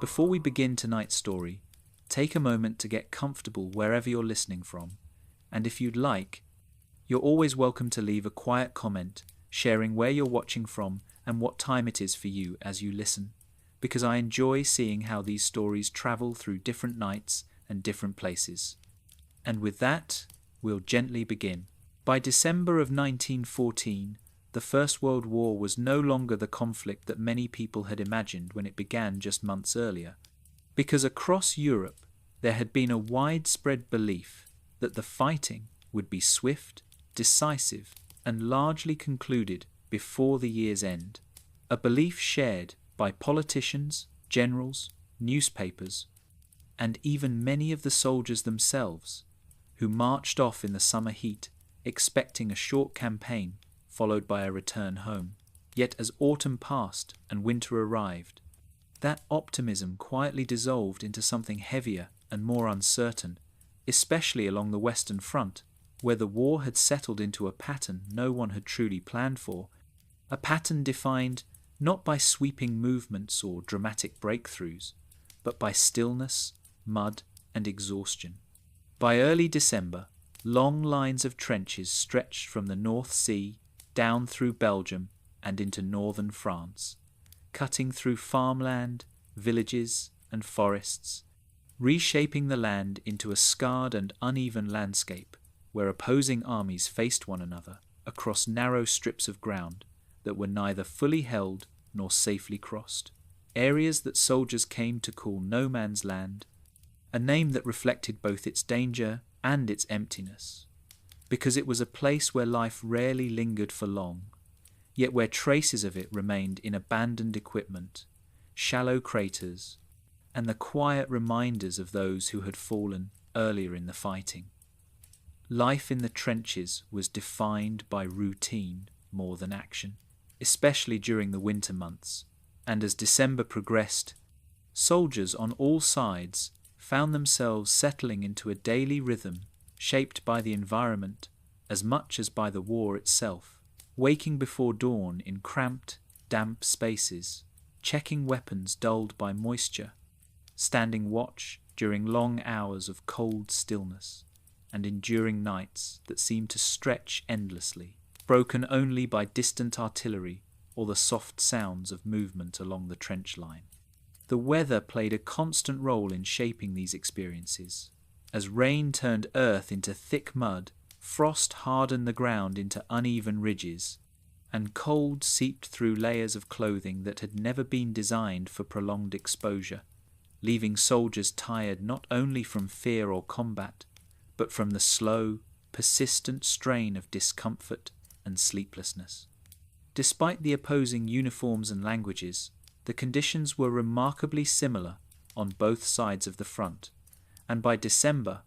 Before we begin tonight's story, take a moment to get comfortable wherever you're listening from, and if you'd like, you're always welcome to leave a quiet comment sharing where you're watching from and what time it is for you as you listen, because I enjoy seeing how these stories travel through different nights and different places. And with that, we'll gently begin. By December of 1914, the First World War was no longer the conflict that many people had imagined when it began just months earlier, because across Europe there had been a widespread belief that the fighting would be swift, decisive, and largely concluded before the year's end, a belief shared by politicians, generals, newspapers, and even many of the soldiers themselves, who marched off in the summer heat, expecting a short campaign followed by a return home. Yet as autumn passed and winter arrived, that optimism quietly dissolved into something heavier and more uncertain, especially along the Western Front, where the war had settled into a pattern no one had truly planned for, a pattern defined not by sweeping movements or dramatic breakthroughs, but by stillness, mud, and exhaustion. By early December, long lines of trenches stretched from the North Sea down through Belgium and into northern France, cutting through farmland, villages, and forests, reshaping the land into a scarred and uneven landscape where opposing armies faced one another across narrow strips of ground that were neither fully held nor safely crossed, areas that soldiers came to call no man's land, a name that reflected both its danger and its emptiness, because it was a place where life rarely lingered for long, yet where traces of it remained in abandoned equipment, shallow craters, and the quiet reminders of those who had fallen earlier in the fighting. Life in the trenches was defined by routine more than action, especially during the winter months, and as December progressed, soldiers on all sides found themselves settling into a daily rhythm shaped by the environment as much as by the war itself, waking before dawn in cramped, damp spaces, checking weapons dulled by moisture, standing watch during long hours of cold stillness, and enduring nights that seemed to stretch endlessly, broken only by distant artillery or the soft sounds of movement along the trench line. The weather played a constant role in shaping these experiences. As rain turned earth into thick mud, frost hardened the ground into uneven ridges, and cold seeped through layers of clothing that had never been designed for prolonged exposure, leaving soldiers tired not only from fear or combat, but from the slow, persistent strain of discomfort and sleeplessness. Despite the opposing uniforms and languages, the conditions were remarkably similar on both sides of the front, and by December,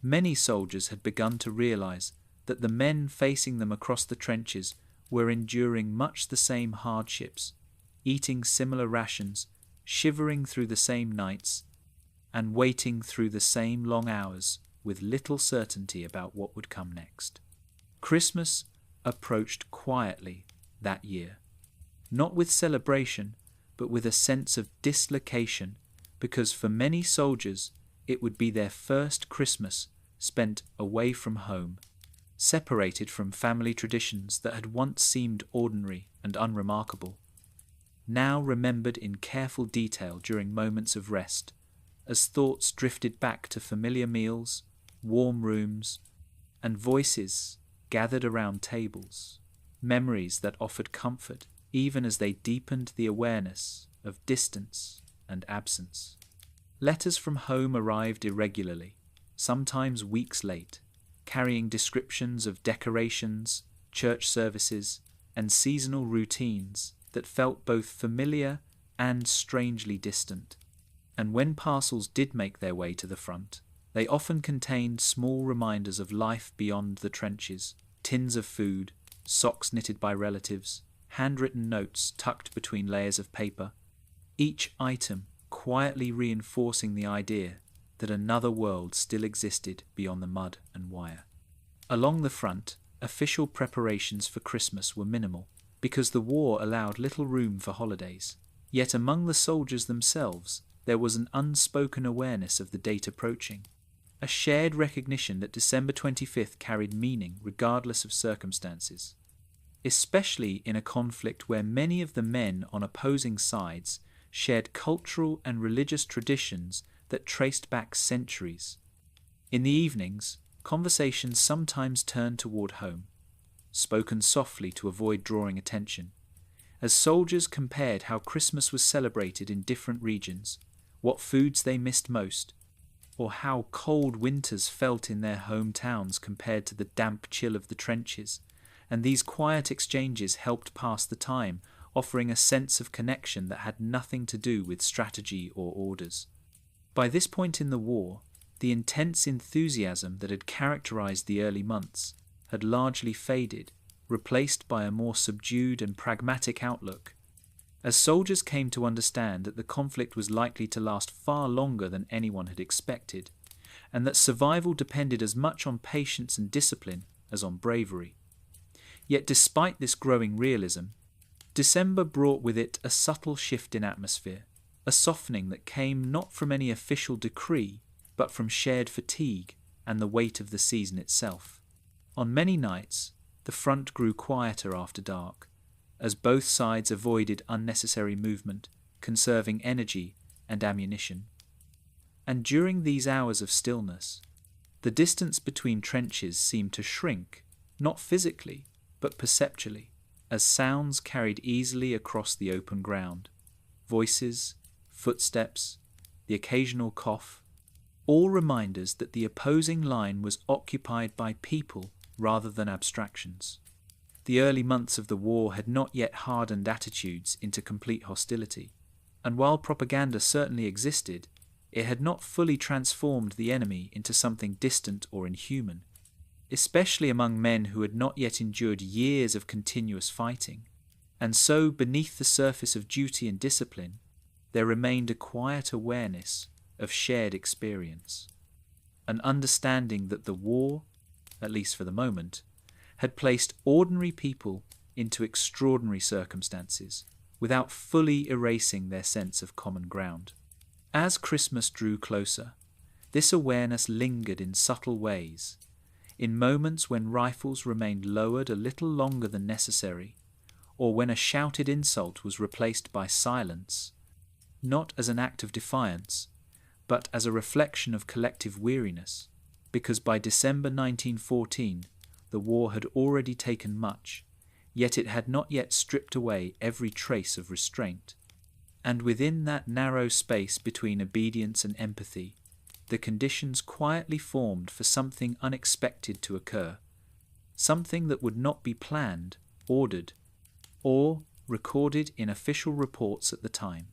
many soldiers had begun to realize that the men facing them across the trenches were enduring much the same hardships, eating similar rations, shivering through the same nights, and waiting through the same long hours with little certainty about what would come next. Christmas approached quietly that year, not with celebration, but with a sense of dislocation, because for many soldiers it would be their first Christmas spent away from home, separated from family traditions that had once seemed ordinary and unremarkable, now remembered in careful detail during moments of rest, as thoughts drifted back to familiar meals, warm rooms, and voices gathered around tables, memories that offered comfort even as they deepened the awareness of distance and absence. Letters from home arrived irregularly, sometimes weeks late, carrying descriptions of decorations, church services, and seasonal routines that felt both familiar and strangely distant. And when parcels did make their way to the front, they often contained small reminders of life beyond the trenches, tins of food, socks knitted by relatives, handwritten notes tucked between layers of paper, each item quietly reinforcing the idea that another world still existed beyond the mud and wire. Along the front, official preparations for Christmas were minimal, because the war allowed little room for holidays. Yet among the soldiers themselves, there was an unspoken awareness of the date approaching, a shared recognition that December 25th carried meaning regardless of circumstances, especially in a conflict where many of the men on opposing sides shared cultural and religious traditions that traced back centuries. In the evenings, conversations sometimes turned toward home, spoken softly to avoid drawing attention, as soldiers compared how Christmas was celebrated in different regions, what foods they missed most, or how cold winters felt in their hometowns compared to the damp chill of the trenches, and these quiet exchanges helped pass the time, offering a sense of connection that had nothing to do with strategy or orders. By this point in the war, the intense enthusiasm that had characterized the early months had largely faded, replaced by a more subdued and pragmatic outlook. As soldiers came to understand that the conflict was likely to last far longer than anyone had expected, and that survival depended as much on patience and discipline as on bravery. Yet despite this growing realism, December brought with it a subtle shift in atmosphere, a softening that came not from any official decree, but from shared fatigue and the weight of the season itself. On many nights, the front grew quieter after dark, as both sides avoided unnecessary movement, conserving energy and ammunition. And during these hours of stillness, the distance between trenches seemed to shrink, not physically, but perceptually, as sounds carried easily across the open ground. Voices, footsteps, the occasional cough, all reminders that the opposing line was occupied by people rather than abstractions. The early months of the war had not yet hardened attitudes into complete hostility, and while propaganda certainly existed, it had not fully transformed the enemy into something distant or inhuman, especially among men who had not yet endured years of continuous fighting. And so, beneath the surface of duty and discipline, there remained a quiet awareness of shared experience, an understanding that the war, at least for the moment, had placed ordinary people into extraordinary circumstances without fully erasing their sense of common ground. As Christmas drew closer, this awareness lingered in subtle ways, in moments when rifles remained lowered a little longer than necessary, or when a shouted insult was replaced by silence, not as an act of defiance, but as a reflection of collective weariness, because by December 1914 the war had already taken much, yet it had not yet stripped away every trace of restraint. And within that narrow space between obedience and empathy, the conditions quietly formed for something unexpected to occur, something that would not be planned, ordered, or recorded in official reports at the time,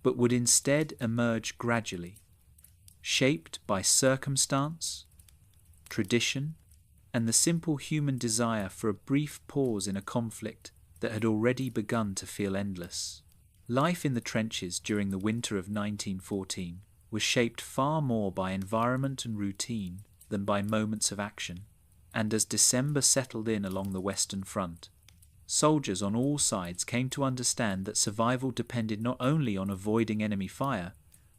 but would instead emerge gradually, shaped by circumstance, tradition, and the simple human desire for a brief pause in a conflict that had already begun to feel endless. Life in the trenches during the winter of 1914 was shaped far more by environment and routine than by moments of action, and as December settled in along the Western Front, soldiers on all sides came to understand that survival depended not only on avoiding enemy fire,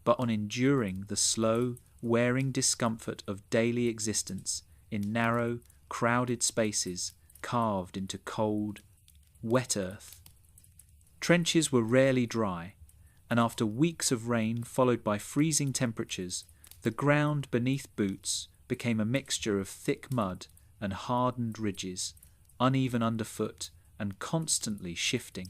but on enduring the slow, wearing discomfort of daily existence in narrow, crowded spaces carved into cold, wet earth. Trenches were rarely dry, and after weeks of rain followed by freezing temperatures, the ground beneath boots became a mixture of thick mud and hardened ridges, uneven underfoot and constantly shifting,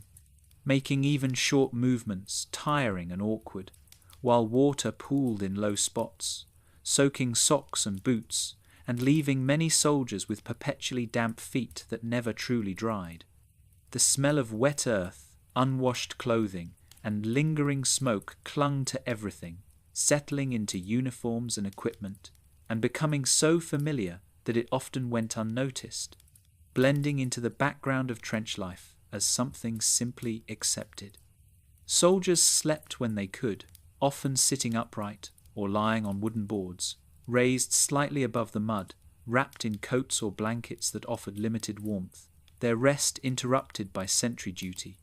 making even short movements tiring and awkward, while water pooled in low spots, soaking socks and boots, and leaving many soldiers with perpetually damp feet that never truly dried. The smell of wet earth, unwashed clothing, and lingering smoke clung to everything, settling into uniforms and equipment, and becoming so familiar that it often went unnoticed, blending into the background of trench life as something simply accepted. Soldiers slept when they could, often sitting upright or lying on wooden boards, raised slightly above the mud, wrapped in coats or blankets that offered limited warmth, their rest interrupted by sentry duty,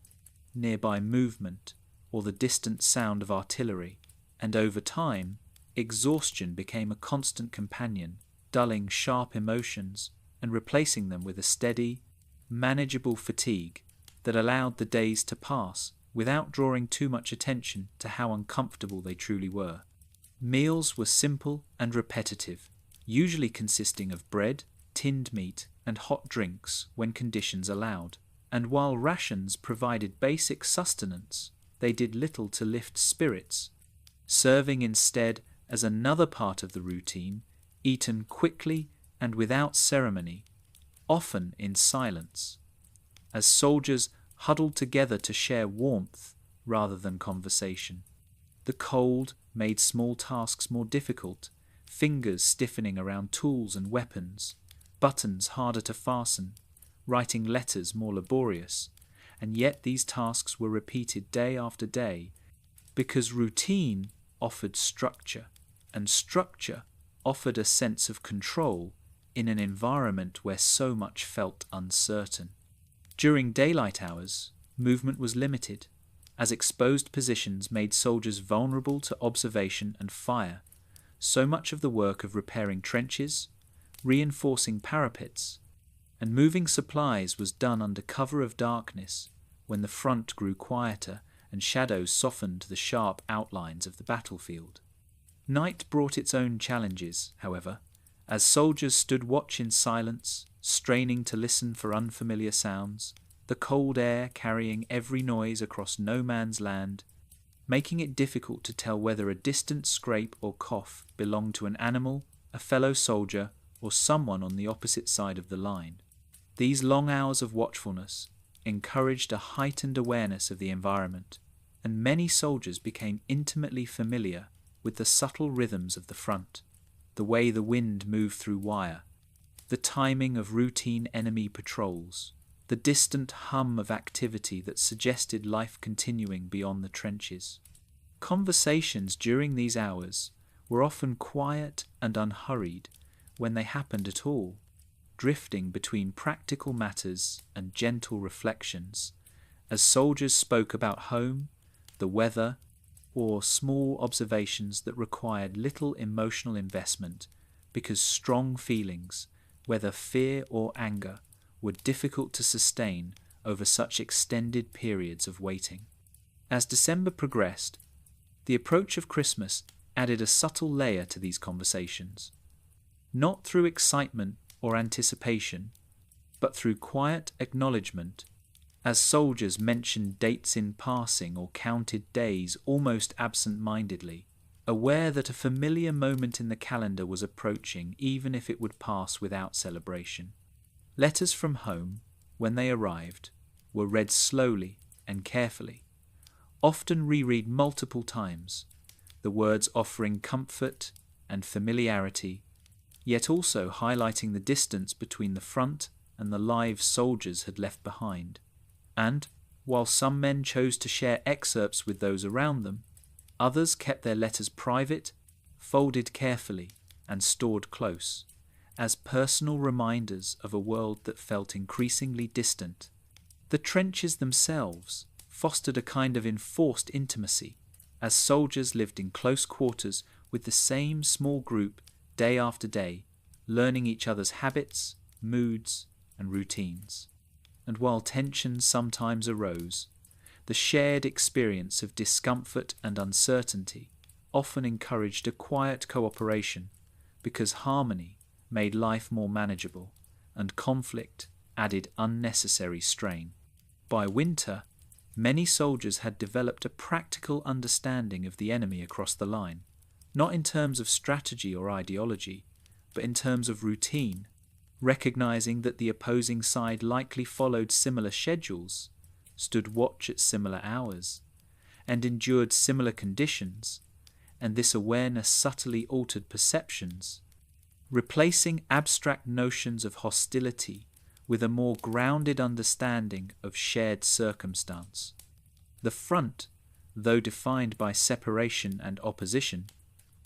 nearby movement, or the distant sound of artillery, and over time, exhaustion became a constant companion, dulling sharp emotions and replacing them with a steady, manageable fatigue that allowed the days to pass without drawing too much attention to how uncomfortable they truly were. Meals were simple and repetitive, usually consisting of bread, tinned meat, and hot drinks when conditions allowed. And while rations provided basic sustenance, they did little to lift spirits, serving instead as another part of the routine, eaten quickly and without ceremony, often in silence, as soldiers huddled together to share warmth rather than conversation. The cold made small tasks more difficult, fingers stiffening around tools and weapons, buttons harder to fasten, writing letters more laborious, and yet these tasks were repeated day after day because routine offered structure, and structure offered a sense of control in an environment where so much felt uncertain. During daylight hours, movement was limited, as exposed positions made soldiers vulnerable to observation and fire. So much of the work of repairing trenches, reinforcing parapets, and moving supplies was done under cover of darkness when the front grew quieter and shadows softened the sharp outlines of the battlefield. Night brought its own challenges, however, as soldiers stood watch in silence, straining to listen for unfamiliar sounds, the cold air carrying every noise across no man's land, making it difficult to tell whether a distant scrape or cough belonged to an animal, a fellow soldier, or someone on the opposite side of the line. These long hours of watchfulness encouraged a heightened awareness of the environment, and many soldiers became intimately familiar with the subtle rhythms of the front, the way the wind moved through wire, the timing of routine enemy patrols, the distant hum of activity that suggested life continuing beyond the trenches. Conversations during these hours were often quiet and unhurried when they happened at all, drifting between practical matters and gentle reflections, as soldiers spoke about home, the weather, or small observations that required little emotional investment because strong feelings, whether fear or anger, were difficult to sustain over such extended periods of waiting. As December progressed, the approach of Christmas added a subtle layer to these conversations, not through excitement or anticipation, but through quiet acknowledgement, as soldiers mentioned dates in passing or counted days almost absent-mindedly, aware that a familiar moment in the calendar was approaching even if it would pass without celebration. Letters from home, when they arrived, were read slowly and carefully, often reread multiple times, the words offering comfort and familiarity, yet also highlighting the distance between the front and the lives soldiers had left behind. And, while some men chose to share excerpts with those around them, others kept their letters private, folded carefully, and stored close, as personal reminders of a world that felt increasingly distant. The trenches themselves fostered a kind of enforced intimacy, as soldiers lived in close quarters with the same small group day after day, learning each other's habits, moods, and routines. And while tensions sometimes arose, the shared experience of discomfort and uncertainty often encouraged a quiet cooperation because harmony made life more manageable and conflict added unnecessary strain. By winter, many soldiers had developed a practical understanding of the enemy across the line, not in terms of strategy or ideology, but in terms of routine, recognizing that the opposing side likely followed similar schedules, stood watch at similar hours, and endured similar conditions, and this awareness subtly altered perceptions, replacing abstract notions of hostility with a more grounded understanding of shared circumstance. The front, though defined by separation and opposition,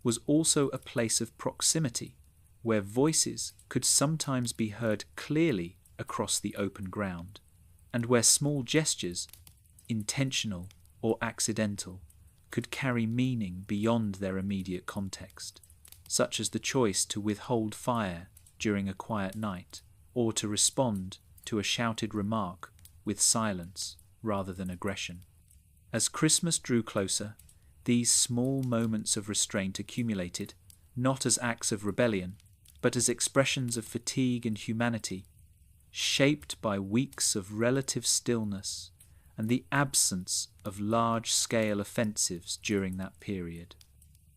was also a place of proximity, where voices could sometimes be heard clearly across the open ground, and where small gestures, intentional or accidental, could carry meaning beyond their immediate context, such as the choice to withhold fire during a quiet night, or to respond to a shouted remark with silence rather than aggression. As Christmas drew closer, these small moments of restraint accumulated, not as acts of rebellion, but as expressions of fatigue and humanity, shaped by weeks of relative stillness and the absence of large-scale offensives during that period.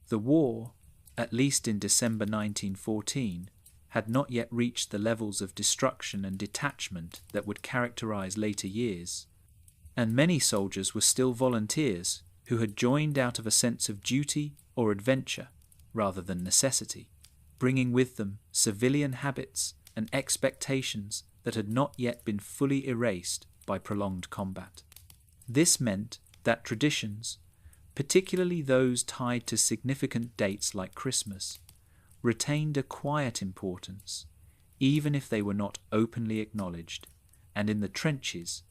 The war, at least in December 1914, had not yet reached the levels of destruction and detachment that would characterize later years, and many soldiers were still volunteers who had joined out of a sense of duty or adventure rather than necessity, bringing with them civilian habits and expectations that had not yet been fully erased by prolonged combat. This meant that traditions, particularly those tied to significant dates like Christmas, retained a quiet importance, even if they were not openly acknowledged, and in the trenches,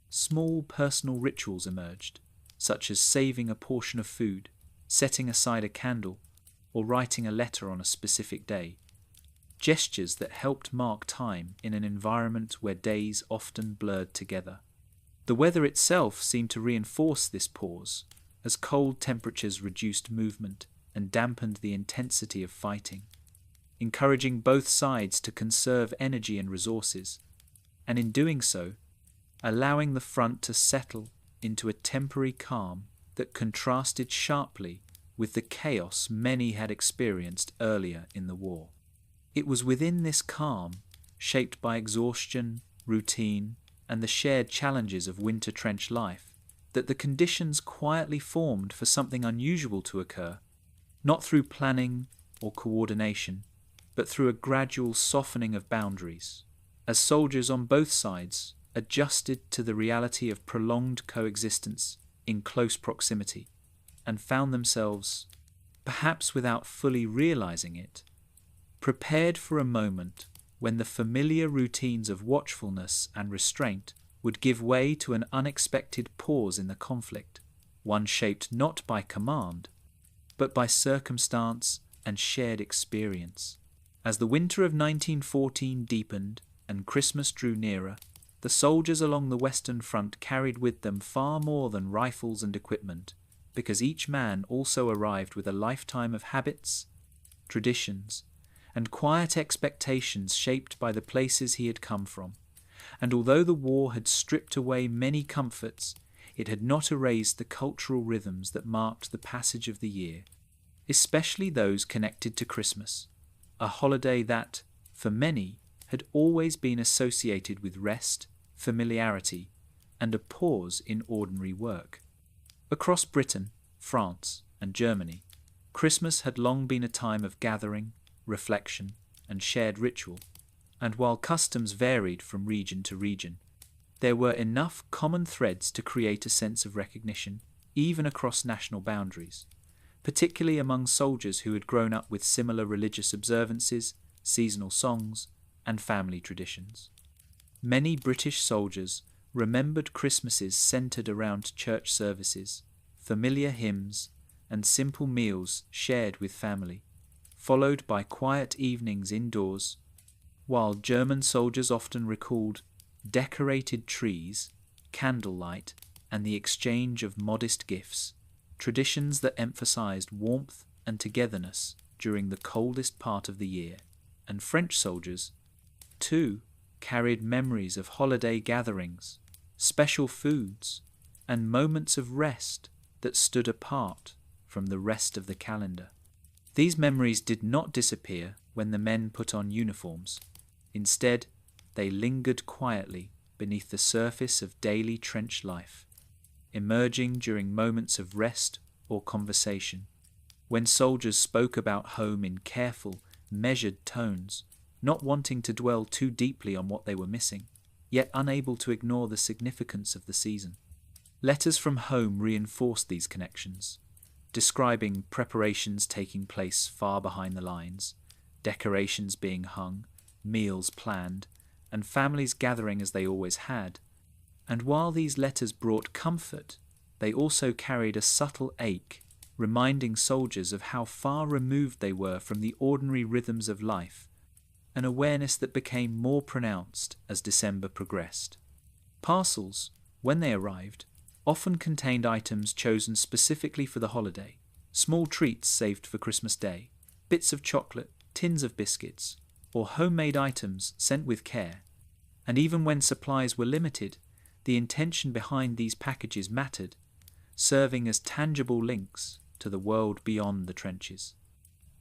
small personal rituals emerged, such as saving a portion of food, setting aside a candle, or writing a letter on a specific day, gestures that helped mark time in an environment where days often blurred together. The weather itself seemed to reinforce this pause, as cold temperatures reduced movement and dampened the intensity of fighting, encouraging both sides to conserve energy and resources, and in doing so, allowing the front to settle into a temporary calm that contrasted sharply with the chaos many had experienced earlier in the war. It was within this calm, shaped by exhaustion, routine, and the shared challenges of winter trench life, that the conditions quietly formed for something unusual to occur, not through planning or coordination, but through a gradual softening of boundaries, as soldiers on both sides adjusted to the reality of prolonged coexistence in close proximity, and found themselves, perhaps without fully realizing it, prepared for a moment when the familiar routines of watchfulness and restraint would give way to an unexpected pause in the conflict, one shaped not by command, but by circumstance and shared experience. As the winter of 1914 deepened and Christmas drew nearer, the soldiers along the Western Front carried with them far more than rifles and equipment, because each man also arrived with a lifetime of habits, traditions, and quiet expectations shaped by the places he had come from. And although the war had stripped away many comforts, it had not erased the cultural rhythms that marked the passage of the year, especially those connected to Christmas, a holiday that, for many, had always been associated with rest, familiarity, and a pause in ordinary work. Across Britain, France, and Germany, Christmas had long been a time of gathering, reflection, and shared ritual, and while customs varied from region to region, there were enough common threads to create a sense of recognition, even across national boundaries, particularly among soldiers who had grown up with similar religious observances, seasonal songs, and family traditions. Many British soldiers remembered Christmases centred around church services, familiar hymns, and simple meals shared with family, followed by quiet evenings indoors, while German soldiers often recalled decorated trees, candlelight, and the exchange of modest gifts, traditions that emphasized warmth and togetherness during the coldest part of the year. And French soldiers, too, carried memories of holiday gatherings, special foods, and moments of rest that stood apart from the rest of the calendar. These memories did not disappear when the men put on uniforms. Instead, they lingered quietly beneath the surface of daily trench life, emerging during moments of rest or conversation, when soldiers spoke about home in careful, measured tones, not wanting to dwell too deeply on what they were missing, yet unable to ignore the significance of the season. Letters from home reinforced these connections, describing preparations taking place far behind the lines, decorations being hung, meals planned, and families gathering as they always had. And while these letters brought comfort, they also carried a subtle ache, reminding soldiers of how far removed they were from the ordinary rhythms of life, an awareness that became more pronounced as December progressed. Parcels, when they arrived, often contained items chosen specifically for the holiday, small treats saved for Christmas Day, bits of chocolate, tins of biscuits, or homemade items sent with care. And even when supplies were limited, the intention behind these packages mattered, serving as tangible links to the world beyond the trenches.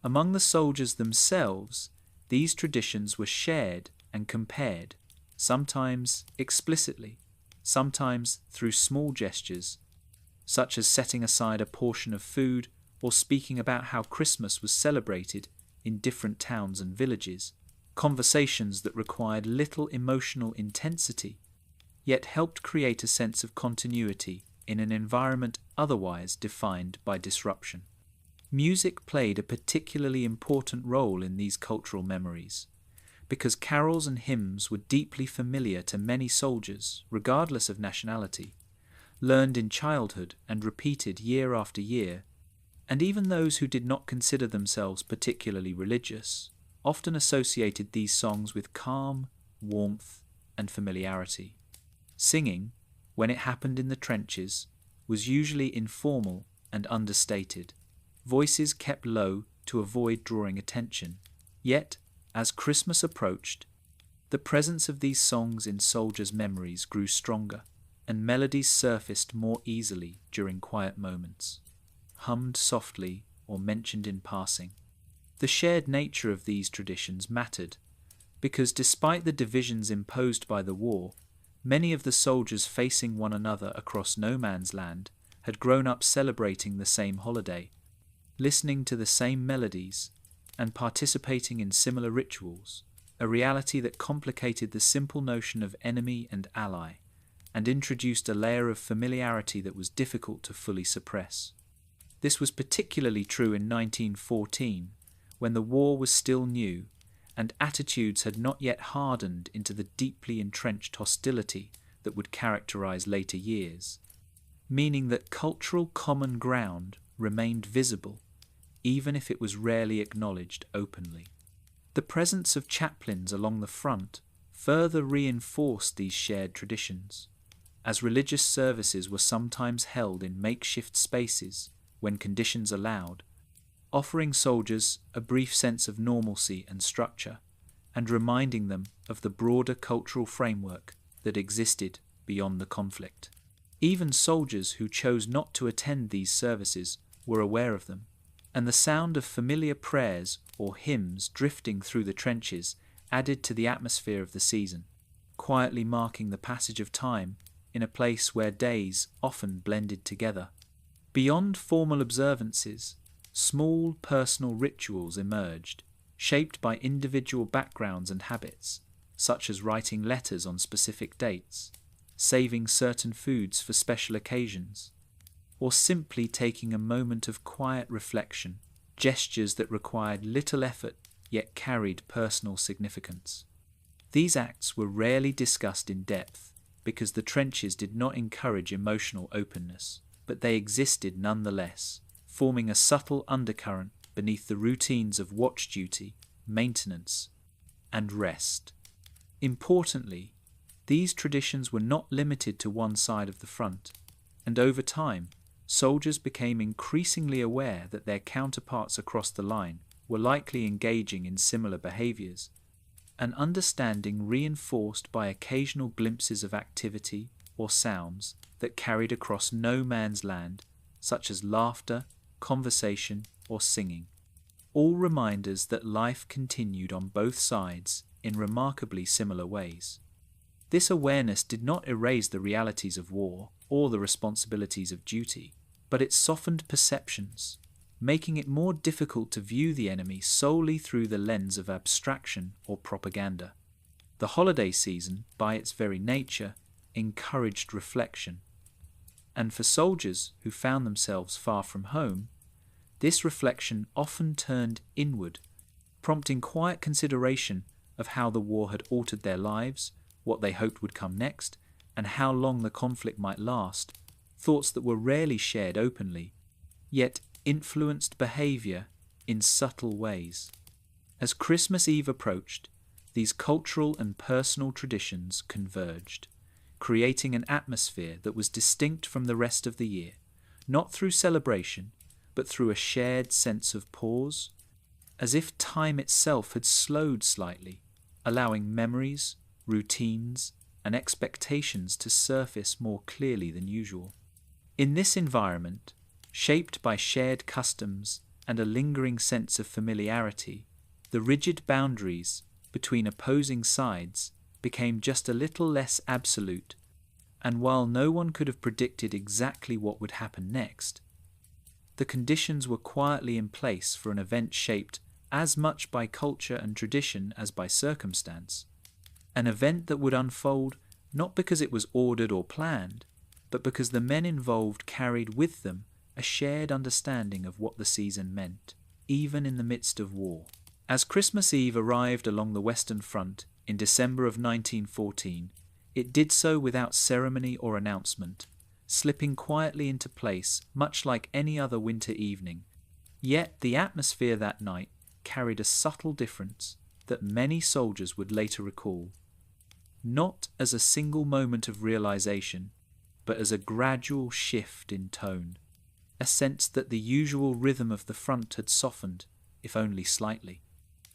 Among the soldiers themselves, these traditions were shared and compared, sometimes explicitly, sometimes through small gestures, such as setting aside a portion of food or speaking about how Christmas was celebrated in different towns and villages, conversations that required little emotional intensity, yet helped create a sense of continuity in an environment otherwise defined by disruption. Music played a particularly important role in these cultural memories, because carols and hymns were deeply familiar to many soldiers, regardless of nationality, learned in childhood and repeated year after year, and even those who did not consider themselves particularly religious often associated these songs with calm, warmth, and familiarity. Singing, when it happened in the trenches, was usually informal and understated, voices kept low to avoid drawing attention. Yet, as Christmas approached, the presence of these songs in soldiers' memories grew stronger, and melodies surfaced more easily during quiet moments, hummed softly or mentioned in passing. The shared nature of these traditions mattered, because despite the divisions imposed by the war, many of the soldiers facing one another across no man's land had grown up celebrating the same holiday, listening to the same melodies, and participating in similar rituals, a reality that complicated the simple notion of enemy and ally, and introduced a layer of familiarity that was difficult to fully suppress. This was particularly true in 1914, when the war was still new, and attitudes had not yet hardened into the deeply entrenched hostility that would characterize later years, meaning that cultural common ground remained visible, even if it was rarely acknowledged openly. The presence of chaplains along the front further reinforced these shared traditions, as religious services were sometimes held in makeshift spaces when conditions allowed, offering soldiers a brief sense of normalcy and structure, and reminding them of the broader cultural framework that existed beyond the conflict. Even soldiers who chose not to attend these services were aware of them, and the sound of familiar prayers or hymns drifting through the trenches added to the atmosphere of the season, quietly marking the passage of time in a place where days often blended together. Beyond formal observances, small personal rituals emerged, shaped by individual backgrounds and habits, such as writing letters on specific dates, saving certain foods for special occasions, or simply taking a moment of quiet reflection, gestures that required little effort yet carried personal significance. These acts were rarely discussed in depth because the trenches did not encourage emotional openness, but they existed nonetheless, forming a subtle undercurrent beneath the routines of watch duty, maintenance, and rest. Importantly, these traditions were not limited to one side of the front, and over time, soldiers became increasingly aware that their counterparts across the line were likely engaging in similar behaviors, an understanding reinforced by occasional glimpses of activity or sounds that carried across no man's land, such as laughter, conversation, or singing, all reminders that life continued on both sides in remarkably similar ways. This awareness did not erase the realities of war or the responsibilities of duty, but it softened perceptions, making it more difficult to view the enemy solely through the lens of abstraction or propaganda. The holiday season, by its very nature, encouraged reflection, and for soldiers who found themselves far from home, this reflection often turned inward, prompting quiet consideration of how the war had altered their lives, what they hoped would come next, and how long the conflict might last, thoughts that were rarely shared openly, yet influenced behavior in subtle ways. As Christmas Eve approached, these cultural and personal traditions converged, creating an atmosphere that was distinct from the rest of the year, not through celebration, but through a shared sense of pause, as if time itself had slowed slightly, allowing memories, routines, and expectations to surface more clearly than usual. In this environment, shaped by shared customs and a lingering sense of familiarity, the rigid boundaries between opposing sides became just a little less absolute, and while no one could have predicted exactly what would happen next, the conditions were quietly in place for an event shaped as much by culture and tradition as by circumstance, an event that would unfold not because it was ordered or planned, but because the men involved carried with them a shared understanding of what the season meant, even in the midst of war. As Christmas Eve arrived along the Western Front in December of 1914, it did so without ceremony or announcement, slipping quietly into place much like any other winter evening. Yet the atmosphere that night carried a subtle difference that many soldiers would later recall, not as a single moment of realization, but as a gradual shift in tone, a sense that the usual rhythm of the front had softened, if only slightly.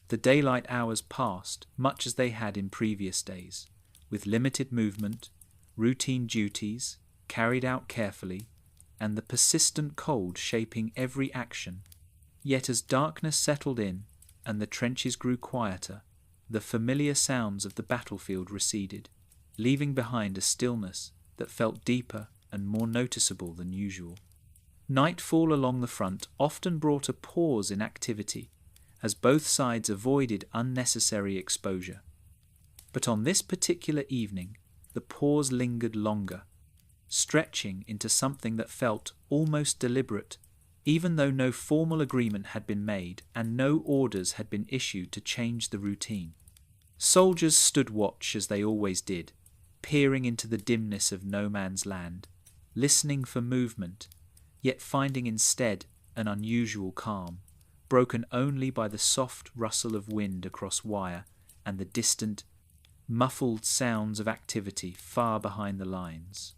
The daylight hours passed much as they had in previous days, with limited movement, routine duties carried out carefully, and the persistent cold shaping every action. Yet as darkness settled in and the trenches grew quieter, the familiar sounds of the battlefield receded, leaving behind a stillness that felt deeper and more noticeable than usual. Nightfall along the front often brought a pause in activity, as both sides avoided unnecessary exposure. But on this particular evening, the pause lingered longer, stretching into something that felt almost deliberate, even though no formal agreement had been made and no orders had been issued to change the routine. Soldiers stood watch as they always did, peering into the dimness of no man's land, listening for movement, yet finding instead an unusual calm, broken only by the soft rustle of wind across wire and the distant, muffled sounds of activity far behind the lines.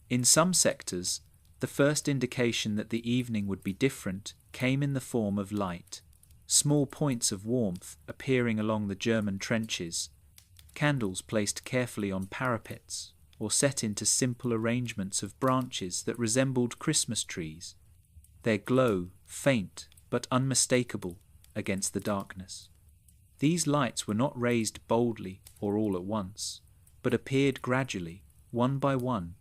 In some sectors, the first indication that the evening would be different came in the form of light, small points of warmth appearing along the German trenches, candles placed carefully on parapets or set into simple arrangements of branches that resembled Christmas trees, their glow faint but unmistakable against the darkness. These lights were not raised boldly or all at once, but appeared gradually, one by one,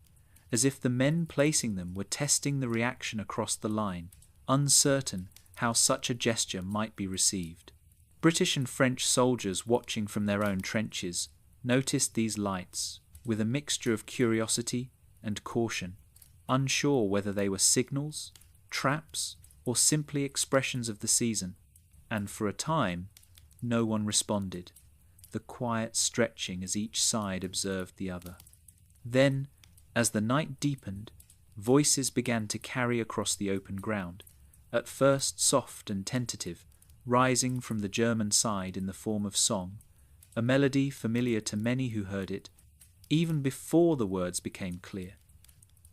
as if the men placing them were testing the reaction across the line, uncertain how such a gesture might be received. British and French soldiers watching from their own trenches noticed these lights with a mixture of curiosity and caution, unsure whether they were signals, traps, or simply expressions of the season, and for a time no one responded, the quiet stretching as each side observed the other. Then, as the night deepened, voices began to carry across the open ground, at first soft and tentative, rising from the German side in the form of song, a melody familiar to many who heard it, even before the words became clear,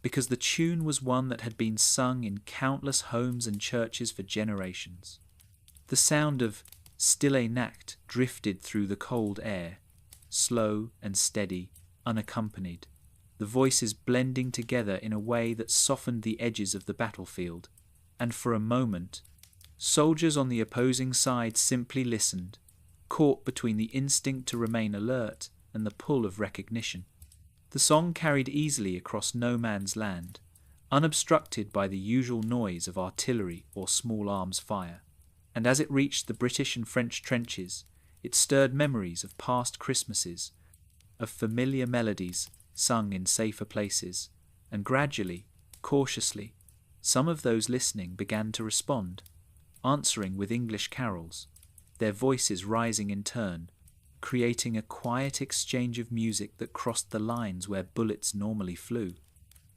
because the tune was one that had been sung in countless homes and churches for generations. The sound of Stille Nacht drifted through the cold air, slow and steady, unaccompanied, the voices blending together in a way that softened the edges of the battlefield, and for a moment, soldiers on the opposing side simply listened, caught between the instinct to remain alert and the pull of recognition. The song carried easily across no man's land, unobstructed by the usual noise of artillery or small arms fire, and as it reached the British and French trenches, it stirred memories of past Christmases, of familiar melodies sung in safer places, and gradually, cautiously, some of those listening began to respond, answering with English carols, their voices rising in turn, creating a quiet exchange of music that crossed the lines where bullets normally flew.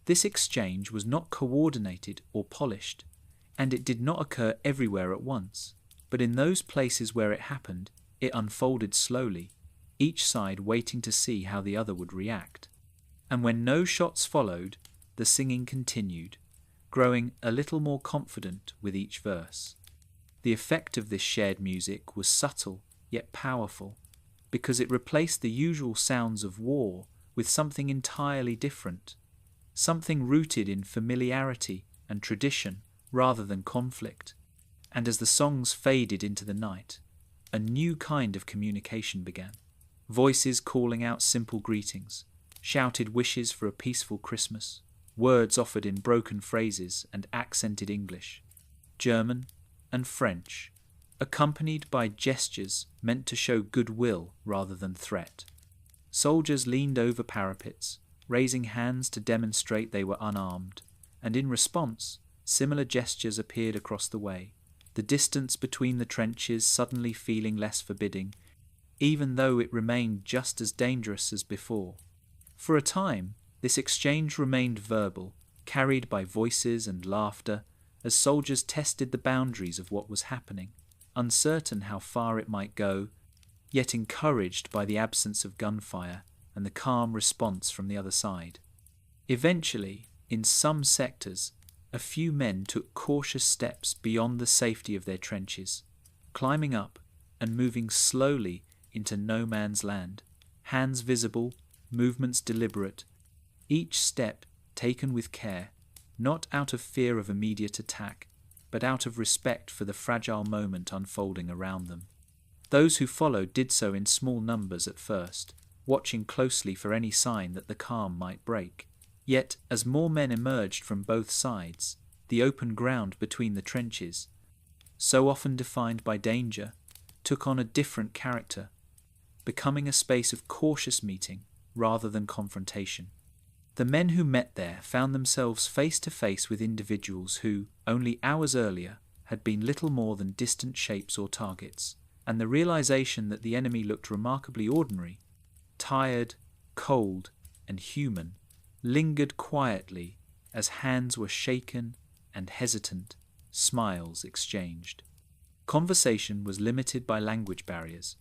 This exchange was not coordinated or polished, and it did not occur everywhere at once, but in those places where it happened, it unfolded slowly, each side waiting to see how the other would react. And when no shots followed, the singing continued, growing a little more confident with each verse. The effect of this shared music was subtle yet powerful, because it replaced the usual sounds of war with something entirely different, something rooted in familiarity and tradition rather than conflict. And as the songs faded into the night, a new kind of communication began. Voices calling out simple greetings, shouted wishes for a peaceful Christmas, words offered in broken phrases and accented English, German and French, accompanied by gestures meant to show goodwill rather than threat. Soldiers leaned over parapets, raising hands to demonstrate they were unarmed, and in response, similar gestures appeared across the way, the distance between the trenches suddenly feeling less forbidding, even though it remained just as dangerous as before. For a time, this exchange remained verbal, carried by voices and laughter, as soldiers tested the boundaries of what was happening, uncertain how far it might go, yet encouraged by the absence of gunfire and the calm response from the other side. Eventually, in some sectors, a few men took cautious steps beyond the safety of their trenches, climbing up and moving slowly into no man's land, hands visible, movements deliberate, each step taken with care, not out of fear of immediate attack, but out of respect for the fragile moment unfolding around them. Those who followed did so in small numbers at first, watching closely for any sign that the calm might break. Yet, as more men emerged from both sides, the open ground between the trenches, so often defined by danger, took on a different character, becoming a space of cautious meeting rather than confrontation. The men who met there found themselves face to face with individuals who, only hours earlier, had been little more than distant shapes or targets, and the realization that the enemy looked remarkably ordinary, tired, cold, and human, lingered quietly as hands were shaken and hesitant, smiles exchanged. Conversation was limited by language barriers,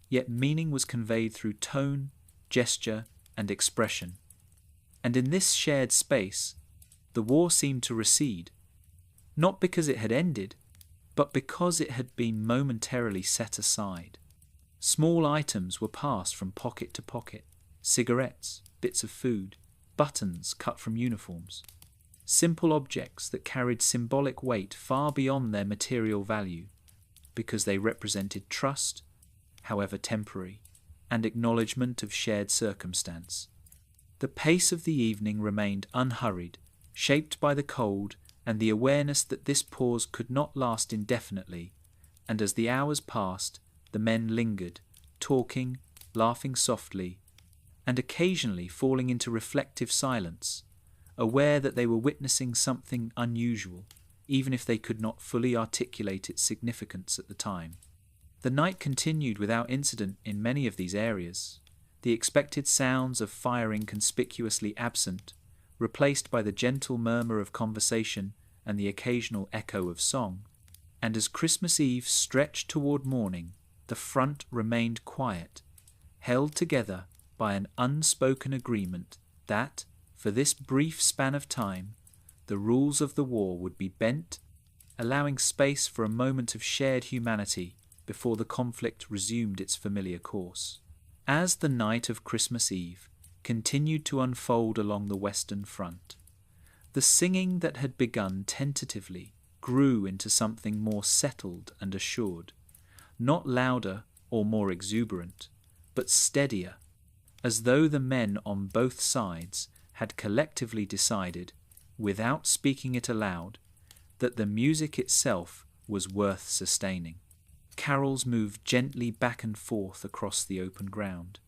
yet meaning was conveyed through tone, gesture, and expression. And in this shared space, the war seemed to recede, not because it had ended, but because it had been momentarily set aside. Small items were passed from pocket to pocket, cigarettes, bits of food, buttons cut from uniforms, simple objects that carried symbolic weight far beyond their material value, because they represented trust, however temporary, and acknowledgement of shared circumstance. The pace of the evening remained unhurried, shaped by the cold and the awareness that this pause could not last indefinitely, and as the hours passed, the men lingered, talking, laughing softly, and occasionally falling into reflective silence, aware that they were witnessing something unusual, even if they could not fully articulate its significance at the time. The night continued without incident in many of these areas, the expected sounds of firing conspicuously absent, replaced by the gentle murmur of conversation and the occasional echo of song. And as Christmas Eve stretched toward morning, the front remained quiet, held together by an unspoken agreement that, for this brief span of time, the rules of the war would be bent, allowing space for a moment of shared humanity before the conflict resumed its familiar course. As the night of Christmas Eve continued to unfold along the Western Front, the singing that had begun tentatively grew into something more settled and assured, not louder or more exuberant, but steadier, as though the men on both sides had collectively decided, without speaking it aloud, that the music itself was worth sustaining. Carols moved gently back and forth across the open ground,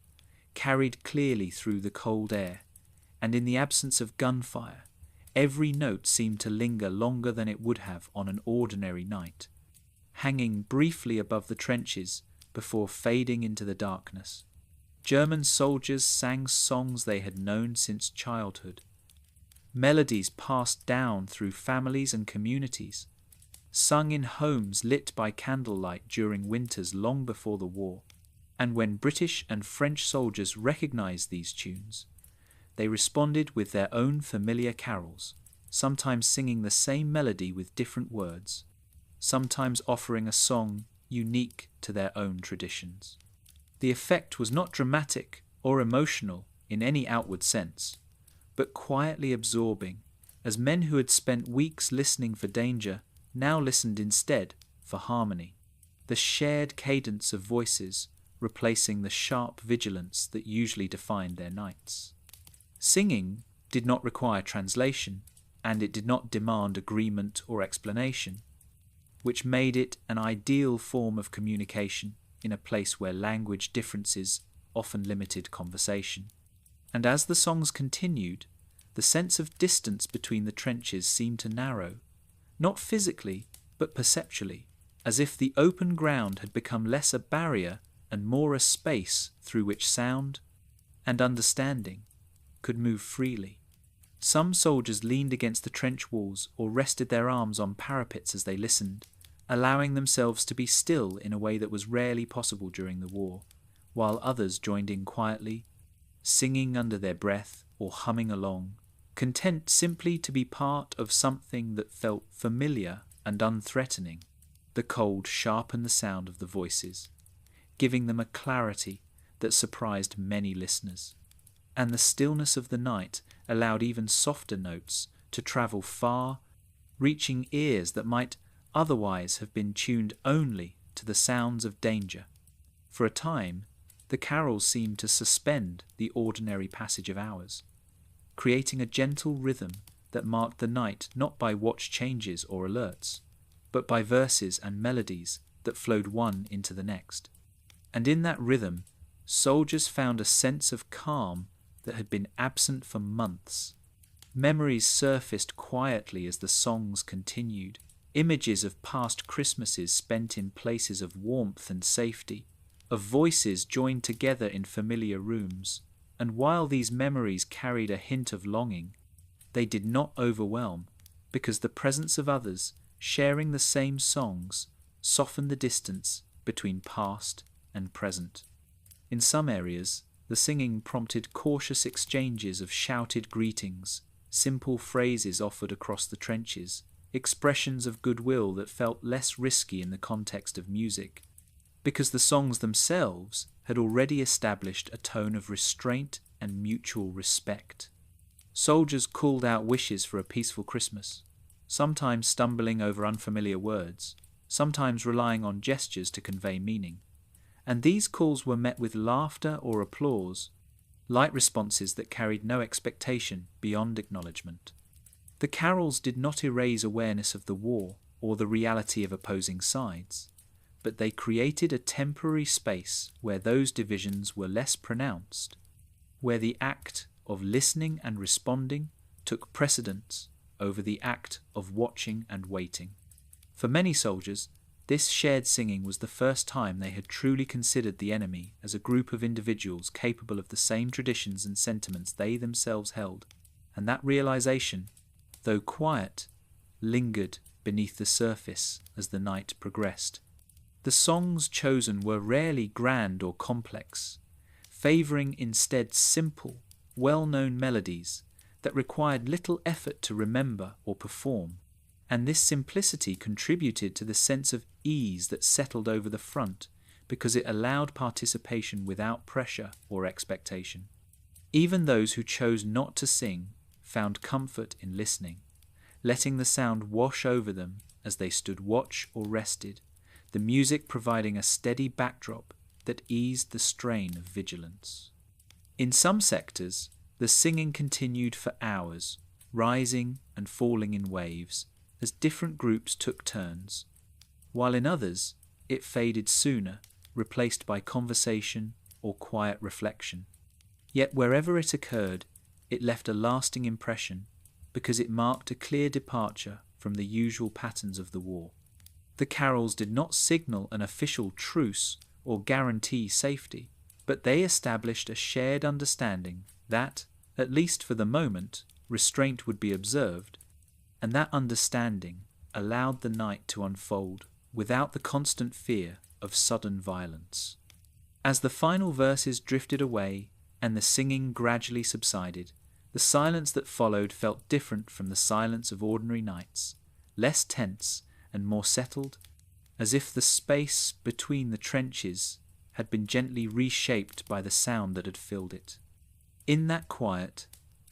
carried clearly through the cold air, and in the absence of gunfire, every note seemed to linger longer than it would have on an ordinary night, hanging briefly above the trenches before fading into the darkness. German soldiers sang songs they had known since childhood, melodies passed down through families and communities, sung in homes lit by candlelight during winters long before the war. And when British and French soldiers recognized these tunes, they responded with their own familiar carols, sometimes singing the same melody with different words, sometimes offering a song unique to their own traditions. The effect was not dramatic or emotional in any outward sense, but quietly absorbing, as men who had spent weeks listening for danger now listened instead for harmony, the shared cadence of voices replacing the sharp vigilance that usually defined their nights. Singing did not require translation, and it did not demand agreement or explanation, which made it an ideal form of communication in a place where language differences often limited conversation. And as the songs continued, the sense of distance between the trenches seemed to narrow, not physically, but perceptually, as if the open ground had become less a barrier and more a space through which sound and understanding could move freely. Some soldiers leaned against the trench walls or rested their arms on parapets as they listened, allowing themselves to be still in a way that was rarely possible during the war, while others joined in quietly, singing under their breath or humming along, content simply to be part of something that felt familiar and unthreatening. The cold sharpened the sound of the voices, giving them a clarity that surprised many listeners. And the stillness of the night allowed even softer notes to travel far, reaching ears that might otherwise have been tuned only to the sounds of danger. For a time, the carols seemed to suspend the ordinary passage of hours, creating a gentle rhythm that marked the night not by watch changes or alerts, but by verses and melodies that flowed one into the next. And in that rhythm, soldiers found a sense of calm that had been absent for months. Memories surfaced quietly as the songs continued, images of past Christmases spent in places of warmth and safety, of voices joined together in familiar rooms, and while these memories carried a hint of longing, they did not overwhelm, because the presence of others sharing the same songs softened the distance between past and present. In some areas, the singing prompted cautious exchanges of shouted greetings, simple phrases offered across the trenches, expressions of goodwill that felt less risky in the context of music, because the songs themselves had already established a tone of restraint and mutual respect. Soldiers called out wishes for a peaceful Christmas, sometimes stumbling over unfamiliar words, sometimes relying on gestures to convey meaning. And these calls were met with laughter or applause, light responses that carried no expectation beyond acknowledgement. The carols did not erase awareness of the war or the reality of opposing sides, but they created a temporary space where those divisions were less pronounced, where the act of listening and responding took precedence over the act of watching and waiting. For many soldiers, this shared singing was the first time they had truly considered the enemy as a group of individuals capable of the same traditions and sentiments they themselves held, and that realization, though quiet, lingered beneath the surface as the night progressed. The songs chosen were rarely grand or complex, favouring instead simple, well-known melodies that required little effort to remember or perform, and this simplicity contributed to the sense of ease that settled over the front because it allowed participation without pressure or expectation. Even those who chose not to sing found comfort in listening, letting the sound wash over them as they stood watch or rested, the music providing a steady backdrop that eased the strain of vigilance. In some sectors, the singing continued for hours, rising and falling in waves, as different groups took turns, while in others it faded sooner, replaced by conversation or quiet reflection. Yet wherever it occurred, it left a lasting impression because it marked a clear departure from the usual patterns of the war. The carols did not signal an official truce or guarantee safety, but they established a shared understanding that, at least for the moment, restraint would be observed, and that understanding allowed the night to unfold without the constant fear of sudden violence. As the final verses drifted away and the singing gradually subsided, the silence that followed felt different from the silence of ordinary nights, less tense and more settled, as if the space between the trenches had been gently reshaped by the sound that had filled it. In that quiet,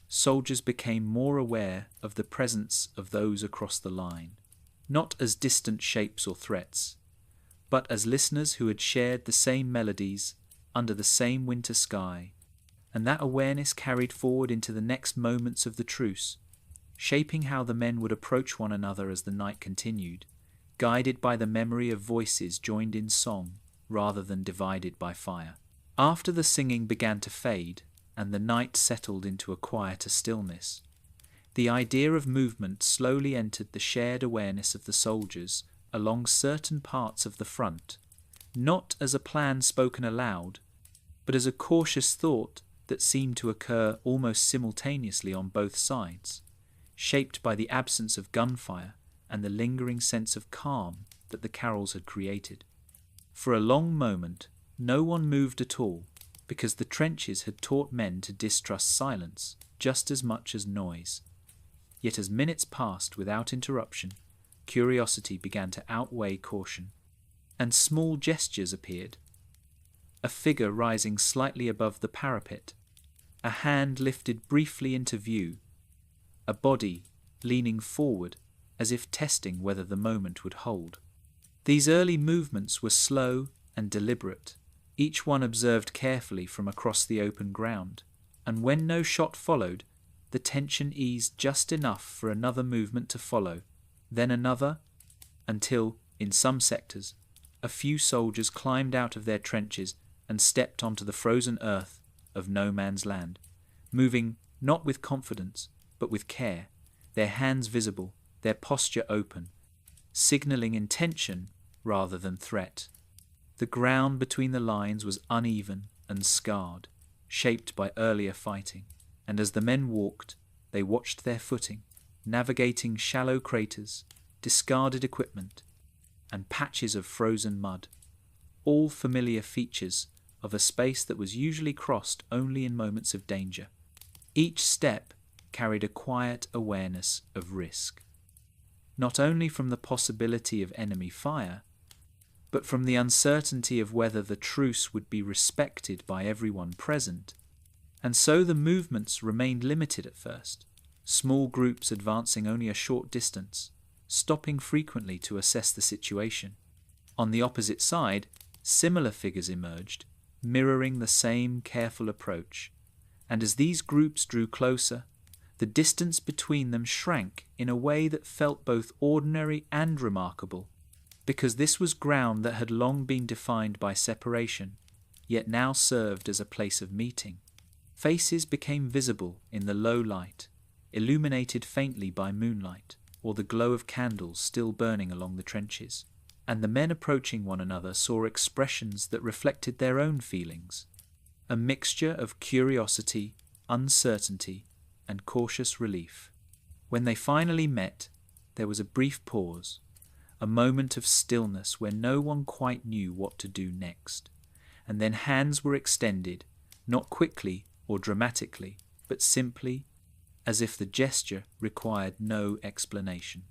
soldiers became more aware of the presence of those across the line, not as distant shapes or threats, but as listeners who had shared the same melodies under the same winter sky, and that awareness carried forward into the next moments of the truce, shaping how the men would approach one another as the night continued, guided by the memory of voices joined in song rather than divided by fire. After the singing began to fade and the night settled into a quieter stillness, the idea of movement slowly entered the shared awareness of the soldiers along certain parts of the front, not as a plan spoken aloud, but as a cautious thought that seemed to occur almost simultaneously on both sides, shaped by the absence of gunfire and the lingering sense of calm that the carols had created. For a long moment, no one moved at all, because the trenches had taught men to distrust silence just as much as noise. Yet as minutes passed without interruption, curiosity began to outweigh caution, and small gestures appeared. A figure rising slightly above the parapet, a hand lifted briefly into view, a body leaning forward as if testing whether the moment would hold. These early movements were slow and deliberate, each one observed carefully from across the open ground, and when no shot followed, the tension eased just enough for another movement to follow, then another, until, in some sectors, a few soldiers climbed out of their trenches and stepped onto the frozen earth of no man's land, moving not with confidence, but with care, their hands visible, their posture open, signalling intention rather than threat. The ground between the lines was uneven and scarred, shaped by earlier fighting, and as the men walked, they watched their footing, navigating shallow craters, discarded equipment, and patches of frozen mud, all familiar features of a space that was usually crossed only in moments of danger. Each step carried a quiet awareness of risk, not only from the possibility of enemy fire, but from the uncertainty of whether the truce would be respected by everyone present. And so the movements remained limited at first, small groups advancing only a short distance, stopping frequently to assess the situation. On the opposite side, similar figures emerged, mirroring the same careful approach, and as these groups drew closer, the distance between them shrank in a way that felt both ordinary and remarkable, because this was ground that had long been defined by separation, yet now served as a place of meeting. Faces became visible in the low light, illuminated faintly by moonlight, or the glow of candles still burning along the trenches, and the men approaching one another saw expressions that reflected their own feelings, a mixture of curiosity, uncertainty, and cautious relief. When they finally met, there was a brief pause, a moment of stillness where no one quite knew what to do next, and then hands were extended, not quickly or dramatically, but simply, as if the gesture required no explanation.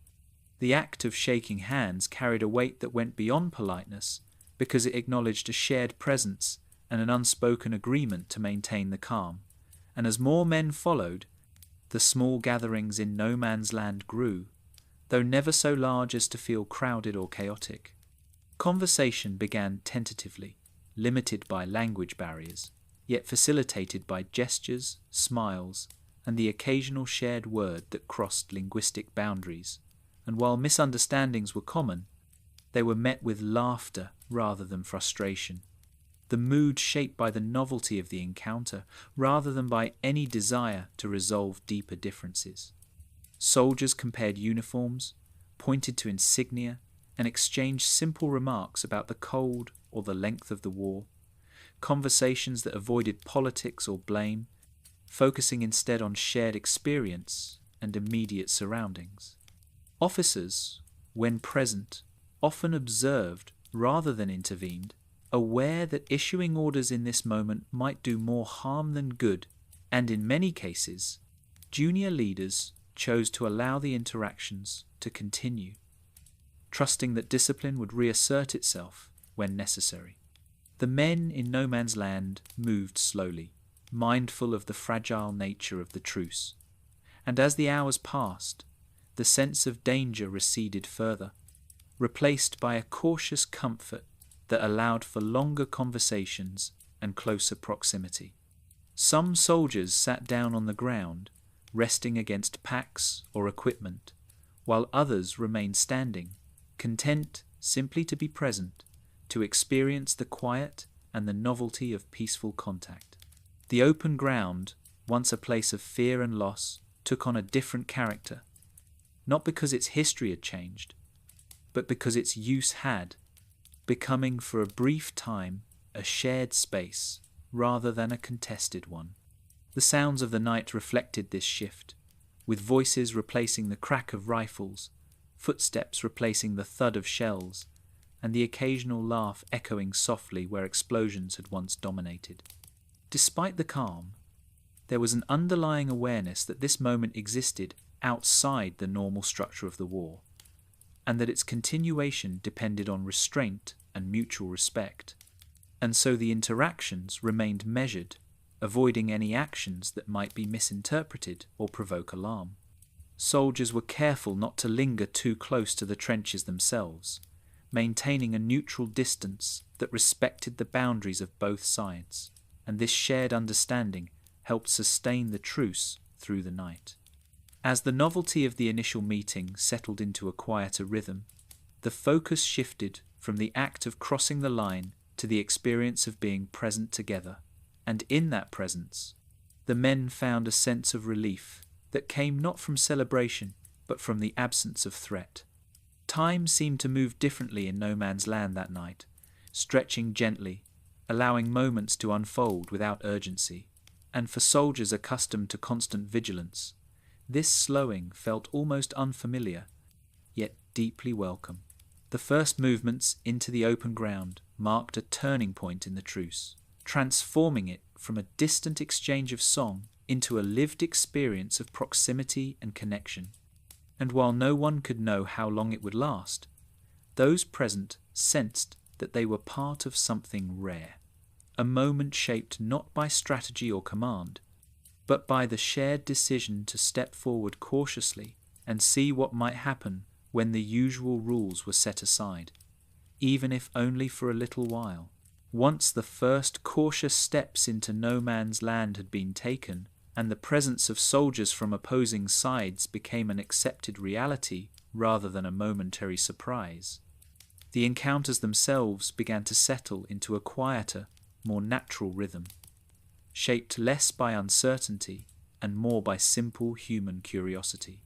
The act of shaking hands carried a weight that went beyond politeness, because it acknowledged a shared presence and an unspoken agreement to maintain the calm, and as more men followed, the small gatherings in no man's land grew, though never so large as to feel crowded or chaotic. Conversation began tentatively, limited by language barriers, yet facilitated by gestures, smiles, and the occasional shared word that crossed linguistic boundaries, and while misunderstandings were common, they were met with laughter rather than frustration, the mood shaped by the novelty of the encounter rather than by any desire to resolve deeper differences. Soldiers compared uniforms, pointed to insignia, and exchanged simple remarks about the cold or the length of the war, conversations that avoided politics or blame, focusing instead on shared experience and immediate surroundings. Officers, when present, often observed rather than intervened, aware that issuing orders in this moment might do more harm than good, and in many cases, junior leaders chose to allow the interactions to continue, trusting that discipline would reassert itself when necessary. The men in no man's land moved slowly, mindful of the fragile nature of the truce, and as the hours passed, the sense of danger receded further, replaced by a cautious comfort that allowed for longer conversations and closer proximity. Some soldiers sat down on the ground, resting against packs or equipment, while others remained standing, content simply to be present, to experience the quiet and the novelty of peaceful contact. The open ground, once a place of fear and loss, took on a different character, not because its history had changed, but because its use had, becoming for a brief time a shared space rather than a contested one. The sounds of the night reflected this shift, with voices replacing the crack of rifles, footsteps replacing the thud of shells, and the occasional laugh echoing softly where explosions had once dominated. Despite the calm, there was an underlying awareness that this moment existed outside the normal structure of the war, and that its continuation depended on restraint and mutual respect, and so the interactions remained measured, avoiding any actions that might be misinterpreted or provoke alarm. Soldiers were careful not to linger too close to the trenches themselves, maintaining a neutral distance that respected the boundaries of both sides, and this shared understanding helped sustain the truce through the night. As the novelty of the initial meeting settled into a quieter rhythm, the focus shifted from the act of crossing the line to the experience of being present together, and in that presence, the men found a sense of relief that came not from celebration, but from the absence of threat. Time seemed to move differently in no man's land that night, stretching gently, allowing moments to unfold without urgency, and for soldiers accustomed to constant vigilance, this slowing felt almost unfamiliar, yet deeply welcome. The first movements into the open ground marked a turning point in the truce, transforming it from a distant exchange of song into a lived experience of proximity and connection. And while no one could know how long it would last, those present sensed that they were part of something rare, a moment shaped not by strategy or command, but by the shared decision to step forward cautiously and see what might happen when the usual rules were set aside, even if only for a little while. Once the first cautious steps into no man's land had been taken, and the presence of soldiers from opposing sides became an accepted reality rather than a momentary surprise, the encounters themselves began to settle into a quieter, more natural rhythm, shaped less by uncertainty and more by simple human curiosity.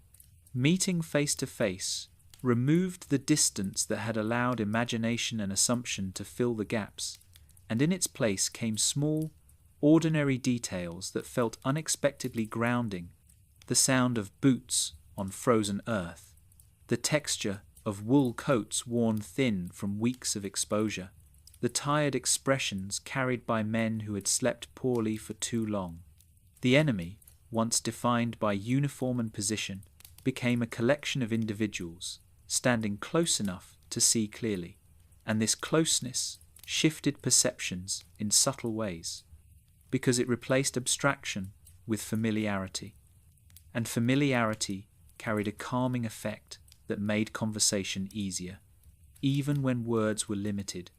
Meeting face to face removed the distance that had allowed imagination and assumption to fill the gaps, and in its place came small, ordinary details that felt unexpectedly grounding: the sound of boots on frozen earth, the texture of wool coats worn thin from weeks of exposure, the tired expressions carried by men who had slept poorly for too long. The enemy, once defined by uniform and position, became a collection of individuals, standing close enough to see clearly, and this closeness shifted perceptions in subtle ways, because it replaced abstraction with familiarity, and familiarity carried a calming effect that made conversation easier, even when words were limited.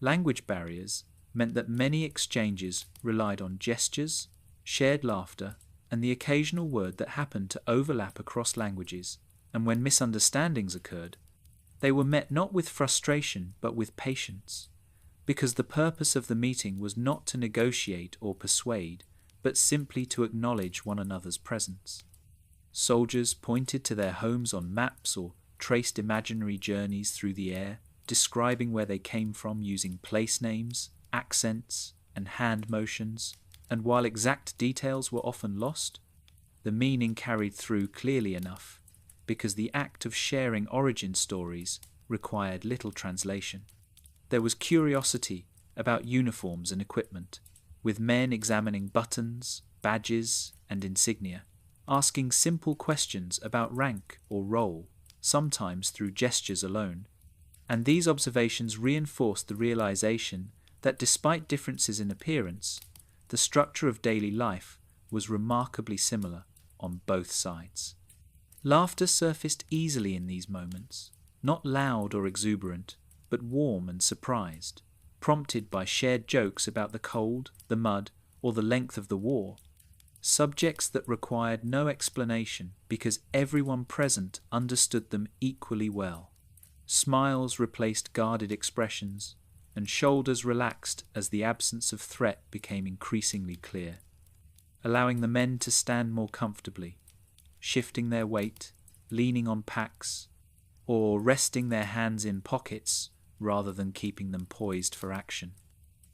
Language barriers meant that many exchanges relied on gestures, shared laughter, and the occasional word that happened to overlap across languages, and when misunderstandings occurred, they were met not with frustration but with patience, because the purpose of the meeting was not to negotiate or persuade, but simply to acknowledge one another's presence. Soldiers pointed to their homes on maps or traced imaginary journeys through the air, describing where they came from using place names, accents, and hand motions, and while exact details were often lost, the meaning carried through clearly enough, because the act of sharing origin stories required little translation. There was curiosity about uniforms and equipment, with men examining buttons, badges, and insignia, asking simple questions about rank or role, sometimes through gestures alone. And these observations reinforced the realization that despite differences in appearance, the structure of daily life was remarkably similar on both sides. Laughter surfaced easily in these moments, not loud or exuberant, but warm and surprised, prompted by shared jokes about the cold, the mud, or the length of the war, subjects that required no explanation because everyone present understood them equally well. Smiles replaced guarded expressions, and shoulders relaxed as the absence of threat became increasingly clear, allowing the men to stand more comfortably, shifting their weight, leaning on packs, or resting their hands in pockets rather than keeping them poised for action.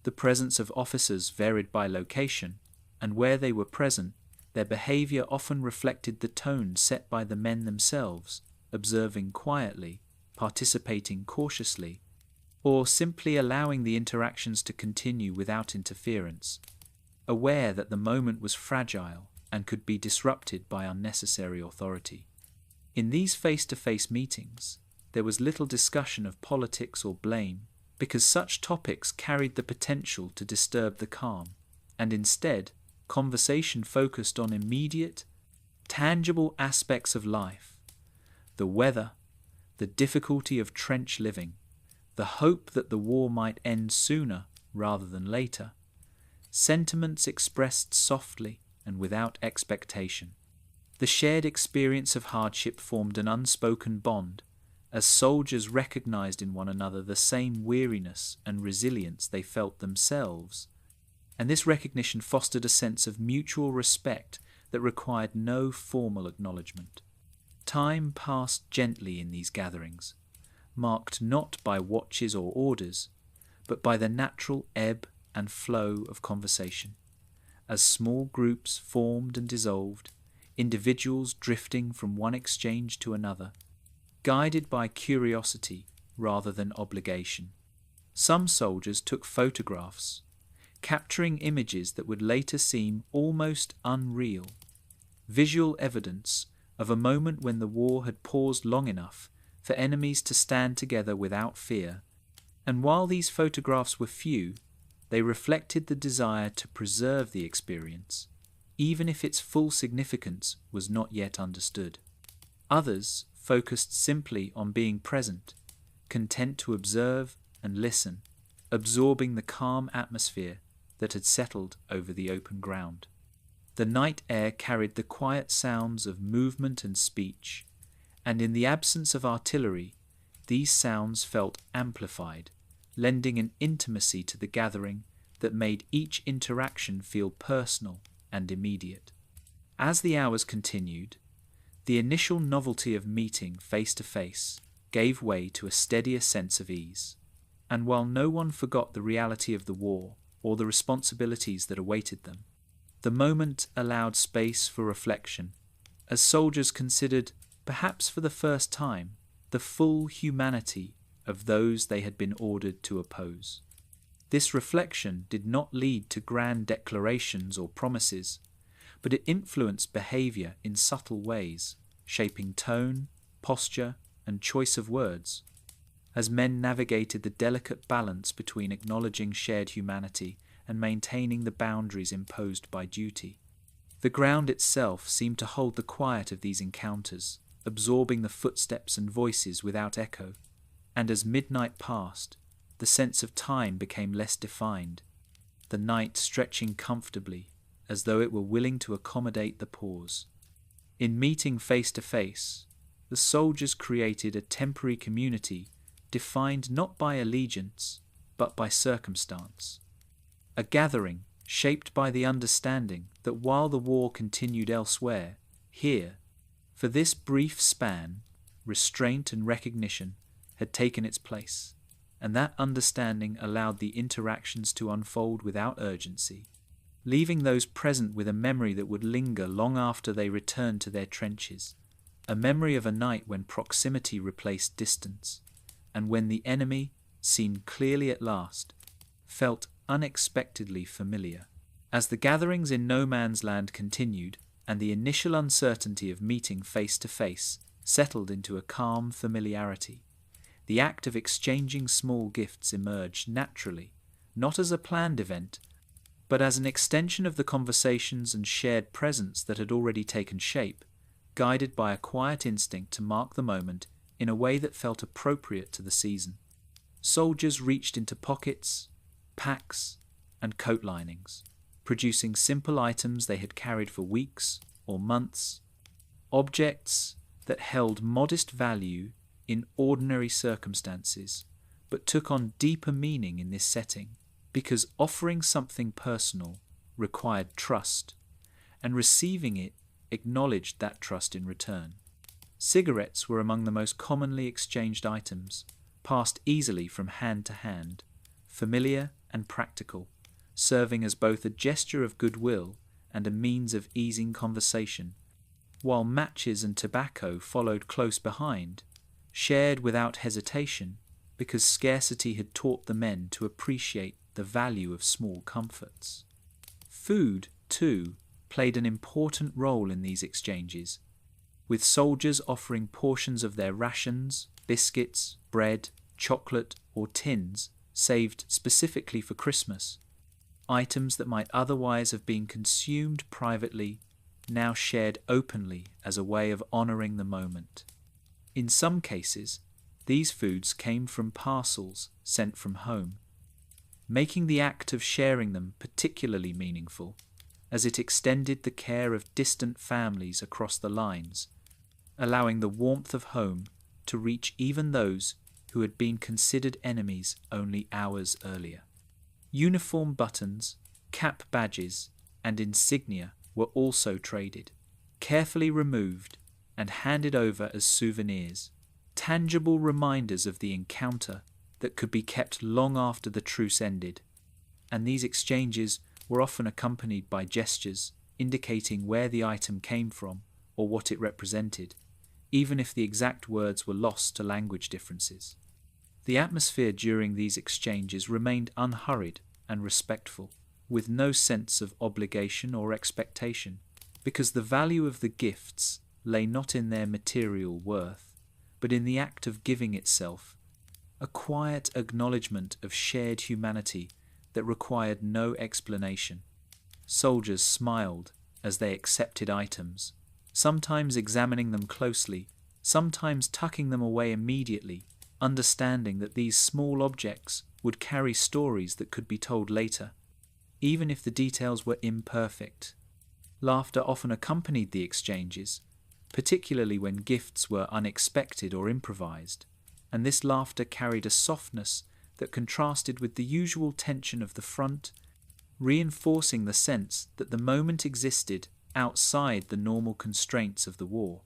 The presence of officers varied by location, and where they were present, their behavior often reflected the tone set by the men themselves, observing quietly, participating cautiously, or simply allowing the interactions to continue without interference, aware that the moment was fragile and could be disrupted by unnecessary authority. In these face-to-face meetings, there was little discussion of politics or blame, because such topics carried the potential to disturb the calm, and instead, conversation focused on immediate, tangible aspects of life: the weather, the difficulty of trench living, the hope that the war might end sooner rather than later, sentiments expressed softly and without expectation. The shared experience of hardship formed an unspoken bond, as soldiers recognized in one another the same weariness and resilience they felt themselves, and this recognition fostered a sense of mutual respect that required no formal acknowledgement. Time passed gently in these gatherings, marked not by watches or orders, but by the natural ebb and flow of conversation. As small groups formed and dissolved, individuals drifting from one exchange to another, guided by curiosity rather than obligation. Some soldiers took photographs, capturing images that would later seem almost unreal, visual evidence of a moment when the war had paused long enough for enemies to stand together without fear, and while these photographs were few, they reflected the desire to preserve the experience, even if its full significance was not yet understood. Others focused simply on being present, content to observe and listen, absorbing the calm atmosphere that had settled over the open ground. The night air carried the quiet sounds of movement and speech, and in the absence of artillery, these sounds felt amplified, lending an intimacy to the gathering that made each interaction feel personal and immediate. As the hours continued, the initial novelty of meeting face to face gave way to a steadier sense of ease, and while no one forgot the reality of the war or the responsibilities that awaited them, the moment allowed space for reflection, as soldiers considered, perhaps for the first time, the full humanity of those they had been ordered to oppose. This reflection did not lead to grand declarations or promises, but it influenced behavior in subtle ways, shaping tone, posture, and choice of words, as men navigated the delicate balance between acknowledging shared humanity and maintaining the boundaries imposed by duty. The ground itself seemed to hold the quiet of these encounters, absorbing the footsteps and voices without echo, and as midnight passed, the sense of time became less defined, the night stretching comfortably as though it were willing to accommodate the pause. In meeting face to face, the soldiers created a temporary community defined not by allegiance, but by circumstance. A gathering shaped by the understanding that while the war continued elsewhere, here, for this brief span, restraint and recognition had taken its place, and that understanding allowed the interactions to unfold without urgency, leaving those present with a memory that would linger long after they returned to their trenches, a memory of a night when proximity replaced distance, and when the enemy, seen clearly at last, felt unexpectedly familiar. As the gatherings in no man's land continued, and the initial uncertainty of meeting face to face settled into a calm familiarity, the act of exchanging small gifts emerged naturally, not as a planned event, but as an extension of the conversations and shared presence that had already taken shape, guided by a quiet instinct to mark the moment in a way that felt appropriate to the season. Soldiers reached into pockets, packs, and coat linings, producing simple items they had carried for weeks or months, objects that held modest value in ordinary circumstances, but took on deeper meaning in this setting, because offering something personal required trust, and receiving it acknowledged that trust in return. Cigarettes were among the most commonly exchanged items, passed easily from hand to hand, familiar and practical, serving as both a gesture of goodwill and a means of easing conversation, while matches and tobacco followed close behind, shared without hesitation, because scarcity had taught the men to appreciate the value of small comforts. Food, too, played an important role in these exchanges, with soldiers offering portions of their rations, biscuits, bread, chocolate, or tins saved specifically for Christmas, items that might otherwise have been consumed privately, now shared openly as a way of honouring the moment. In some cases, these foods came from parcels sent from home, making the act of sharing them particularly meaningful, as it extended the care of distant families across the lines, allowing the warmth of home to reach even those who had been considered enemies only hours earlier. Uniform buttons, cap badges, and insignia were also traded, carefully removed and handed over as souvenirs, tangible reminders of the encounter that could be kept long after the truce ended, and these exchanges were often accompanied by gestures indicating where the item came from or what it represented, even if the exact words were lost to language differences. The atmosphere during these exchanges remained unhurried and respectful, with no sense of obligation or expectation, because the value of the gifts lay not in their material worth, but in the act of giving itself, a quiet acknowledgement of shared humanity that required no explanation. Soldiers smiled as they accepted items, sometimes examining them closely, sometimes tucking them away immediately, understanding that these small objects would carry stories that could be told later, even if the details were imperfect. Laughter often accompanied the exchanges, particularly when gifts were unexpected or improvised, and this laughter carried a softness that contrasted with the usual tension of the front, reinforcing the sense that the moment existed outside the normal constraints of the war.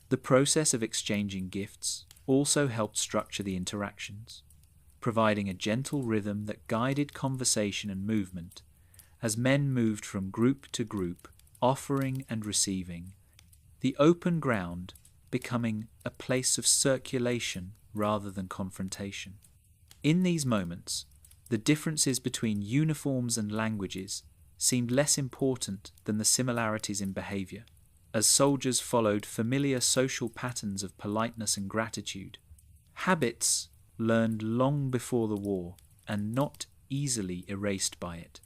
The process of exchanging gifts also helped structure the interactions, providing a gentle rhythm that guided conversation and movement as men moved from group to group, offering and receiving, the open ground becoming a place of circulation rather than confrontation. In these moments, the differences between uniforms and languages seemed less important than the similarities in behaviour, as soldiers followed familiar social patterns of politeness and gratitude, habits learned long before the war and not easily erased by it.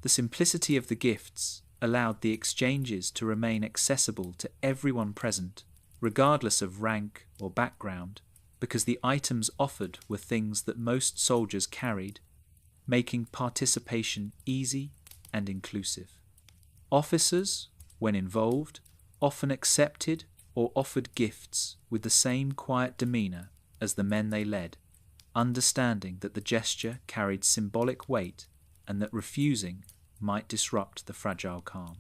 The simplicity of the gifts allowed the exchanges to remain accessible to everyone present, regardless of rank or background, because the items offered were things that most soldiers carried, making participation easy and inclusive. Officers, when involved, often accepted or offered gifts with the same quiet demeanour as the men they led, understanding that the gesture carried symbolic weight and that refusing might disrupt the fragile calm.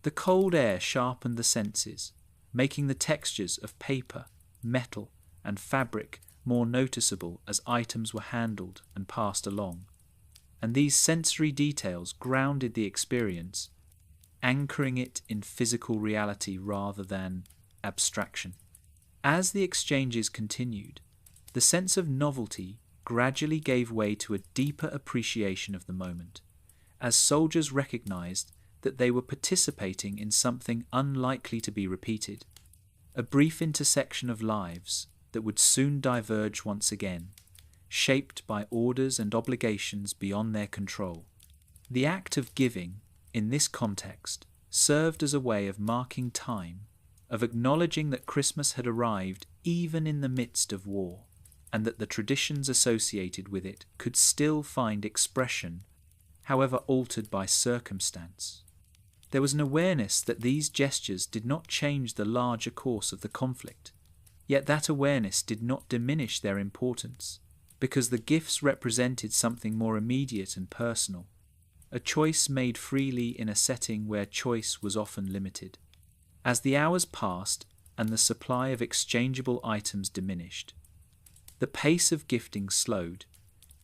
The cold air sharpened the senses, making the textures of paper, metal, and fabric more noticeable as items were handled and passed along. and these sensory details grounded the experience, anchoring it in physical reality rather than abstraction. As the exchanges continued, the sense of novelty gradually gave way to a deeper appreciation of the moment, as soldiers recognized that they were participating in something unlikely to be repeated, a brief intersection of lives that would soon diverge once again, shaped by orders and obligations beyond their control. The act of giving, in this context, served as a way of marking time, of acknowledging that Christmas had arrived even in the midst of war, and that the traditions associated with it could still find expression, however altered by circumstance. There was an awareness that these gestures did not change the larger course of the conflict, yet that awareness did not diminish their importance, because the gifts represented something more immediate and personal, a choice made freely in a setting where choice was often limited. As the hours passed and the supply of exchangeable items diminished, the pace of gifting slowed,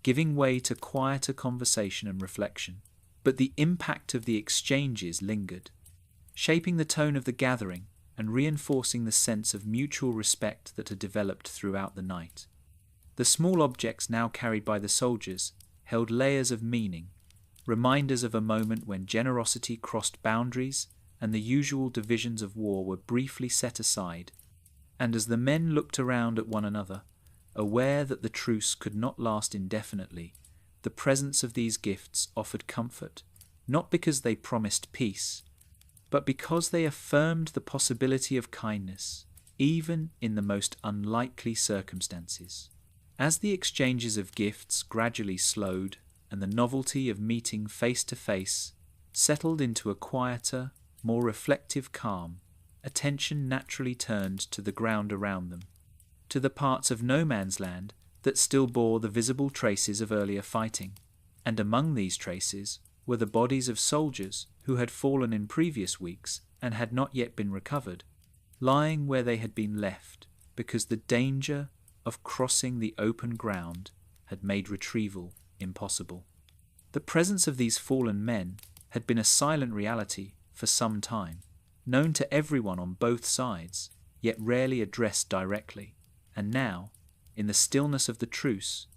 giving way to quieter conversation and reflection. But the impact of the exchanges lingered, shaping the tone of the gathering and reinforcing the sense of mutual respect that had developed throughout the night. The small objects now carried by the soldiers held layers of meaning, reminders of a moment when generosity crossed boundaries and the usual divisions of war were briefly set aside, and as the men looked around at one another, aware that the truce could not last indefinitely, the presence of these gifts offered comfort, not because they promised peace, but because they affirmed the possibility of kindness, even in the most unlikely circumstances. As the exchanges of gifts gradually slowed and the novelty of meeting face to face settled into a quieter, more reflective calm, attention naturally turned to the ground around them, to the parts of no man's land that still bore the visible traces of earlier fighting, and among these traces were the bodies of soldiers who had fallen in previous weeks and had not yet been recovered, lying where they had been left because the danger of crossing the open ground had made retrieval impossible. The presence of these fallen men had been a silent reality for some time, known to everyone on both sides, yet rarely addressed directly, and now, in the stillness of the truce,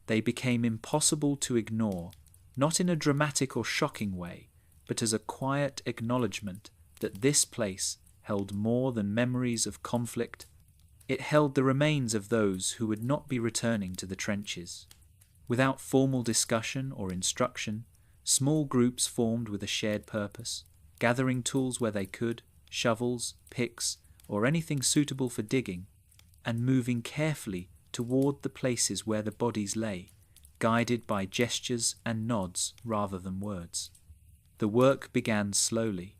they became impossible to ignore, not in a dramatic or shocking way, but as a quiet acknowledgement that this place held more than memories of conflict. It held the remains of those who would not be returning to the trenches. Without formal discussion or instruction, small groups formed with a shared purpose, gathering tools where they could, shovels, picks, or anything suitable for digging, and moving carefully toward the places where the bodies lay, guided by gestures and nods rather than words. The work began slowly,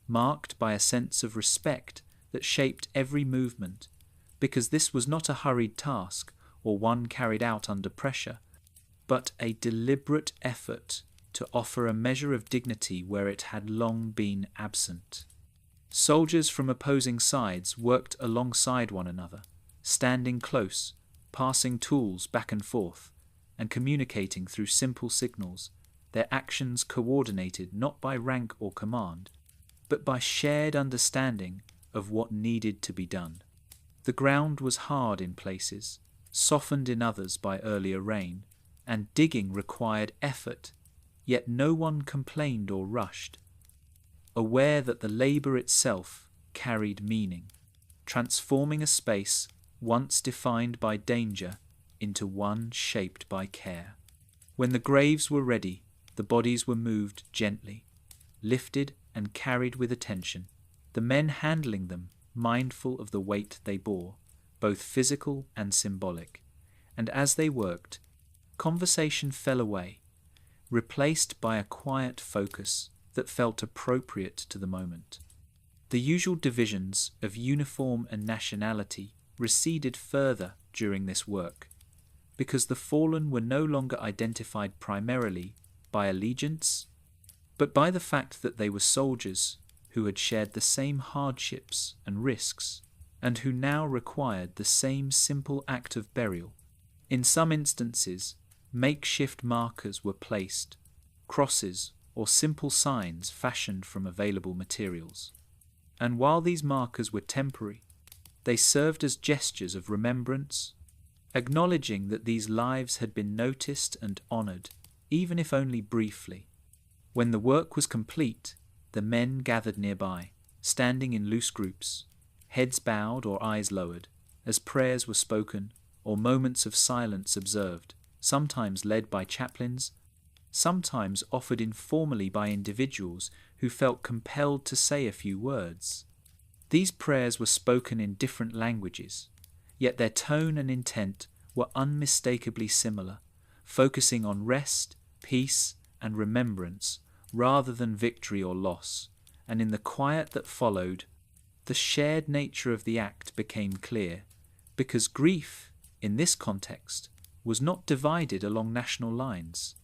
marked by a sense of respect that shaped every movement, because this was not a hurried task or one carried out under pressure, but a deliberate effort to offer a measure of dignity where it had long been absent. Soldiers from opposing sides worked alongside one another, standing close, passing tools back and forth, and communicating through simple signals, their actions coordinated not by rank or command, but by shared understanding of what needed to be done. The ground was hard in places, softened in others by earlier rain, and digging required effort, yet no one complained or rushed, aware that the labour itself carried meaning, transforming a space once defined by danger into one shaped by care. When the graves were ready, the bodies were moved gently, lifted and carried with attention, the men handling them mindful of the weight they bore, both physical and symbolic. And as they worked, conversation fell away, replaced by a quiet focus that felt appropriate to the moment. The usual divisions of uniform and nationality receded further during this work, because the fallen were no longer identified primarily by allegiance, but by the fact that they were soldiers who had shared the same hardships and risks, and who now required the same simple act of burial. In some instances, Makeshift markers were placed, crosses or simple signs fashioned from available materials. And while these markers were temporary, they served as gestures of remembrance, acknowledging that these lives had been noticed and honoured, even if only briefly. When the work was complete, the men gathered nearby, standing in loose groups, heads bowed or eyes lowered, as prayers were spoken or moments of silence observed, sometimes led by chaplains, sometimes offered informally by individuals who felt compelled to say a few words. These prayers were spoken in different languages, yet their tone and intent were unmistakably similar, focusing on rest, peace, and remembrance rather than victory or loss, and in the quiet that followed, the shared nature of the act became clear, because grief, in this context, was not divided along national lines.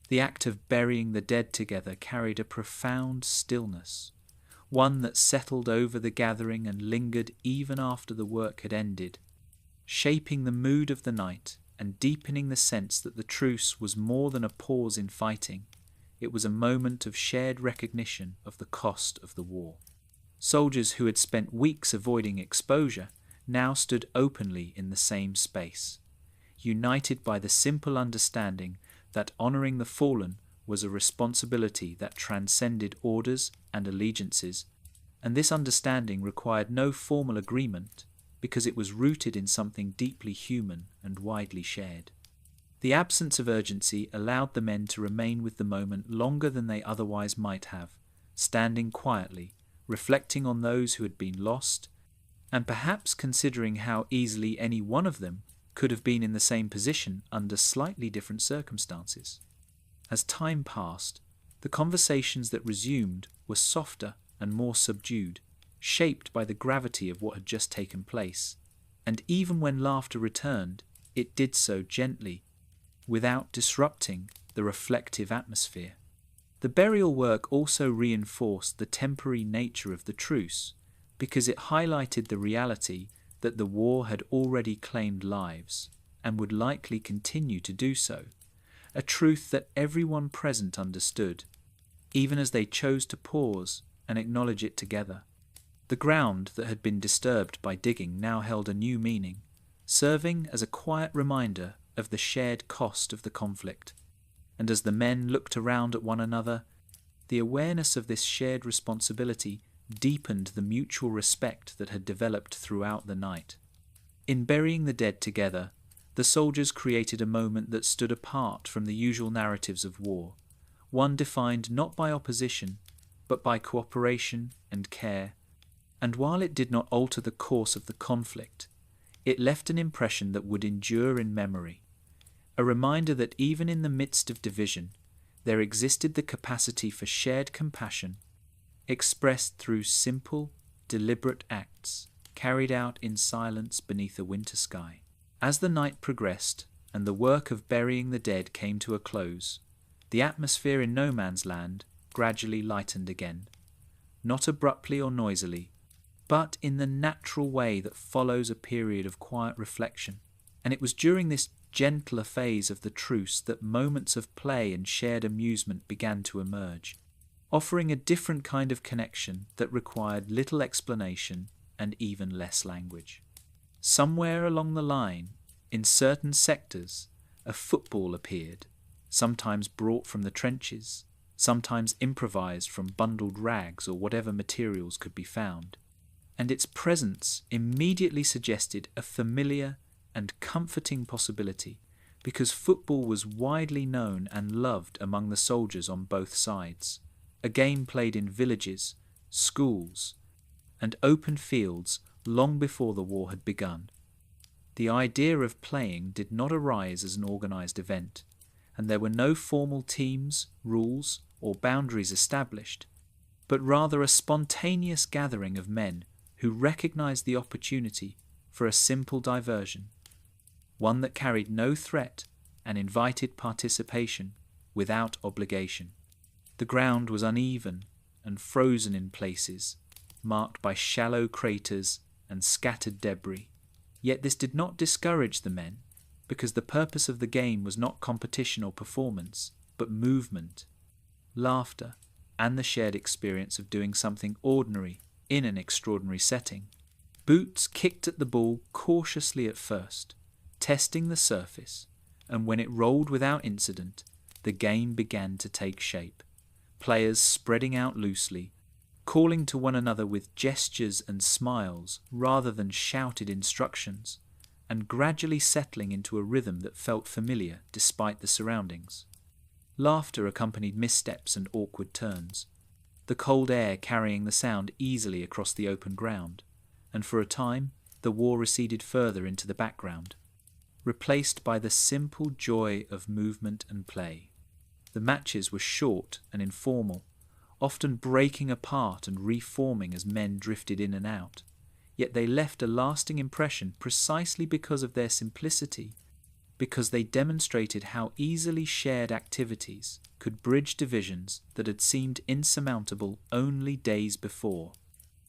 The act of burying the dead together carried a profound stillness, one that settled over the gathering and lingered even after the work had ended, shaping the mood of the night and deepening the sense that the truce was more than a pause in fighting. It was a moment of shared recognition of the cost of the war. Soldiers who had spent weeks avoiding exposure now stood openly in the same space, united by the simple understanding that honouring the fallen was a responsibility that transcended orders and allegiances, and this understanding required no formal agreement because it was rooted in something deeply human and widely shared. The absence of urgency allowed the men to remain with the moment longer than they otherwise might have, standing quietly, reflecting on those who had been lost, and perhaps considering how easily any one of them could have been in the same position under slightly different circumstances. As time passed, the conversations that resumed were softer and more subdued, shaped by the gravity of what had just taken place, and even when laughter returned, it did so gently, without disrupting the reflective atmosphere. The burial work also reinforced the temporary nature of the truce, because it highlighted the reality that the war had already claimed lives, and would likely continue to do so, a truth that everyone present understood, even as they chose to pause and acknowledge it together. The ground that had been disturbed by digging now held a new meaning, serving as a quiet reminder of the shared cost of the conflict. And as the men looked around at one another, the awareness of this shared responsibility deepened the mutual respect that had developed throughout the night. In burying the dead together, the soldiers created a moment that stood apart from the usual narratives of war, one defined not by opposition, but by cooperation and care. And while it did not alter the course of the conflict, it left an impression that would endure in memory, a reminder that even in the midst of division, there existed the capacity for shared compassion, expressed through simple, deliberate acts carried out in silence beneath a winter sky. As the night progressed and the work of burying the dead came to a close, the atmosphere in no man's land gradually lightened again, not abruptly or noisily, but in the natural way that follows a period of quiet reflection. And it was during this gentler phase of the truce that moments of play and shared amusement began to emerge, offering a different kind of connection that required little explanation and even less language. Somewhere along the line, in certain sectors, a football appeared, sometimes brought from the trenches, sometimes improvised from bundled rags or whatever materials could be found, and its presence immediately suggested a familiar and comforting possibility, because football was widely known and loved among the soldiers on both sides, a game played in villages, schools, and open fields long before the war had begun. The idea of playing did not arise as an organised event, and there were no formal teams, rules, or boundaries established, but rather a spontaneous gathering of men who recognised the opportunity for a simple diversion, one that carried no threat and invited participation without obligation. The ground was uneven and frozen in places, marked by shallow craters and scattered debris, yet this did not discourage the men. because the purpose of the game was not competition or performance, but movement, laughter, and the shared experience of doing something ordinary in an extraordinary setting. Boots kicked at the ball cautiously at first, testing the surface, and when it rolled without incident, the game began to take shape. Players spreading out loosely, calling to one another with gestures and smiles rather than shouted instructions, and gradually settling into a rhythm that felt familiar despite the surroundings. Laughter accompanied missteps and awkward turns, the cold air carrying the sound easily across the open ground, and for a time the war receded further into the background, replaced by the simple joy of movement and play. The matches were short and informal, often breaking apart and reforming as men drifted in and out, yet they left a lasting impression precisely because of their simplicity, because they demonstrated how easily shared activities could bridge divisions that had seemed insurmountable only days before.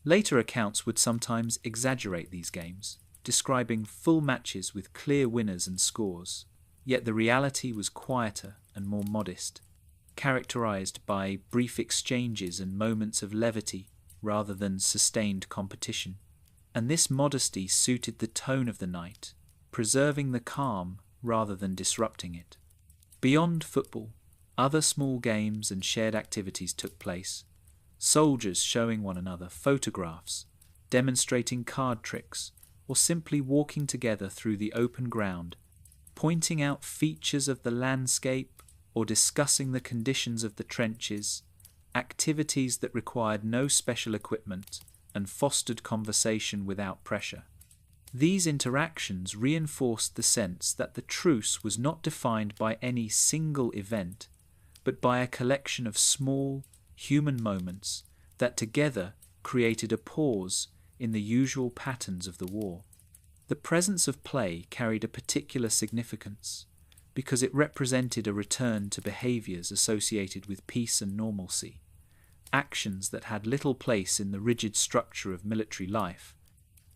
Later accounts would sometimes exaggerate these games, describing full matches with clear winners and scores, yet the reality was quieter and more modest, characterized by brief exchanges and moments of levity rather than sustained competition. And this modesty suited the tone of the night, preserving the calm rather than disrupting it. Beyond football, other small games and shared activities took place, soldiers showing one another photographs, demonstrating card tricks, or simply walking together through the open ground, pointing out features of the landscape or discussing the conditions of the trenches, activities that required no special equipment and fostered conversation without pressure. These interactions reinforced the sense that the truce was not defined by any single event, but by a collection of small, human moments that together created a pause in the usual patterns of the war. The presence of play carried a particular significance because it represented a return to behaviours associated with peace and normalcy, actions that had little place in the rigid structure of military life,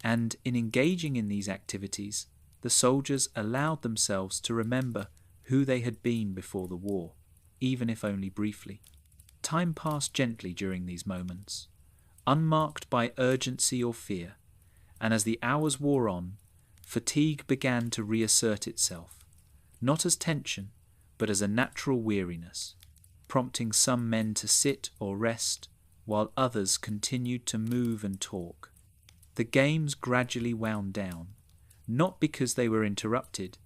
and in engaging in these activities, the soldiers allowed themselves to remember who they had been before the war, even if only briefly. Time passed gently during these moments, unmarked by urgency or fear, and as the hours wore on, fatigue began to reassert itself, not as tension, but as a natural weariness, prompting some men to sit or rest, while others continued to move and talk. The games gradually wound down, not because they were interrupted,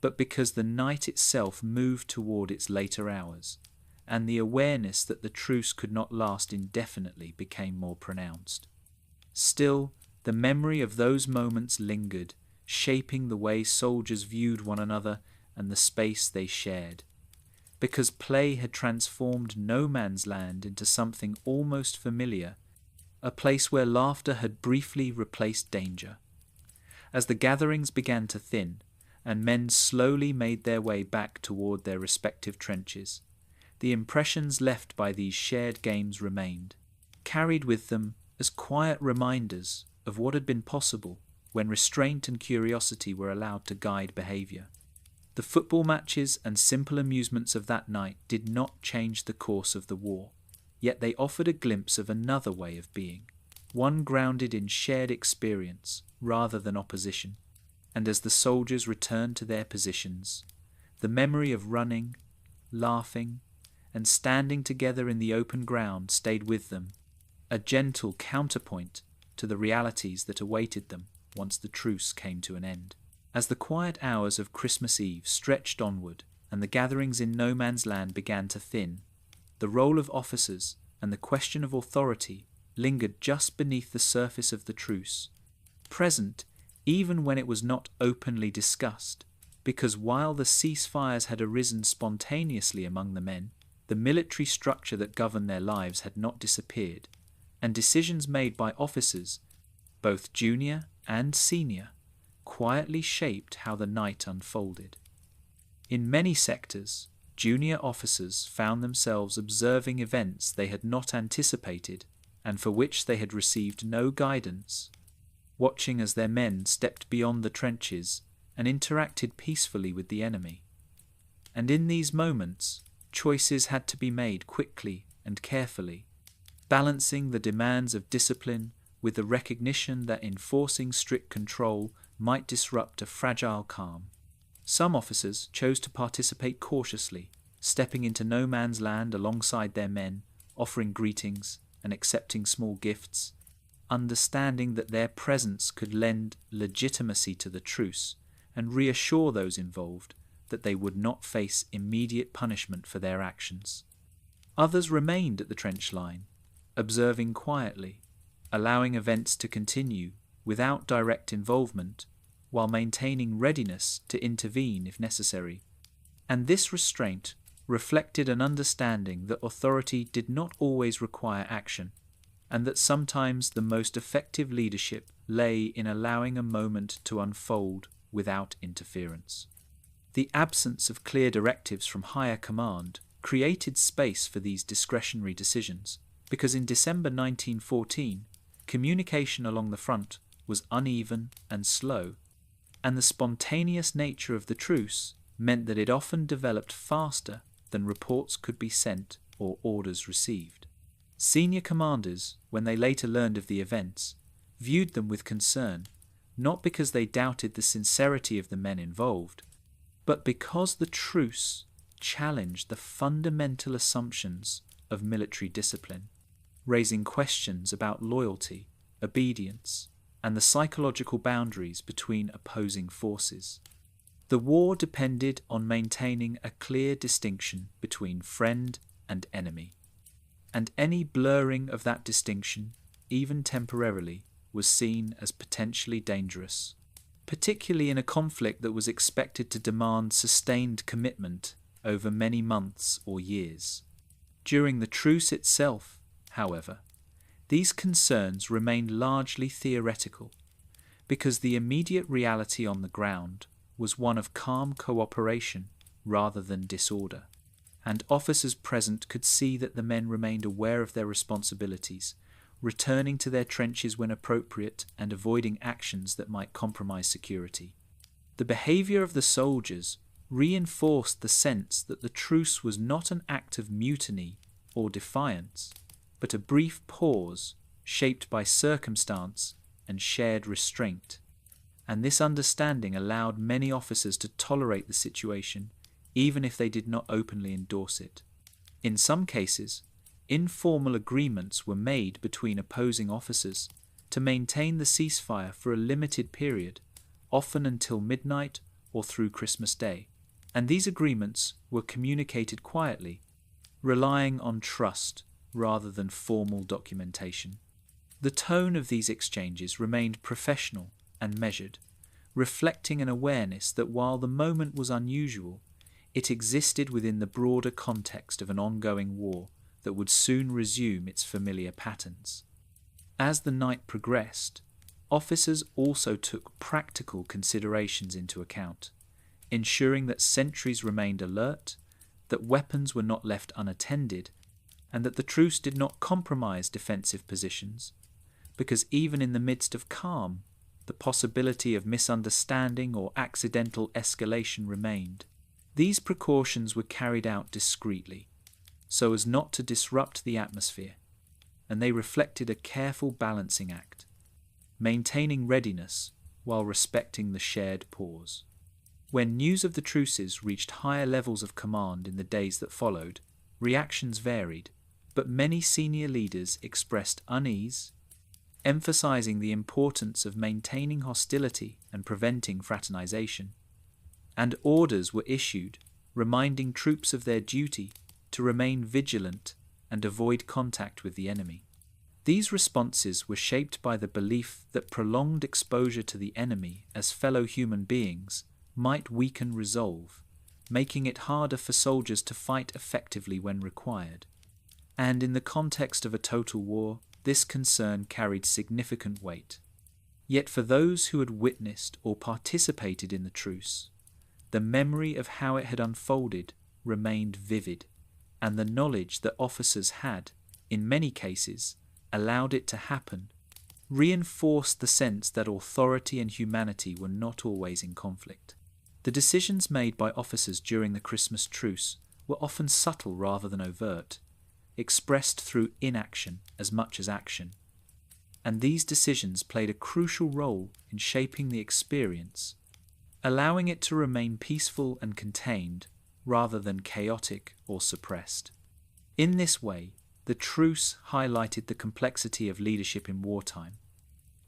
but because the night itself moved toward its later hours, and the awareness that the truce could not last indefinitely became more pronounced. Still, the memory of those moments lingered, shaping the way soldiers viewed one another and the space they shared, because play had transformed no man's land into something almost familiar, a place where laughter had briefly replaced danger. As the gatherings began to thin, and men slowly made their way back toward their respective trenches, the impressions left by these shared games remained, carried with them as quiet reminders of what had been possible when restraint and curiosity were allowed to guide behaviour. The football matches and simple amusements of that night did not change the course of the war, yet they offered a glimpse of another way of being, one grounded in shared experience rather than opposition. And as the soldiers returned to their positions, the memory of running, laughing, and standing together in the open ground stayed with them, a gentle counterpoint to the realities that awaited them once the truce came to an end. As the quiet hours of Christmas Eve stretched onward and the gatherings in no man's land began to thin, the role of officers and the question of authority lingered just beneath the surface of the truce, present even when it was not openly discussed, because while the ceasefires had arisen spontaneously among the men, the military structure that governed their lives had not disappeared, and decisions made by officers, both junior and senior, quietly shaped how the night unfolded. In many sectors, junior officers found themselves observing events they had not anticipated and for which they had received no guidance, watching as their men stepped beyond the trenches and interacted peacefully with the enemy. And in these moments, choices had to be made quickly and carefully, balancing the demands of discipline with the recognition that enforcing strict control might disrupt a fragile calm. Some officers chose to participate cautiously, stepping into no man's land alongside their men, offering greetings and accepting small gifts, understanding that their presence could lend legitimacy to the truce and reassure those involved that they would not face immediate punishment for their actions. Others remained at the trench line, observing quietly, allowing events to continue without direct involvement, while maintaining readiness to intervene if necessary. And this restraint reflected an understanding that authority did not always require action, and that sometimes the most effective leadership lay in allowing a moment to unfold without interference. The absence of clear directives from higher command created space for these discretionary decisions, because in December 1914, communication along the front was uneven and slow, and the spontaneous nature of the truce meant that it often developed faster than reports could be sent or orders received. Senior commanders, when they later learned of the events, viewed them with concern, not because they doubted the sincerity of the men involved, but because the truce challenged the fundamental assumptions of military discipline, raising questions about loyalty, obedience, and the psychological boundaries between opposing forces. The war depended on maintaining a clear distinction between friend and enemy, and any blurring of that distinction, even temporarily, was seen as potentially dangerous, particularly in a conflict that was expected to demand sustained commitment over many months or years. During the truce itself, however, these concerns remained largely theoretical, because the immediate reality on the ground was one of calm cooperation rather than disorder, and officers present could see that the men remained aware of their responsibilities, returning to their trenches when appropriate and avoiding actions that might compromise security. The behaviour of the soldiers reinforced the sense that the truce was not an act of mutiny or defiance, but a brief pause shaped by circumstance and shared restraint. And this understanding allowed many officers to tolerate the situation, even if they did not openly endorse it. In some cases, informal agreements were made between opposing officers to maintain the ceasefire for a limited period, often until midnight or through Christmas Day, and these agreements were communicated quietly, relying on trust rather than formal documentation. The tone of these exchanges remained professional and measured, reflecting an awareness that while the moment was unusual, it existed within the broader context of an ongoing war that would soon resume its familiar patterns. As the night progressed, officers also took practical considerations into account, ensuring that sentries remained alert, that weapons were not left unattended, and that the truce did not compromise defensive positions, because even in the midst of calm, the possibility of misunderstanding or accidental escalation remained. These precautions were carried out discreetly, so as not to disrupt the atmosphere, and they reflected a careful balancing act, maintaining readiness while respecting the shared pause. When news of the truces reached higher levels of command in the days that followed, reactions varied, but many senior leaders expressed unease, emphasizing the importance of maintaining hostility and preventing fraternization, and orders were issued reminding troops of their duty to remain vigilant and avoid contact with the enemy. These responses were shaped by the belief that prolonged exposure to the enemy as fellow human beings might weaken resolve, making it harder for soldiers to fight effectively when required. And in the context of a total war, this concern carried significant weight. Yet for those who had witnessed or participated in the truce, the memory of how it had unfolded remained vivid, and the knowledge that officers had, in many cases, allowed it to happen, reinforced the sense that authority and humanity were not always in conflict. The decisions made by officers during the Christmas truce were often subtle rather than overt, expressed through inaction as much as action. And these decisions played a crucial role in shaping the experience, allowing it to remain peaceful and contained rather than chaotic or suppressed. In this way, the truce highlighted the complexity of leadership in wartime,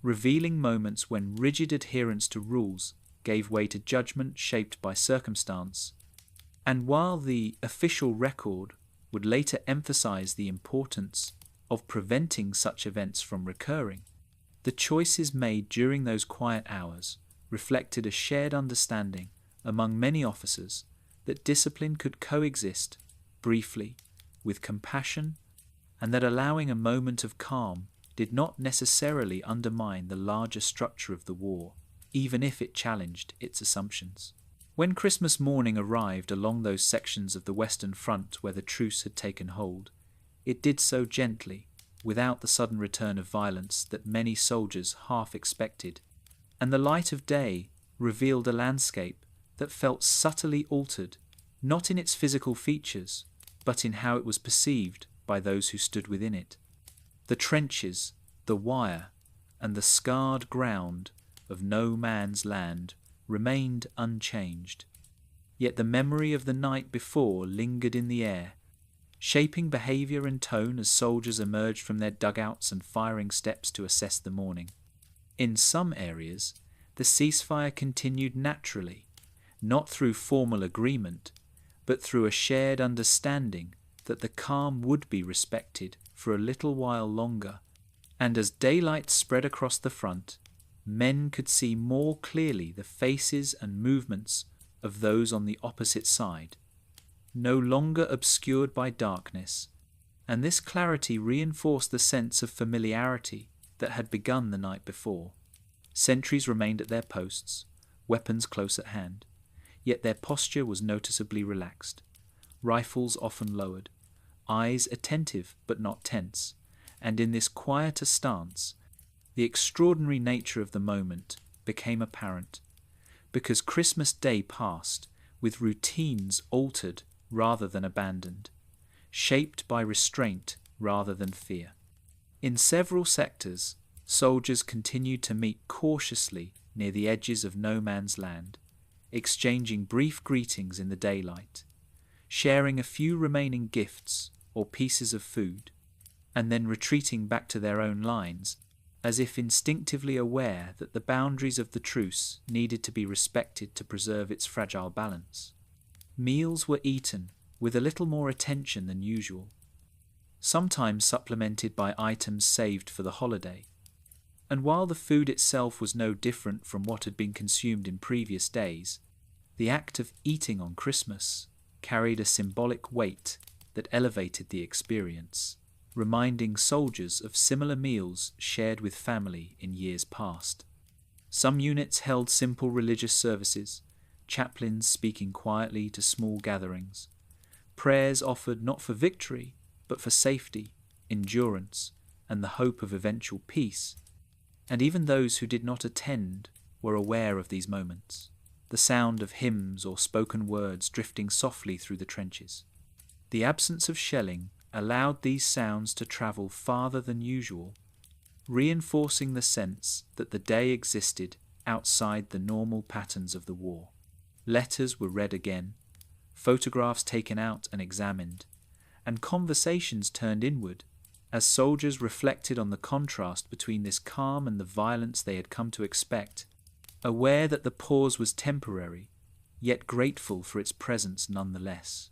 revealing moments when rigid adherence to rules gave way to judgment shaped by circumstance. And while the official record would later emphasize the importance of preventing such events from recurring, the choices made during those quiet hours reflected a shared understanding among many officers that discipline could coexist briefly with compassion, and that allowing a moment of calm did not necessarily undermine the larger structure of the war, even if it challenged its assumptions. When Christmas morning arrived along those sections of the Western Front where the truce had taken hold, it did so gently, without the sudden return of violence that many soldiers half expected, and the light of day revealed a landscape that felt subtly altered, not in its physical features, but in how it was perceived by those who stood within it. The trenches, the wire, and the scarred ground of no man's land remained unchanged, yet the memory of the night before lingered in the air, shaping behaviour and tone as soldiers emerged from their dugouts and firing steps to assess the morning. In some areas, the ceasefire continued naturally, not through formal agreement, but through a shared understanding that the calm would be respected for a little while longer, and as daylight spread across the front, men could see more clearly the faces and movements of those on the opposite side, no longer obscured by darkness, and this clarity reinforced the sense of familiarity that had begun the night before. Sentries remained at their posts, weapons close at hand, yet their posture was noticeably relaxed, rifles often lowered, eyes attentive but not tense, and in this quieter stance, the extraordinary nature of the moment became apparent, because Christmas Day passed with routines altered rather than abandoned, shaped by restraint rather than fear. In several sectors, soldiers continued to meet cautiously near the edges of no man's land, exchanging brief greetings in the daylight, sharing a few remaining gifts or pieces of food, and then retreating back to their own lines, as if instinctively aware that the boundaries of the truce needed to be respected to preserve its fragile balance. Meals were eaten with a little more attention than usual, sometimes supplemented by items saved for the holiday. And while the food itself was no different from what had been consumed in previous days, the act of eating on Christmas carried a symbolic weight that elevated the experience, reminding soldiers of similar meals shared with family in years past. Some units held simple religious services, chaplains speaking quietly to small gatherings, prayers offered not for victory, but for safety, endurance, and the hope of eventual peace. And even those who did not attend were aware of these moments, the sound of hymns or spoken words drifting softly through the trenches. The absence of shelling allowed these sounds to travel farther than usual, reinforcing the sense that the day existed outside the normal patterns of the war. Letters were read again, photographs taken out and examined, and conversations turned inward as soldiers reflected on the contrast between this calm and the violence they had come to expect, aware that the pause was temporary, yet grateful for its presence nonetheless.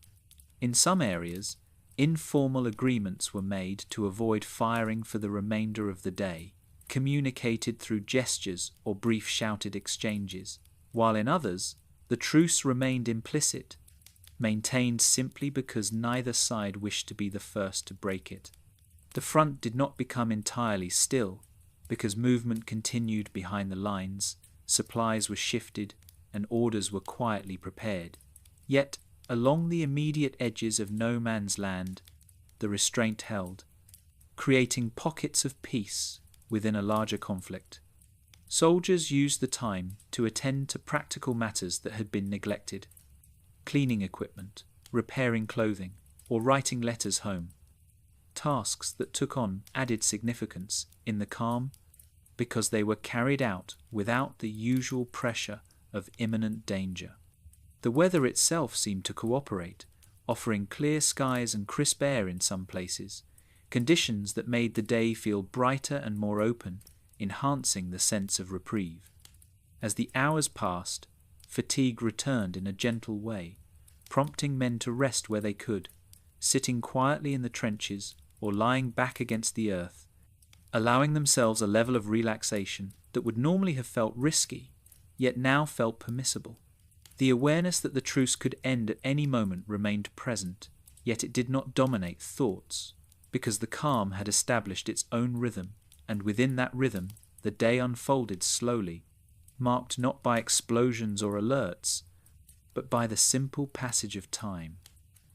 In some areas, informal agreements were made to avoid firing for the remainder of the day, communicated through gestures or brief shouted exchanges, while in others, the truce remained implicit, maintained simply because neither side wished to be the first to break it. The front did not become entirely still, because movement continued behind the lines, supplies were shifted, and orders were quietly prepared. Yet, along the immediate edges of no man's land, the restraint held, creating pockets of peace within a larger conflict. Soldiers used the time to attend to practical matters that had been neglected: cleaning equipment, repairing clothing, or writing letters home. Tasks that took on added significance in the calm because they were carried out without the usual pressure of imminent danger. The weather itself seemed to cooperate, offering clear skies and crisp air in some places, conditions that made the day feel brighter and more open, enhancing the sense of reprieve. As the hours passed, fatigue returned in a gentle way, prompting men to rest where they could, sitting quietly in the trenches or lying back against the earth, allowing themselves a level of relaxation that would normally have felt risky, yet now felt permissible. The awareness that the truce could end at any moment remained present, yet it did not dominate thoughts, because the calm had established its own rhythm, and within that rhythm the day unfolded slowly, marked not by explosions or alerts, but by the simple passage of time.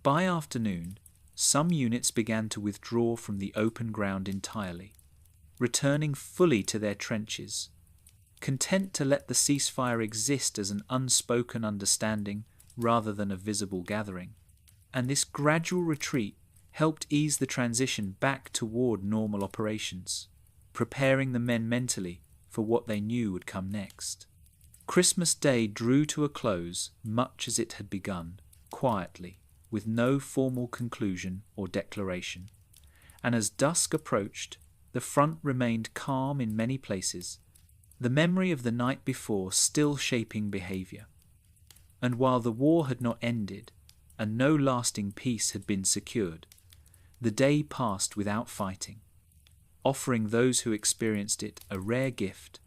By afternoon, some units began to withdraw from the open ground entirely, returning fully to their trenches, content to let the ceasefire exist as an unspoken understanding rather than a visible gathering. And this gradual retreat helped ease the transition back toward normal operations, preparing the men mentally for what they knew would come next. Christmas Day drew to a close much as it had begun, quietly, with no formal conclusion or declaration. And as dusk approached, the front remained calm in many places, the memory of the night before still shaping behaviour. And while the war had not ended, and no lasting peace had been secured, the day passed without fighting, offering those who experienced it a rare gift,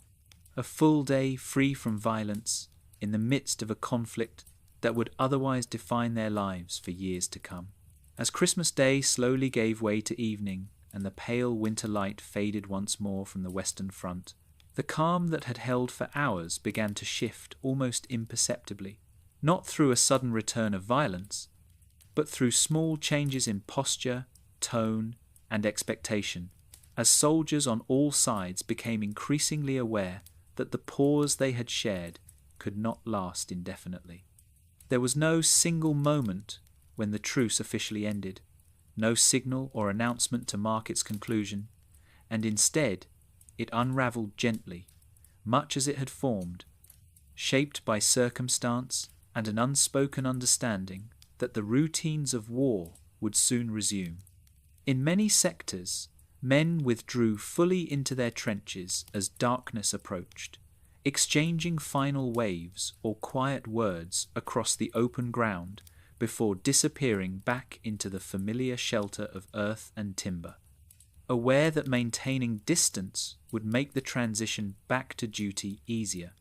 a full day free from violence in the midst of a conflict that would otherwise define their lives for years to come. As Christmas Day slowly gave way to evening and the pale winter light faded once more from the Western Front, the calm that had held for hours began to shift almost imperceptibly, not through a sudden return of violence, but through small changes in posture, tone, and expectation, as soldiers on all sides became increasingly aware that the pause they had shared could not last indefinitely. There was no single moment when the truce officially ended, no signal or announcement to mark its conclusion, and instead it unravelled gently, much as it had formed, shaped by circumstance and an unspoken understanding that the routines of war would soon resume. In many sectors, men withdrew fully into their trenches as darkness approached, exchanging final waves or quiet words across the open ground before disappearing back into the familiar shelter of earth and timber, aware that maintaining distance would make the transition back to duty easier.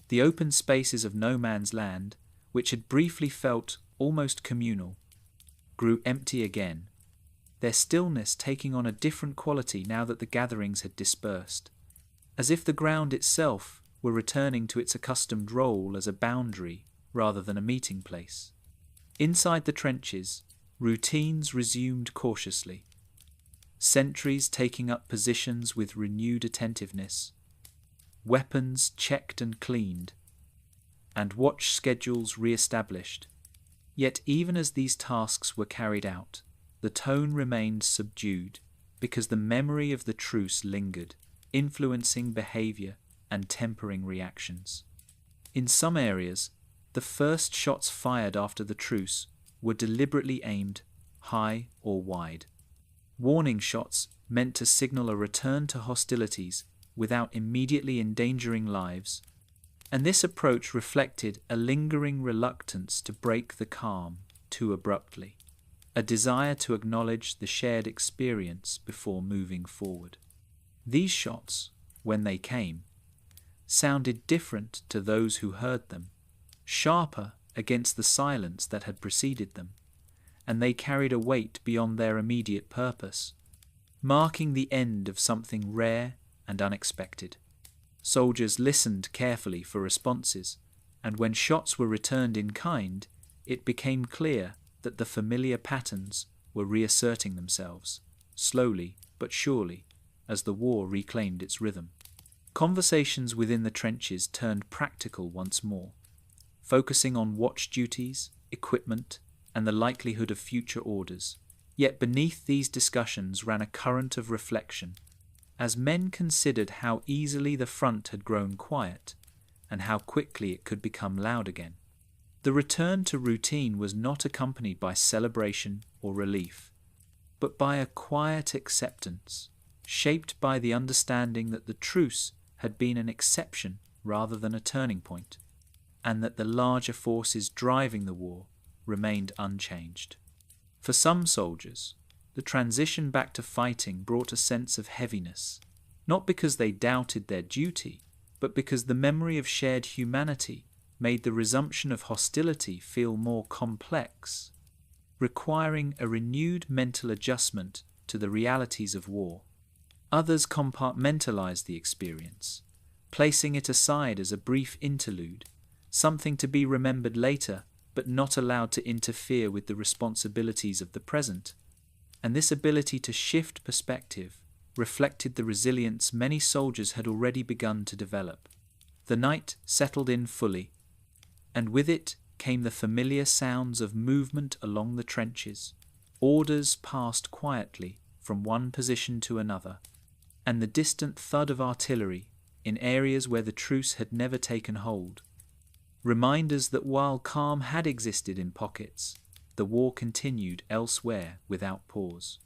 The open spaces of no man's land, which had briefly felt almost communal, grew empty again, their stillness taking on a different quality now that the gatherings had dispersed, as if the ground itself were returning to its accustomed role as a boundary rather than a meeting place. Inside the trenches, routines resumed cautiously, sentries taking up positions with renewed attentiveness, weapons checked and cleaned, and watch schedules re-established. Yet even as these tasks were carried out, the tone remained subdued because the memory of the truce lingered, influencing behaviour and tempering reactions. In some areas, the first shots fired after the truce were deliberately aimed high or wide. Warning shots meant to signal a return to hostilities without immediately endangering lives, and this approach reflected a lingering reluctance to break the calm too abruptly, a desire to acknowledge the shared experience before moving forward. These shots, when they came, sounded different to those who heard them, sharper against the silence that had preceded them, and they carried a weight beyond their immediate purpose, marking the end of something rare and unexpected. Soldiers listened carefully for responses, and when shots were returned in kind, it became clear that the familiar patterns were reasserting themselves, slowly but surely, as the war reclaimed its rhythm. Conversations within the trenches turned practical once more, focusing on watch duties, equipment, and the likelihood of future orders. Yet beneath these discussions ran a current of reflection, as men considered how easily the front had grown quiet, and how quickly it could become loud again. The return to routine was not accompanied by celebration or relief, but by a quiet acceptance, shaped by the understanding that the truce had been an exception rather than a turning point, and that the larger forces driving the war remained unchanged. For some soldiers, the transition back to fighting brought a sense of heaviness, not because they doubted their duty, but because the memory of shared humanity made the resumption of hostility feel more complex, requiring a renewed mental adjustment to the realities of war. Others compartmentalized the experience, placing it aside as a brief interlude, something to be remembered later but not allowed to interfere with the responsibilities of the present. And this ability to shift perspective reflected the resilience many soldiers had already begun to develop. The night settled in fully, and with it came the familiar sounds of movement along the trenches. Orders passed quietly from one position to another, and the distant thud of artillery in areas where the truce had never taken hold. Reminders that while calm had existed in pockets, the war continued elsewhere without pause.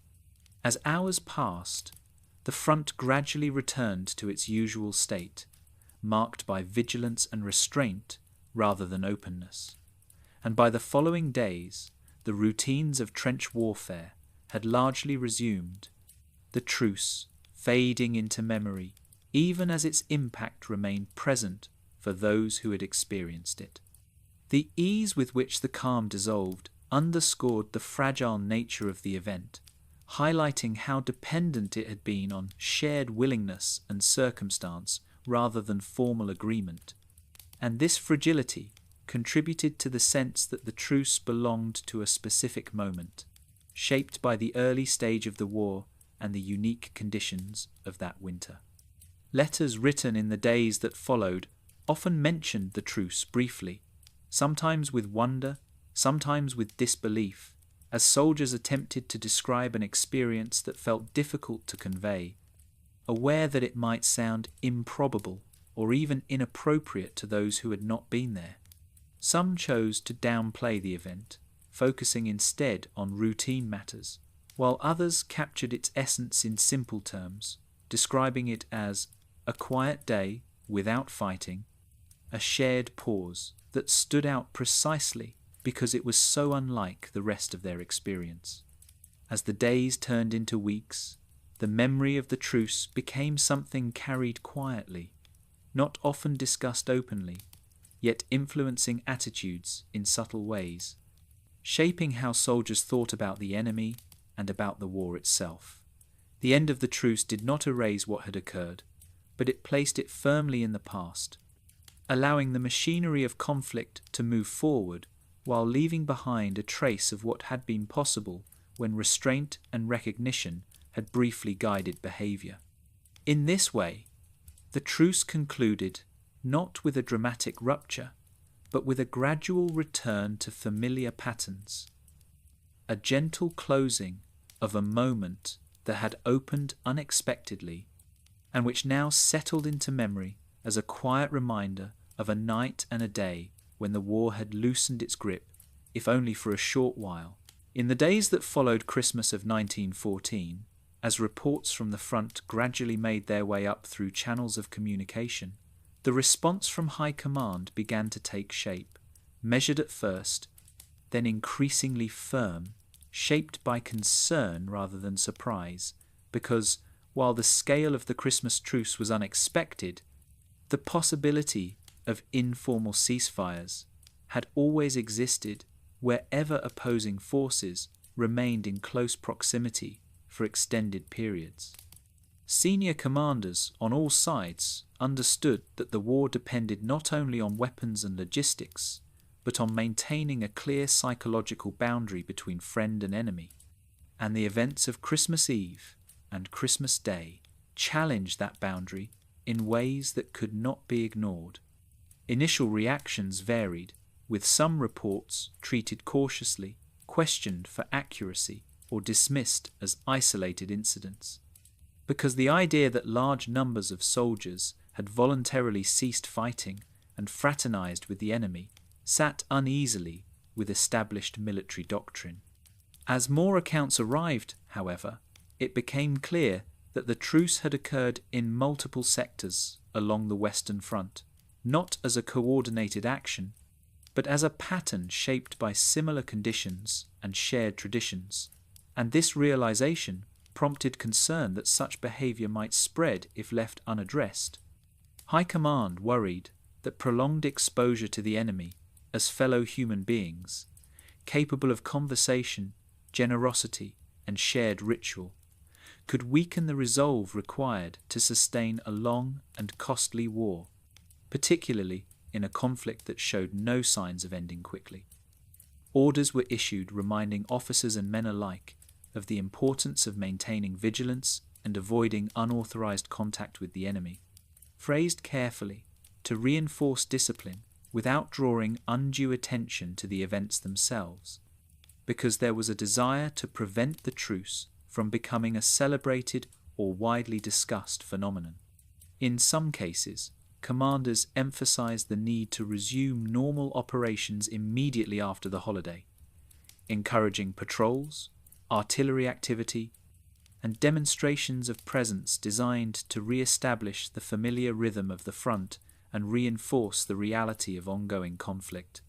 As hours passed, the front gradually returned to its usual state, marked by vigilance and restraint rather than openness. And by the following days, the routines of trench warfare had largely resumed, the truce fading into memory, even as its impact remained present for those who had experienced it. The ease with which the calm dissolved underscored the fragile nature of the event, highlighting how dependent it had been on shared willingness and circumstance rather than formal agreement. And this fragility contributed to the sense that the truce belonged to a specific moment, shaped by the early stage of the war and the unique conditions of that winter. Letters written in the days that followed often mentioned the truce briefly, sometimes with wonder, sometimes with disbelief, as soldiers attempted to describe an experience that felt difficult to convey, aware that it might sound improbable or even inappropriate to those who had not been there. Some chose to downplay the event, focusing instead on routine matters, while others captured its essence in simple terms, describing it as a quiet day without fighting, a shared pause that stood out precisely because it was so unlike the rest of their experience. As the days turned into weeks, the memory of the truce became something carried quietly, not often discussed openly, yet influencing attitudes in subtle ways, shaping how soldiers thought about the enemy and about the war itself. The end of the truce did not erase what had occurred, but it placed it firmly in the past, allowing the machinery of conflict to move forward while leaving behind a trace of what had been possible when restraint and recognition had briefly guided behaviour. In this way, the truce concluded not with a dramatic rupture, but with a gradual return to familiar patterns, a gentle closing of a moment that had opened unexpectedly and which now settled into memory as a quiet reminder of a night and a day when the war had loosened its grip, if only for a short while. In the days that followed Christmas of 1914, as reports from the front gradually made their way up through channels of communication, the response from high command began to take shape, measured at first, then increasingly firm, shaped by concern rather than surprise, because, while the scale of the Christmas truce was unexpected, the possibility of informal ceasefires had always existed wherever opposing forces remained in close proximity for extended periods. Senior commanders on all sides understood that the war depended not only on weapons and logistics, but on maintaining a clear psychological boundary between friend and enemy, and the events of Christmas Eve and Christmas Day challenge that boundary in ways that could not be ignored. Initial reactions varied, with some reports treated cautiously, questioned for accuracy, or dismissed as isolated incidents. Because the idea that large numbers of soldiers had voluntarily ceased fighting and fraternized with the enemy sat uneasily with established military doctrine. As more accounts arrived, however, it became clear that the truce had occurred in multiple sectors along the Western Front, not as a coordinated action, but as a pattern shaped by similar conditions and shared traditions. And this realization prompted concern that such behavior might spread if left unaddressed. High Command worried that prolonged exposure to the enemy as fellow human beings, capable of conversation, generosity, and shared ritual, could weaken the resolve required to sustain a long and costly war, particularly in a conflict that showed no signs of ending quickly. Orders were issued reminding officers and men alike of the importance of maintaining vigilance and avoiding unauthorized contact with the enemy, phrased carefully to reinforce discipline without drawing undue attention to the events themselves, because there was a desire to prevent the truce from becoming a celebrated or widely discussed phenomenon. In some cases, commanders emphasized the need to resume normal operations immediately after the holiday, encouraging patrols, artillery activity, and demonstrations of presence designed to re-establish the familiar rhythm of the front and reinforce the reality of ongoing conflict.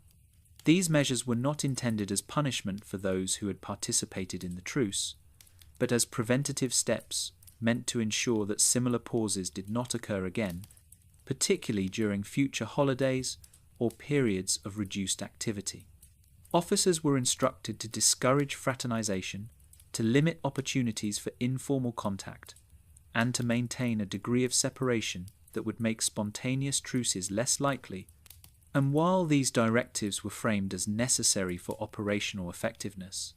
These measures were not intended as punishment for those who had participated in the truce, but as preventative steps meant to ensure that similar pauses did not occur again, particularly during future holidays or periods of reduced activity. Officers were instructed to discourage fraternization, to limit opportunities for informal contact, and to maintain a degree of separation that would make spontaneous truces less likely. And while these directives were framed as necessary for operational effectiveness,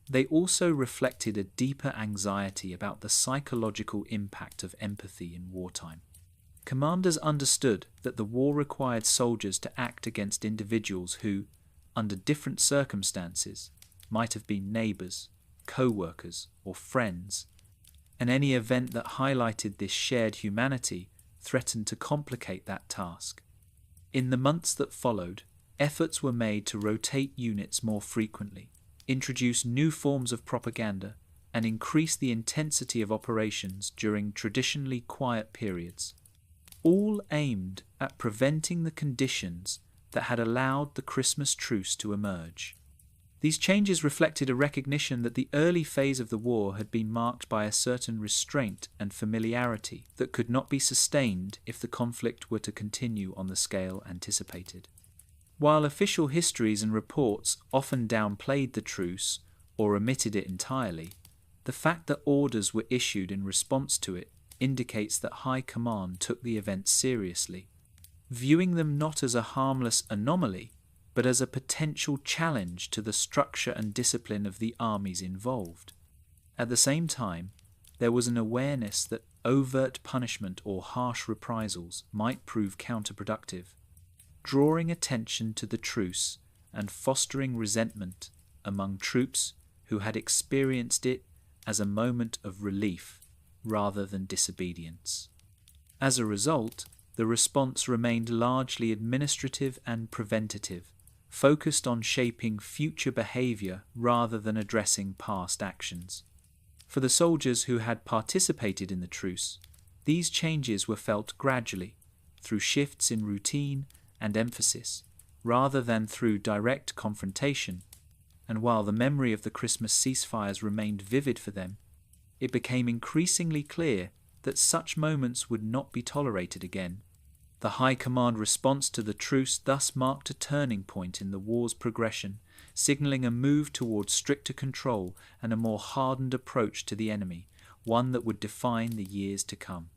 they also reflected a deeper anxiety about the psychological impact of empathy in wartime. Commanders understood that the war required soldiers to act against individuals who, under different circumstances, might have been neighbours, co-workers, or friends, and any event that highlighted this shared humanity threatened to complicate that task. In the months that followed, efforts were made to rotate units more frequently, introduce new forms of propaganda, and increase the intensity of operations during traditionally quiet periods, all aimed at preventing the conditions that had allowed the Christmas truce to emerge. These changes reflected a recognition that the early phase of the war had been marked by a certain restraint and familiarity that could not be sustained if the conflict were to continue on the scale anticipated. While official histories and reports often downplayed the truce or omitted it entirely, the fact that orders were issued in response to it indicates that High Command took the events seriously, viewing them not as a harmless anomaly, but as a potential challenge to the structure and discipline of the armies involved. At the same time, there was an awareness that overt punishment or harsh reprisals might prove counterproductive, drawing attention to the truce and fostering resentment among troops who had experienced it as a moment of relief rather than disobedience. As a result, the response remained largely administrative and preventative, focused on shaping future behaviour rather than addressing past actions. For the soldiers who had participated in the truce, these changes were felt gradually, through shifts in routine and emphasis, rather than through direct confrontation, and while the memory of the Christmas ceasefires remained vivid for them, it became increasingly clear that such moments would not be tolerated again. The High Command response to the truce thus marked a turning point in the war's progression, signalling a move towards stricter control and a more hardened approach to the enemy, one that would define the years to come.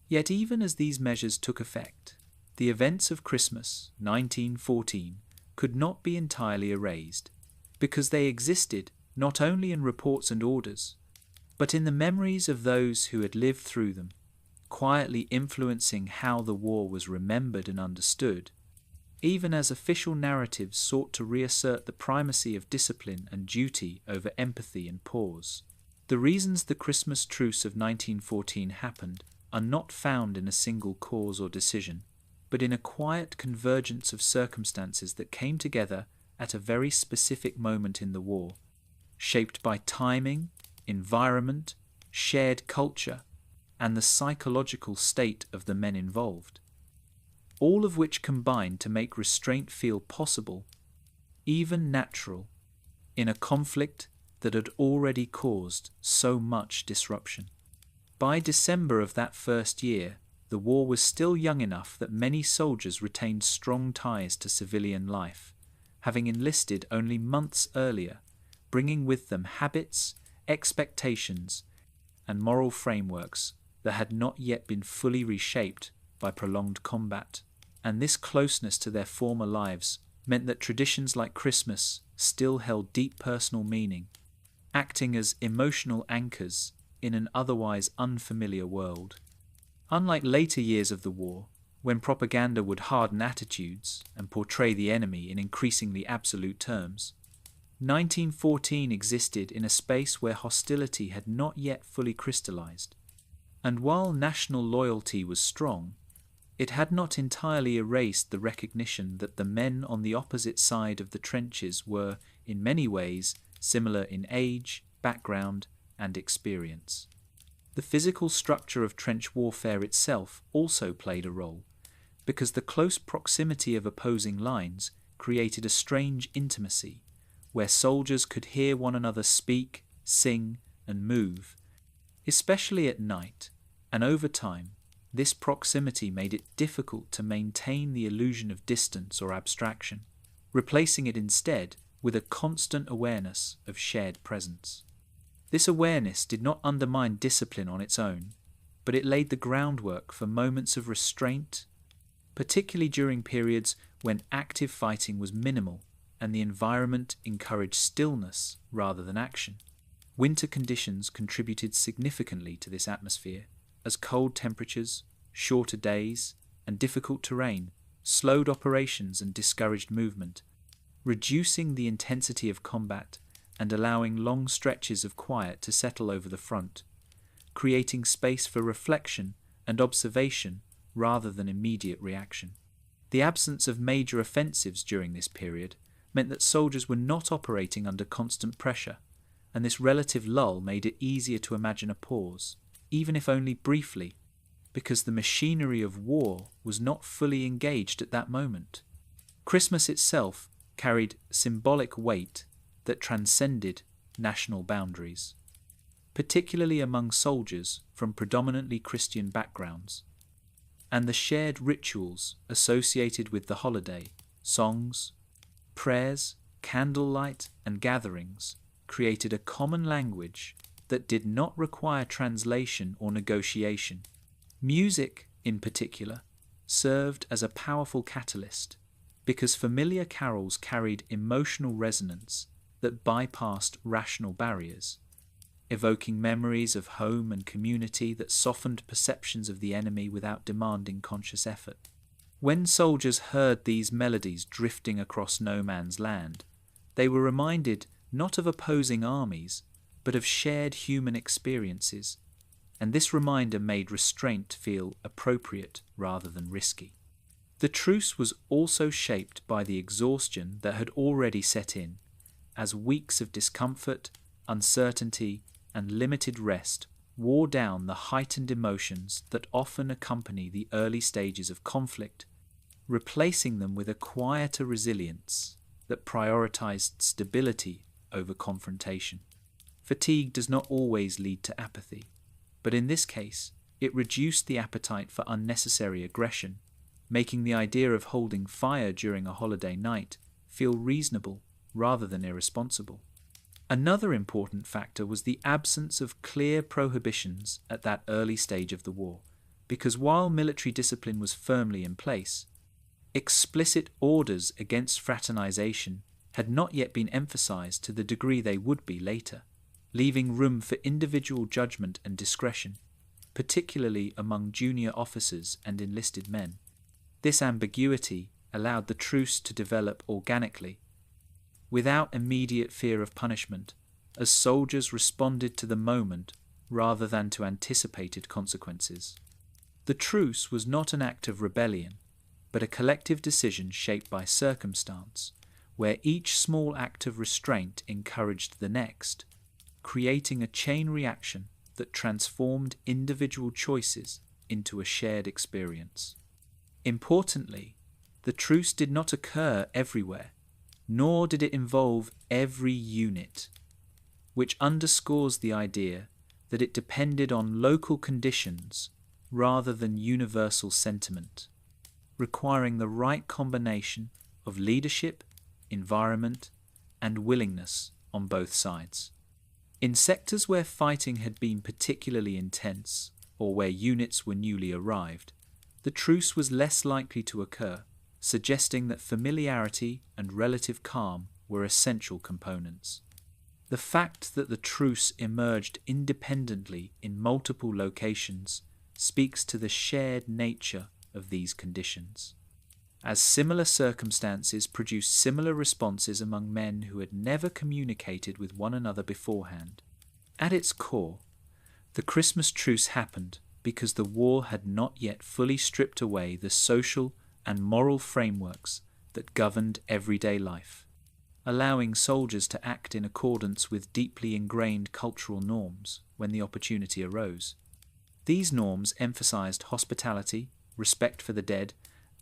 Yet even as these measures took effect, the events of Christmas 1914 could not be entirely erased, because they existed not only in reports and orders, but in the memories of those who had lived through them, quietly influencing how the war was remembered and understood, even as official narratives sought to reassert the primacy of discipline and duty over empathy and pause. The reasons the Christmas truce of 1914 happened are not found in a single cause or decision, but in a quiet convergence of circumstances that came together at a very specific moment in the war, shaped by timing, environment, shared culture, and the psychological state of the men involved, all of which combined to make restraint feel possible, even natural, in a conflict that had already caused so much disruption. By December of that first year, the war was still young enough that many soldiers retained strong ties to civilian life, having enlisted only months earlier, bringing with them habits, expectations, and moral frameworks that had not yet been fully reshaped by prolonged combat. And this closeness to their former lives meant that traditions like Christmas still held deep personal meaning, acting as emotional anchors in an otherwise unfamiliar world. Unlike later years of the war, when propaganda would harden attitudes and portray the enemy in increasingly absolute terms, 1914 existed in a space where hostility had not yet fully crystallized. And while national loyalty was strong, it had not entirely erased the recognition that the men on the opposite side of the trenches were, in many ways, similar in age, background, and experience. The physical structure of trench warfare itself also played a role, because the close proximity of opposing lines created a strange intimacy, where soldiers could hear one another speak, sing, and move, especially at night, and over time, this proximity made it difficult to maintain the illusion of distance or abstraction, replacing it instead with a constant awareness of shared presence. This awareness did not undermine discipline on its own, but it laid the groundwork for moments of restraint, particularly during periods when active fighting was minimal and the environment encouraged stillness rather than action. Winter conditions contributed significantly to this atmosphere, as cold temperatures, shorter days, and difficult terrain slowed operations and discouraged movement, reducing the intensity of combat and allowing long stretches of quiet to settle over the front, creating space for reflection and observation rather than immediate reaction. The absence of major offensives during this period meant that soldiers were not operating under constant pressure, and this relative lull made it easier to imagine a pause, even if only briefly, because the machinery of war was not fully engaged at that moment. Christmas itself carried symbolic weight that transcended national boundaries, particularly among soldiers from predominantly Christian backgrounds, and the shared rituals associated with the holiday, songs, prayers, candlelight, and gatherings created a common language that did not require translation or negotiation. Music, in particular, served as a powerful catalyst because familiar carols carried emotional resonance that bypassed rational barriers, evoking memories of home and community that softened perceptions of the enemy without demanding conscious effort. When soldiers heard these melodies drifting across no man's land, they were reminded not of opposing armies, but of shared human experiences, and this reminder made restraint feel appropriate rather than risky. The truce was also shaped by the exhaustion that had already set in, as weeks of discomfort, uncertainty, and limited rest wore down the heightened emotions that often accompany the early stages of conflict, replacing them with a quieter resilience that prioritized stability over confrontation. Fatigue does not always lead to apathy, but in this case, it reduced the appetite for unnecessary aggression, making the idea of holding fire during a holiday night feel reasonable rather than irresponsible. Another important factor was the absence of clear prohibitions at that early stage of the war, because while military discipline was firmly in place, explicit orders against fraternization had not yet been emphasized to the degree they would be later, leaving room for individual judgment and discretion. particularly among junior officers and enlisted men. This ambiguity allowed the truce to develop organically, without immediate fear of punishment, as soldiers responded to the moment rather than to anticipated consequences. The truce was not an act of rebellion, but a collective decision shaped by circumstance, where each small act of restraint encouraged the next, creating a chain reaction that transformed individual choices into a shared experience. Importantly, the truce did not occur everywhere, nor did it involve every unit, which underscores the idea that it depended on local conditions rather than universal sentiment, requiring the right combination of leadership, environment, and willingness on both sides. In sectors where fighting had been particularly intense, or where units were newly arrived, the truce was less likely to occur, suggesting that familiarity and relative calm were essential components. The fact that the truce emerged independently in multiple locations speaks to the shared nature of these conditions, as similar circumstances produced similar responses among men who had never communicated with one another beforehand. At its core, the Christmas truce happened because the war had not yet fully stripped away the social and moral frameworks that governed everyday life, allowing soldiers to act in accordance with deeply ingrained cultural norms when the opportunity arose. These norms emphasized hospitality, respect for the dead,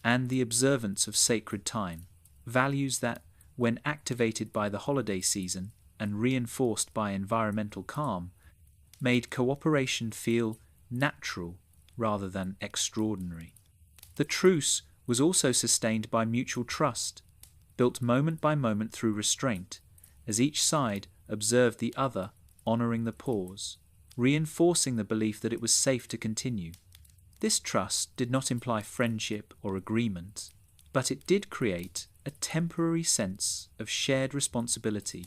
and the observance of sacred time, values that, when activated by the holiday season and reinforced by environmental calm, made cooperation feel natural rather than extraordinary. The truce was also sustained by mutual trust, built moment by moment through restraint, as each side observed the other, honouring the pause, reinforcing the belief that it was safe to continue. This trust did not imply friendship or agreement, but it did create a temporary sense of shared responsibility,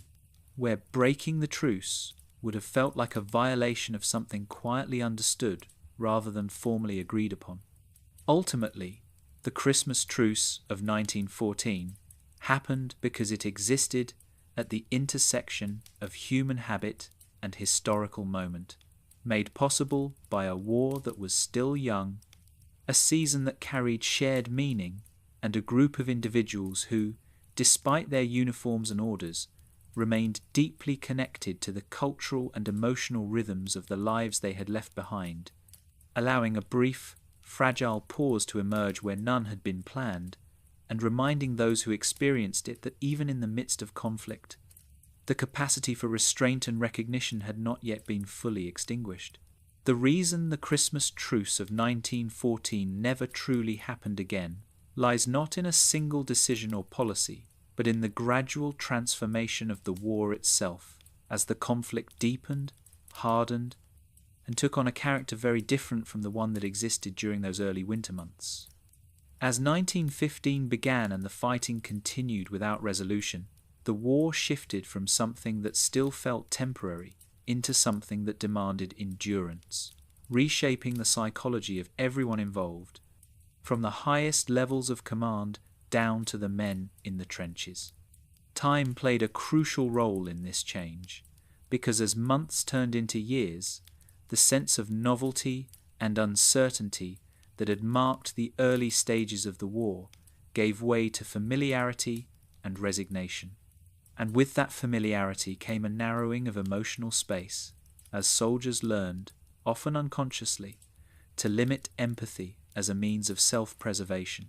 where breaking the truce would have felt like a violation of something quietly understood rather than formally agreed upon. Ultimately, the Christmas truce of 1914 happened because it existed at the intersection of human habit and historical moment, made possible by a war that was still young, a season that carried shared meaning, and a group of individuals who, despite their uniforms and orders, remained deeply connected to the cultural and emotional rhythms of the lives they had left behind, allowing a brief, fragile pause to emerge where none had been planned, and reminding those who experienced it that even in the midst of conflict, the capacity for restraint and recognition had not yet been fully extinguished. The reason the Christmas truce of 1914 never truly happened again lies not in a single decision or policy, but in the gradual transformation of the war itself, as the conflict deepened, hardened, and took on a character very different from the one that existed during those early winter months. As 1915 began and the fighting continued without resolution, the war shifted from something that still felt temporary into something that demanded endurance, reshaping the psychology of everyone involved, from the highest levels of command down to the men in the trenches. Time played a crucial role in this change, because as months turned into years, the sense of novelty and uncertainty that had marked the early stages of the war gave way to familiarity and resignation. And with that familiarity came a narrowing of emotional space, as soldiers learned, often unconsciously, to limit empathy as a means of self-preservation.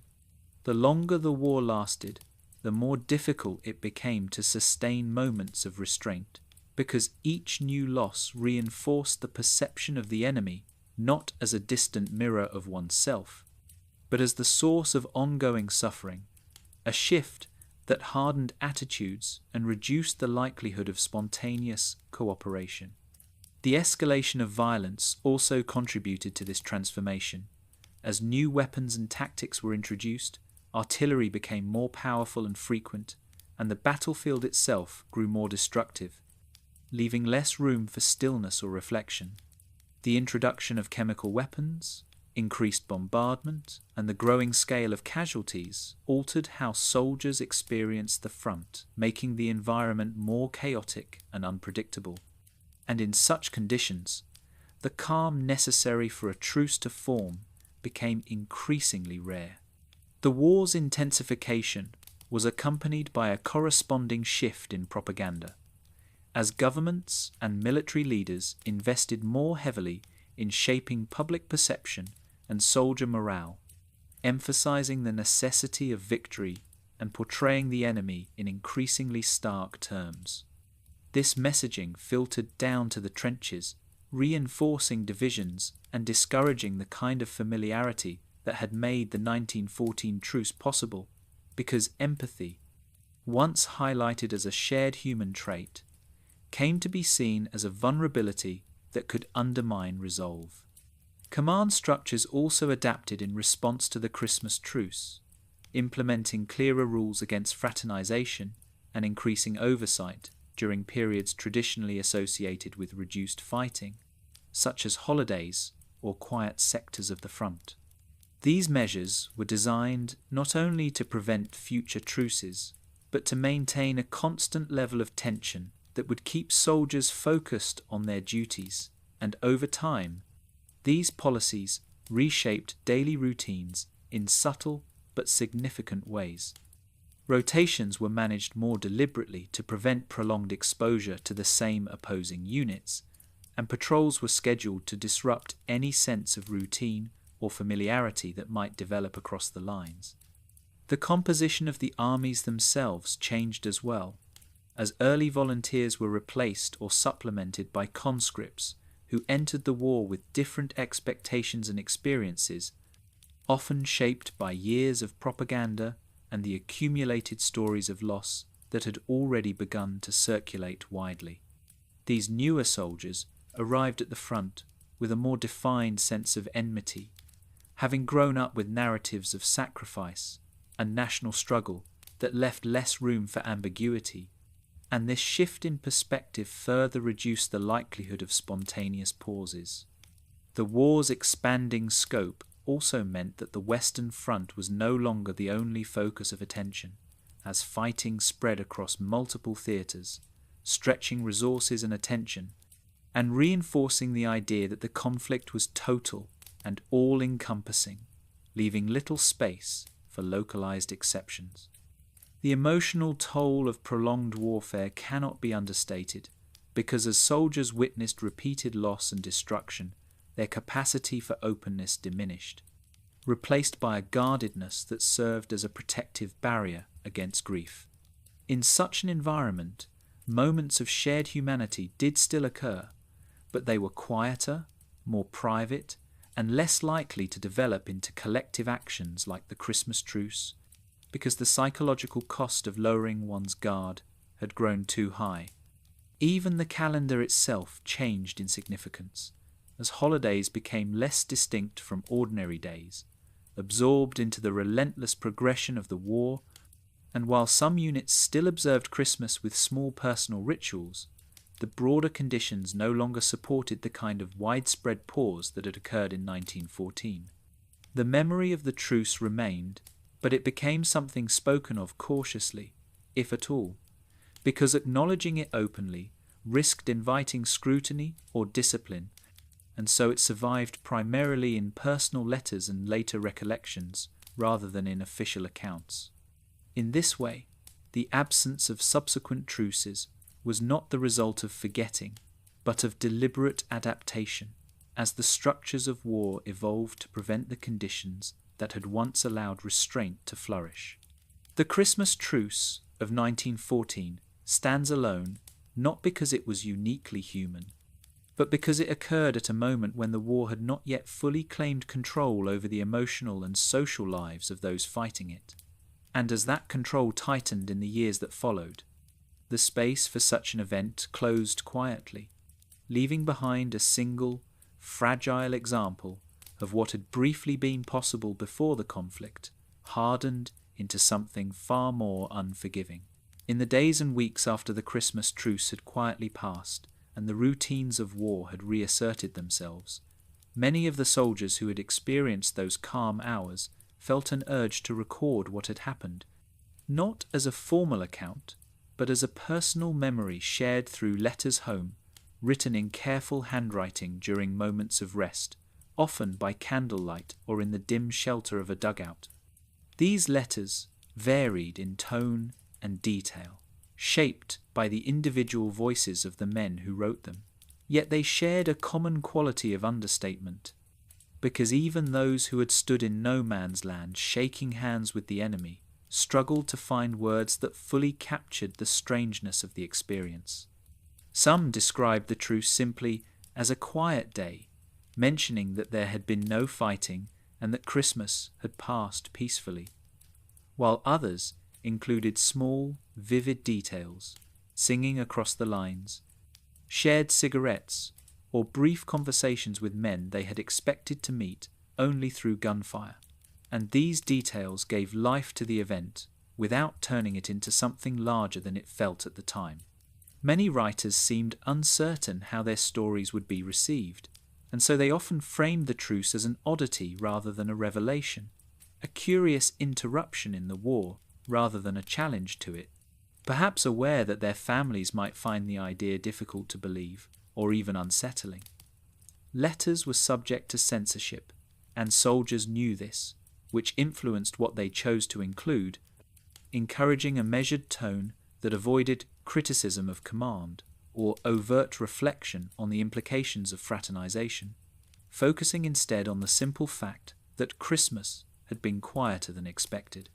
The longer the war lasted, the more difficult it became to sustain moments of restraint, because each new loss reinforced the perception of the enemy not as a distant mirror of oneself, but as the source of ongoing suffering, a shift that hardened attitudes and reduced the likelihood of spontaneous cooperation. The escalation of violence also contributed to this transformation. As new weapons and tactics were introduced, artillery became more powerful and frequent, and the battlefield itself grew more destructive, leaving less room for stillness or reflection. The introduction of chemical weapons, increased bombardment, and the growing scale of casualties altered how soldiers experienced the front, making the environment more chaotic and unpredictable. And in such conditions, the calm necessary for a truce to form became increasingly rare. The war's intensification was accompanied by a corresponding shift in propaganda, as governments and military leaders invested more heavily in shaping public perception and soldier morale, emphasizing the necessity of victory and portraying the enemy in increasingly stark terms. This messaging filtered down to the trenches, reinforcing divisions and discouraging the kind of familiarity that had made the 1914 truce possible, because empathy, once highlighted as a shared human trait, came to be seen as a vulnerability that could undermine resolve. Command structures also adapted in response to the Christmas truce, implementing clearer rules against fraternization and increasing oversight during periods traditionally associated with reduced fighting, such as holidays or quiet sectors of the front. These measures were designed not only to prevent future truces, but to maintain a constant level of tension that would keep soldiers focused on their duties, and over time, these policies reshaped daily routines in subtle but significant ways. Rotations were managed more deliberately to prevent prolonged exposure to the same opposing units, and patrols were scheduled to disrupt any sense of routine or familiarity that might develop across the lines. The composition of the armies themselves changed as well, as early volunteers were replaced or supplemented by conscripts who entered the war with different expectations and experiences, often shaped by years of propaganda and the accumulated stories of loss that had already begun to circulate widely. These newer soldiers arrived at the front with a more defined sense of enmity, having grown up with narratives of sacrifice and national struggle that left less room for ambiguity, and this shift in perspective further reduced the likelihood of spontaneous pauses. The war's expanding scope also meant that the Western Front was no longer the only focus of attention, as fighting spread across multiple theatres, stretching resources and attention, and reinforcing the idea that the conflict was total and all-encompassing, leaving little space for localized exceptions. The emotional toll of prolonged warfare cannot be understated, because as soldiers witnessed repeated loss and destruction, their capacity for openness diminished, replaced by a guardedness that served as a protective barrier against grief. In such an environment, moments of shared humanity did still occur, but they were quieter, more private, and less likely to develop into collective actions like the Christmas truce, because the psychological cost of lowering one's guard had grown too high. Even the calendar itself changed in significance, as holidays became less distinct from ordinary days, absorbed into the relentless progression of the war, and while some units still observed Christmas with small personal rituals, the broader conditions no longer supported the kind of widespread pause that had occurred in 1914. The memory of the truce remained, but it became something spoken of cautiously, if at all, because acknowledging it openly risked inviting scrutiny or discipline, and so it survived primarily in personal letters and later recollections rather than in official accounts. In this way, the absence of subsequent truces was not the result of forgetting, but of deliberate adaptation, as the structures of war evolved to prevent the conditions that had once allowed restraint to flourish. The Christmas truce of 1914 stands alone not because it was uniquely human, but because it occurred at a moment when the war had not yet fully claimed control over the emotional and social lives of those fighting it. And as that control tightened in the years that followed, the space for such an event closed quietly, leaving behind a single, fragile example of what had briefly been possible before the conflict, hardened into something far more unforgiving. In the days and weeks after the Christmas truce had quietly passed, and the routines of war had reasserted themselves, many of the soldiers who had experienced those calm hours felt an urge to record what had happened, not as a formal account, but as a personal memory shared through letters home, written in careful handwriting during moments of rest, often by candlelight or in the dim shelter of a dugout. These letters varied in tone and detail, shaped by the individual voices of the men who wrote them. Yet they shared a common quality of understatement, because even those who had stood in no man's land shaking hands with the enemy struggled to find words that fully captured the strangeness of the experience. Some described the truce simply as a quiet day, mentioning that there had been no fighting and that Christmas had passed peacefully, while others included small, vivid details, singing across the lines, shared cigarettes, or brief conversations with men they had expected to meet only through gunfire. And these details gave life to the event without turning it into something larger than it felt at the time. Many writers seemed uncertain how their stories would be received, and so they often framed the truce as an oddity rather than a revelation, a curious interruption in the war rather than a challenge to it, perhaps aware that their families might find the idea difficult to believe or even unsettling. Letters were subject to censorship, and soldiers knew this, which influenced what they chose to include, encouraging a measured tone that avoided criticism of command or overt reflection on the implications of fraternization, focusing instead on the simple fact that Christmas had been quieter than expected.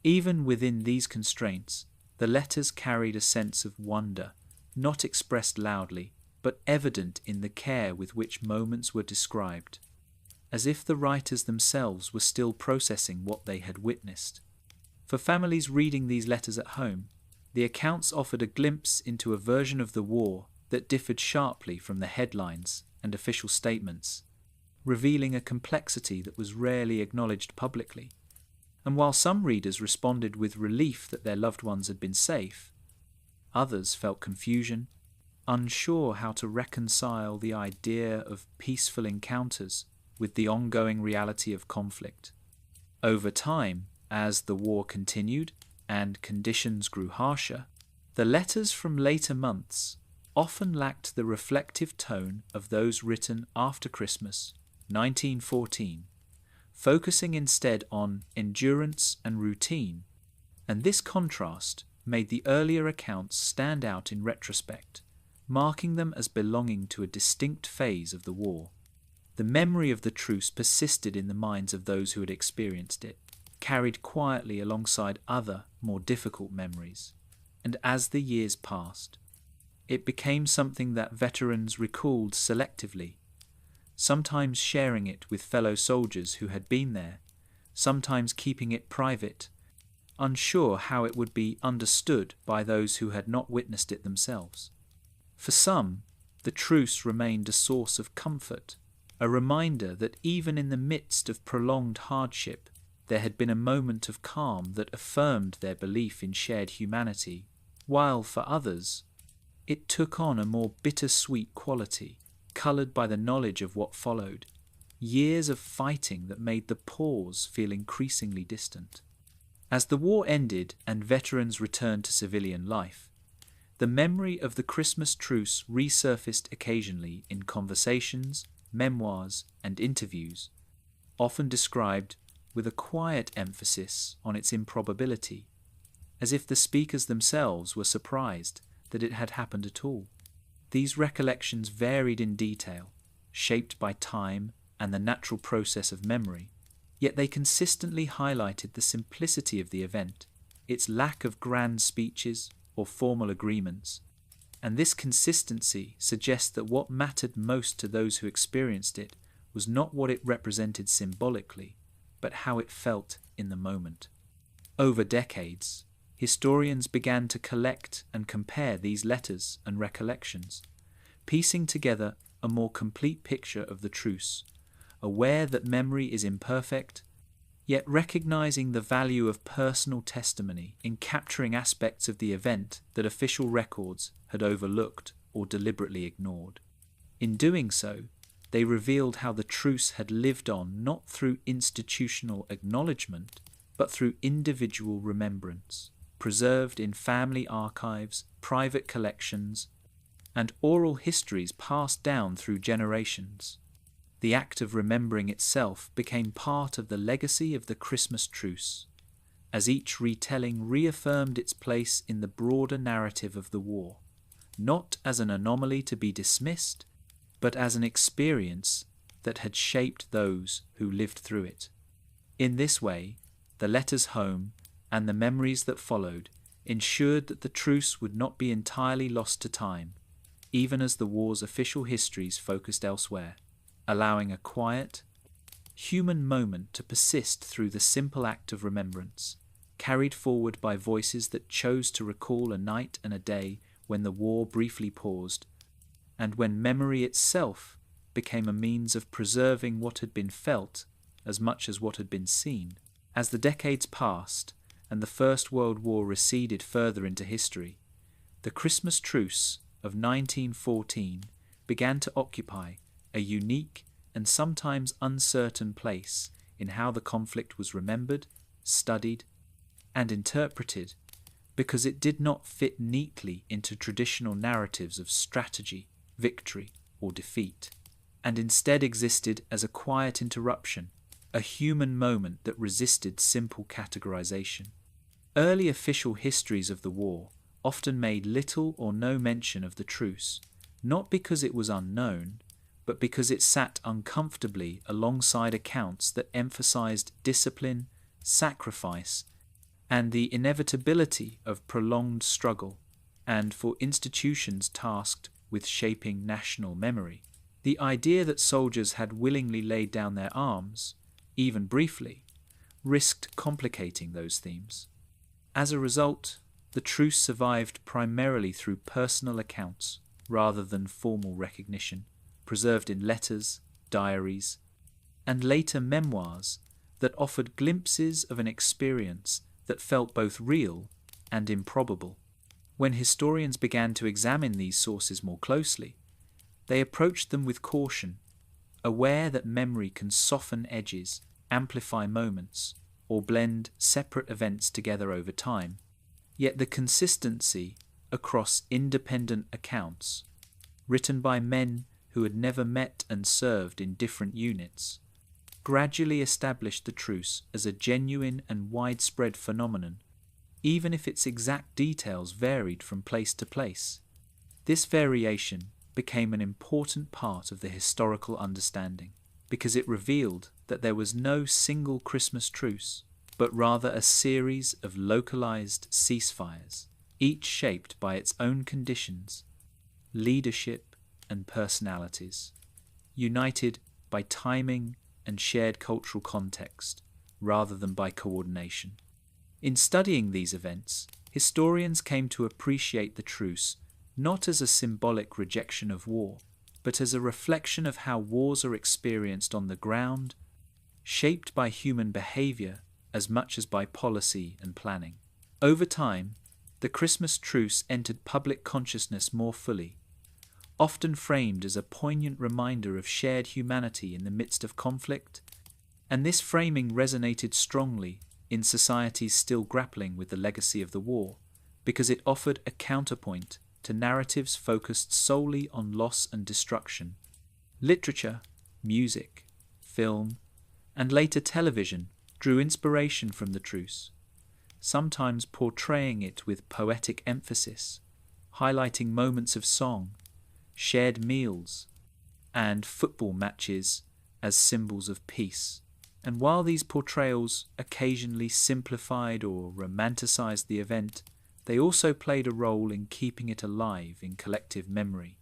Even within these constraints, the letters carried a sense of wonder, not expressed loudly, but evident in the care with which moments were described, as if the writers themselves were still processing what they had witnessed. For families reading these letters at home, the accounts offered a glimpse into a version of the war that differed sharply from the headlines and official statements, revealing a complexity that was rarely acknowledged publicly. And while some readers responded with relief that their loved ones had been safe, others felt confusion, unsure how to reconcile the idea of peaceful encounters with the ongoing reality of conflict. Over time, as the war continued and conditions grew harsher, the letters from later months often lacked the reflective tone of those written after Christmas, 1914, focusing instead on endurance and routine, and this contrast made the earlier accounts stand out in retrospect, marking them as belonging to a distinct phase of the war. The memory of the truce persisted in the minds of those who had experienced it, carried quietly alongside other, more difficult memories, and as the years passed, it became something that veterans recalled selectively, sometimes sharing it with fellow soldiers who had been there, sometimes keeping it private, unsure how it would be understood by those who had not witnessed it themselves. For some, the truce remained a source of comfort, a reminder that even in the midst of prolonged hardship, there had been a moment of calm that affirmed their belief in shared humanity, while for others, it took on a more bittersweet quality, coloured by the knowledge of what followed, years of fighting that made the pause feel increasingly distant. As the war ended and veterans returned to civilian life, the memory of the Christmas truce resurfaced occasionally in conversations, memoirs, and interviews, often described with a quiet emphasis on its improbability, as if the speakers themselves were surprised that it had happened at all. These recollections varied in detail, shaped by time and the natural process of memory, yet they consistently highlighted the simplicity of the event, its lack of grand speeches or formal agreements, and this consistency suggests that what mattered most to those who experienced it was not what it represented symbolically, but how it felt in the moment. Over decades, historians began to collect and compare these letters and recollections, piecing together a more complete picture of the truce, aware that memory is imperfect, yet recognizing the value of personal testimony in capturing aspects of the event that official records had overlooked or deliberately ignored. In doing so, they revealed how the truce had lived on not through institutional acknowledgement, but through individual remembrance, preserved in family archives, private collections, and oral histories passed down through generations. The act of remembering itself became part of the legacy of the Christmas truce, as each retelling reaffirmed its place in the broader narrative of the war, not as an anomaly to be dismissed, but as an experience that had shaped those who lived through it. In this way, the letters home and the memories that followed ensured that the truce would not be entirely lost to time, even as the war's official histories focused elsewhere, allowing a quiet, human moment to persist through the simple act of remembrance, carried forward by voices that chose to recall a night and a day when the war briefly paused, and when memory itself became a means of preserving what had been felt as much as what had been seen. As the decades passed and the First World War receded further into history, the Christmas truce of 1914 began to occupy a unique and sometimes uncertain place in how the conflict was remembered, studied, and interpreted, because it did not fit neatly into traditional narratives of strategy, victory, or defeat, and instead existed as a quiet interruption, a human moment that resisted simple categorization. Early official histories of the war often made little or no mention of the truce, not because it was unknown, but because it sat uncomfortably alongside accounts that emphasized discipline, sacrifice, and the inevitability of prolonged struggle. And for institutions tasked with shaping national memory, the idea that soldiers had willingly laid down their arms, even briefly, risked complicating those themes. As a result, the truce survived primarily through personal accounts rather than formal recognition, preserved in letters, diaries, and later memoirs that offered glimpses of an experience that felt both real and improbable. When historians began to examine these sources more closely, they approached them with caution, aware that memory can soften edges, amplify moments, or blend separate events together over time. Yet the consistency across independent accounts, written by men who had never met and served in different units, gradually established the truce as a genuine and widespread phenomenon, even if its exact details varied from place to place. This variation became an important part of the historical understanding, because it revealed that there was no single Christmas truce, but rather a series of localized ceasefires, each shaped by its own conditions, leadership, and personalities, united by timing and shared cultural context, rather than by coordination. In studying these events, historians came to appreciate the truce not as a symbolic rejection of war, but as a reflection of how wars are experienced on the ground, shaped by human behavior as much as by policy and planning. Over time, the Christmas truce entered public consciousness more fully, often framed as a poignant reminder of shared humanity in the midst of conflict, and this framing resonated strongly in societies still grappling with the legacy of the war, because it offered a counterpoint to narratives focused solely on loss and destruction. Literature, music, film, and later television drew inspiration from the truce, sometimes portraying it with poetic emphasis, highlighting moments of song, shared meals, and football matches as symbols of peace. And while these portrayals occasionally simplified or romanticized the event, they also played a role in keeping it alive in collective memory,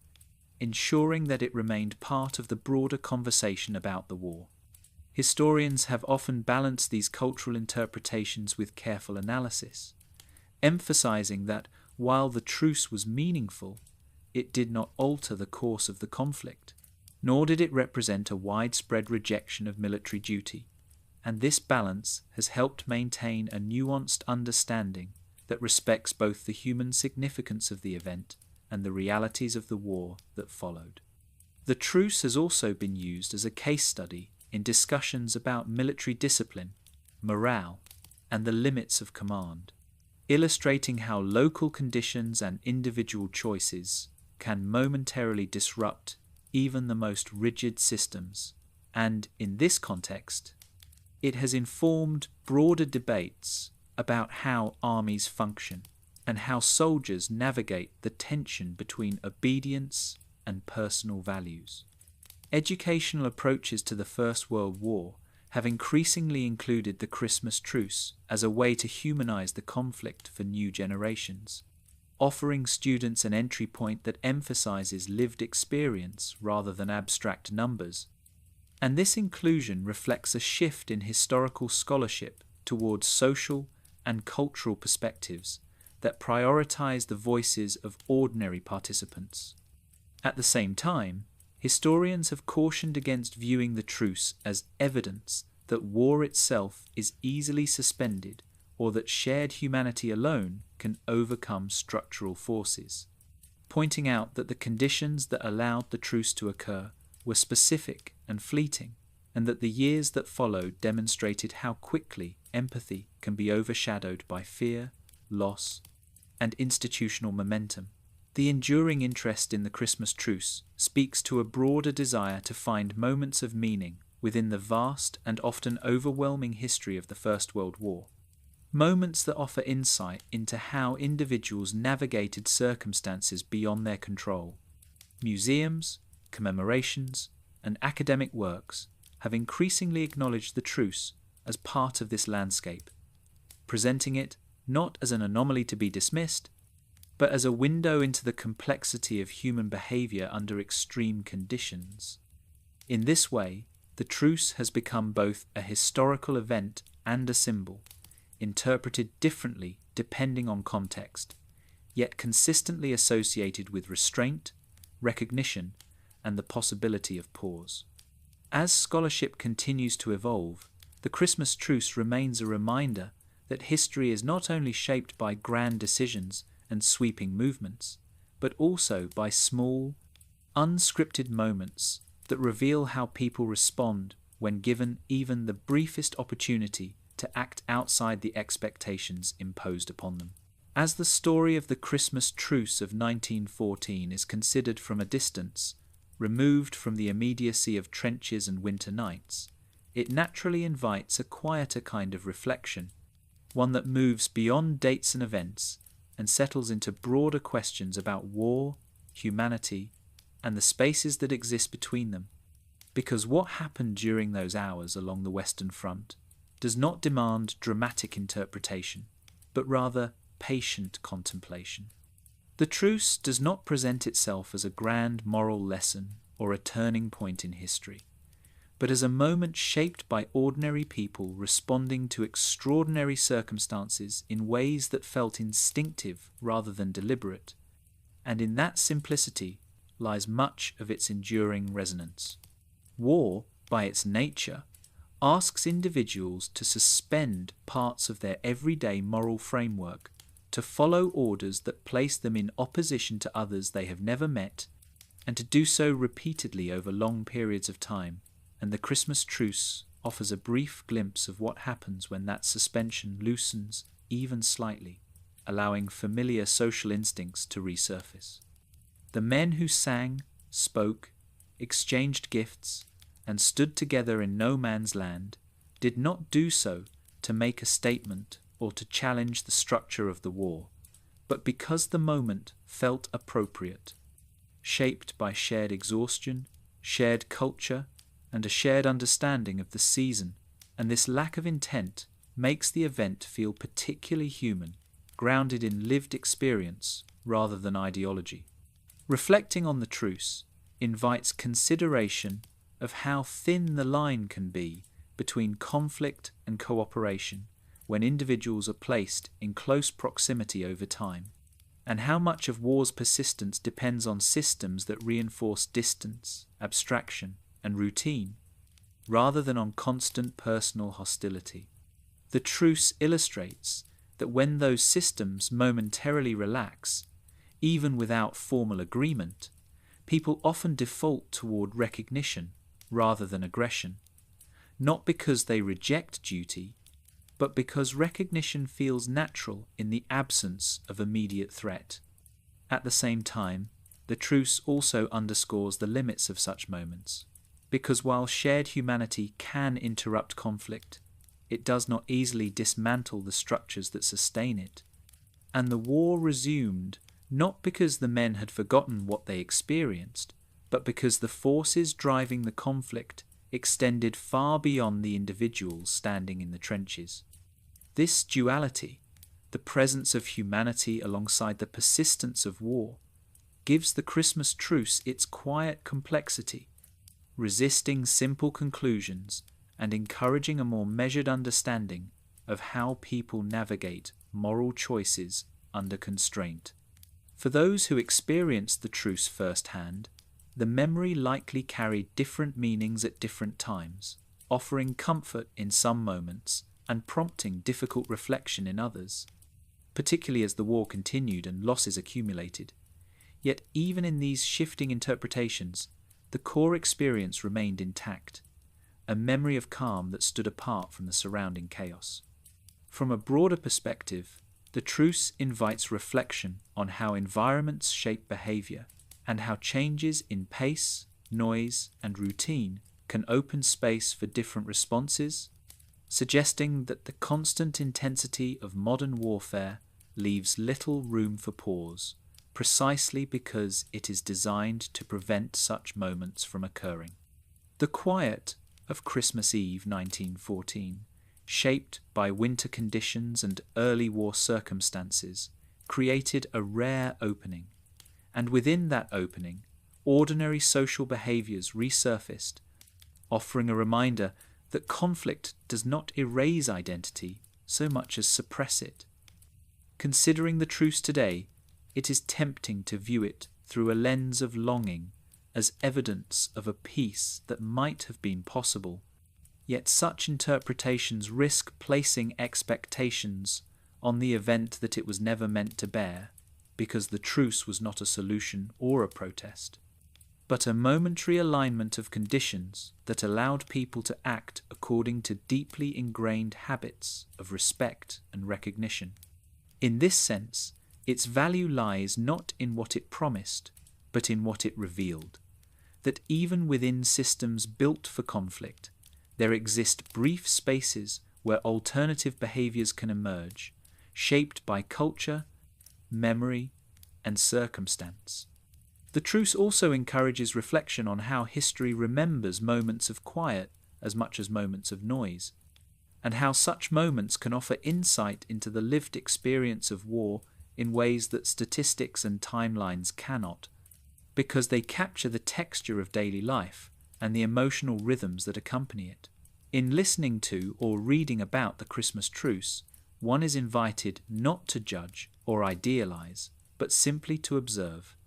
ensuring that it remained part of the broader conversation about the war. Historians have often balanced these cultural interpretations with careful analysis, emphasizing that while the truce was meaningful, it did not alter the course of the conflict, nor did it represent a widespread rejection of military duty, and this balance has helped maintain a nuanced understanding that respects both the human significance of the event and the realities of the war that followed. The truce has also been used as a case study in discussions about military discipline, morale, and the limits of command, illustrating how local conditions and individual choices can momentarily disrupt even the most rigid systems. And in this context, it has informed broader debates about how armies function and how soldiers navigate the tension between obedience and personal values. Educational approaches to the First World War have increasingly included the Christmas truce as a way to humanize the conflict for new generations, offering students an entry point that emphasizes lived experience rather than abstract numbers. And this inclusion reflects a shift in historical scholarship towards social and cultural perspectives that prioritize the voices of ordinary participants. At the same time, historians have cautioned against viewing the truce as evidence that war itself is easily suspended or that shared humanity alone can overcome structural forces, pointing out that the conditions that allowed the truce to occur were specific and fleeting, and that the years that followed demonstrated how quickly empathy can be overshadowed by fear, loss, and institutional momentum. The enduring interest in the Christmas truce speaks to a broader desire to find moments of meaning within the vast and often overwhelming history of the First World War. Moments that offer insight into how individuals navigated circumstances beyond their control. Museums, commemorations, and academic works have increasingly acknowledged the truce as part of this landscape, presenting it not as an anomaly to be dismissed, but as a window into the complexity of human behavior under extreme conditions. In this way, the truce has become both a historical event and a symbol, interpreted differently depending on context, yet consistently associated with restraint, recognition, and the possibility of pause. As scholarship continues to evolve, the Christmas truce remains a reminder that history is not only shaped by grand decisions and sweeping movements, but also by small, unscripted moments that reveal how people respond when given even the briefest opportunity to act outside the expectations imposed upon them. As the story of the Christmas truce of 1914 is considered from a distance, removed from the immediacy of trenches and winter nights, it naturally invites a quieter kind of reflection, one that moves beyond dates and events and settles into broader questions about war, humanity, and the spaces that exist between them. Because what happened during those hours along the Western Front does not demand dramatic interpretation, but rather patient contemplation. The truce does not present itself as a grand moral lesson or a turning point in history, but as a moment shaped by ordinary people responding to extraordinary circumstances in ways that felt instinctive rather than deliberate, and in that simplicity lies much of its enduring resonance. War, by its nature, asks individuals to suspend parts of their everyday moral framework, to follow orders that place them in opposition to others they have never met, and to do so repeatedly over long periods of time. And the Christmas truce offers a brief glimpse of what happens when that suspension loosens even slightly, allowing familiar social instincts to resurface. The men who sang, spoke, exchanged gifts, and stood together in no man's land did not do so to make a statement or to challenge the structure of the war, but because the moment felt appropriate, shaped by shared exhaustion, shared culture, and a shared understanding of the season, and this lack of intent makes the event feel particularly human, grounded in lived experience rather than ideology. Reflecting on the truce invites consideration of how thin the line can be between conflict and cooperation when individuals are placed in close proximity over time, and how much of war's persistence depends on systems that reinforce distance, abstraction, and routine, rather than on constant personal hostility. The truce illustrates that when those systems momentarily relax, Even without formal agreement, people often default toward recognition rather than aggression, not because they reject duty, but because recognition feels natural in the absence of immediate threat. At the same time, the truce also underscores the limits of such moments, because while shared humanity can interrupt conflict, it does not easily dismantle the structures that sustain it. And the war resumed not because the men had forgotten what they experienced, but because the forces driving the conflict extended far beyond the individuals standing in the trenches. This duality, the presence of humanity alongside the persistence of war, gives the Christmas truce its quiet complexity, resisting simple conclusions and encouraging a more measured understanding of how people navigate moral choices under constraint. For those who experienced the truce firsthand, the memory likely carried different meanings at different times, offering comfort in some moments and prompting difficult reflection in others, particularly as the war continued and losses accumulated. Yet even in these shifting interpretations, the core experience remained intact, a memory of calm that stood apart from the surrounding chaos. From a broader perspective, the truce invites reflection on how environments shape behavior and how changes in pace, noise, and routine can open space for different responses, suggesting that the constant intensity of modern warfare leaves little room for pause, precisely because it is designed to prevent such moments from occurring. The quiet of Christmas Eve 1914, shaped by winter conditions and early war circumstances, created a rare opening, and within that opening, ordinary social behaviours resurfaced, offering a reminder that conflict does not erase identity so much as suppress it. Considering the truce today, it is tempting to view it through a lens of longing as evidence of a peace that might have been possible. Yet such interpretations risk placing expectations on the event that it was never meant to bear, because the truce was not a solution or a protest, but a momentary alignment of conditions that allowed people to act according to deeply ingrained habits of respect and recognition. In this sense, its value lies not in what it promised, but in what it revealed, that even within systems built for conflict, there exist brief spaces where alternative behaviours can emerge, shaped by culture, memory, and circumstance. The truce also encourages reflection on how history remembers moments of quiet as much as moments of noise, and how such moments can offer insight into the lived experience of war in ways that statistics and timelines cannot, because they capture the texture of daily life and the emotional rhythms that accompany it. In listening to or reading about the Christmas truce, one is invited not to judge or idealize, but simply to observe,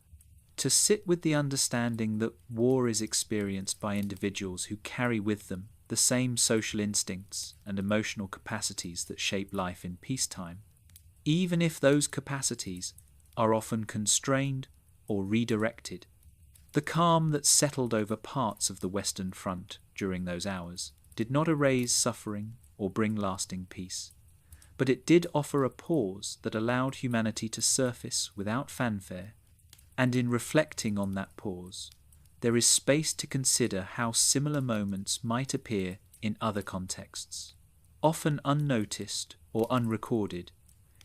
to sit with the understanding that war is experienced by individuals who carry with them the same social instincts and emotional capacities that shape life in peacetime, even if those capacities are often constrained or redirected. The calm that settled over parts of the Western Front during those hours did not erase suffering or bring lasting peace, but it did offer a pause that allowed humanity to surface without fanfare, and in reflecting on that pause, there is space to consider how similar moments might appear in other contexts, often unnoticed or unrecorded,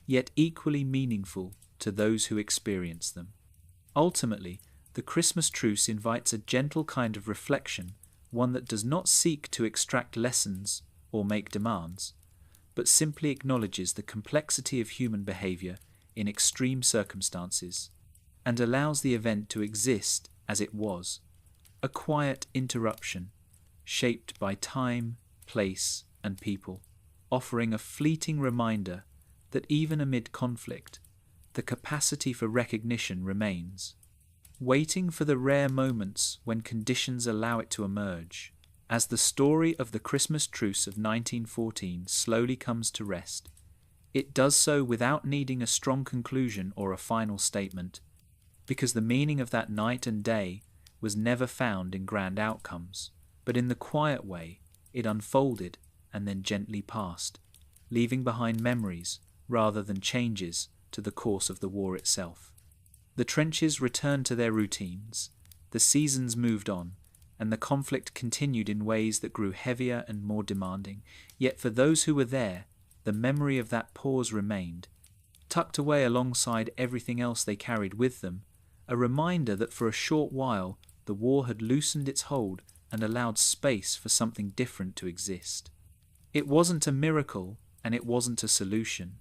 yet equally meaningful to those who experience them. Ultimately, the Christmas truce invites a gentle kind of reflection, one that does not seek to extract lessons or make demands, but simply acknowledges the complexity of human behaviour in extreme circumstances and allows the event to exist as it was, a quiet interruption shaped by time, place, and people, offering a fleeting reminder that even amid conflict, the capacity for recognition remains, waiting for the rare moments when conditions allow it to emerge. As the story of the Christmas truce of 1914 slowly comes to rest, it does so without needing a strong conclusion or a final statement, because the meaning of that night and day was never found in grand outcomes, but in the quiet way it unfolded and then gently passed, leaving behind memories rather than changes to the course of the war itself. The trenches returned to their routines, the seasons moved on, and the conflict continued in ways that grew heavier and more demanding. Yet for those who were there, the memory of that pause remained, tucked away alongside everything else they carried with them, a reminder that for a short while the war had loosened its hold and allowed space for something different to exist. It wasn't a miracle and it wasn't a solution,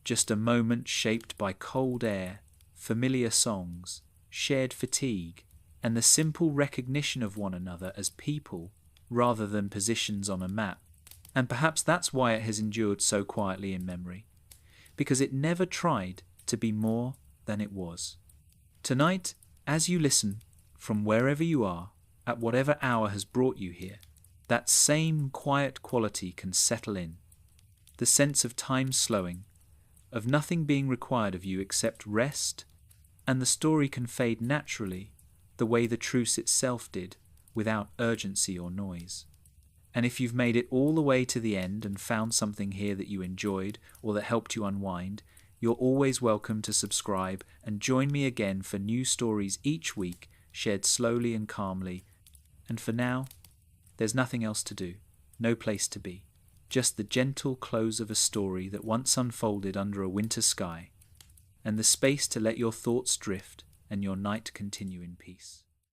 just a moment shaped by cold air, familiar songs, shared fatigue, and the simple recognition of one another as people rather than positions on a map. And perhaps that's why it has endured so quietly in memory, because it never tried to be more than it was. Tonight, as you listen, from wherever you are, at whatever hour has brought you here, that same quiet quality can settle in. The sense of time slowing, of nothing being required of you except rest, and the story can fade naturally, the way the truce itself did, without urgency or noise. And if you've made it all the way to the end and found something here that you enjoyed or that helped you unwind, you're always welcome to subscribe and join me again for new stories each week, shared slowly and calmly. And for now, there's nothing else to do, no place to be, just the gentle close of a story that once unfolded under a winter sky, and the space to let your thoughts drift and your night continue in peace.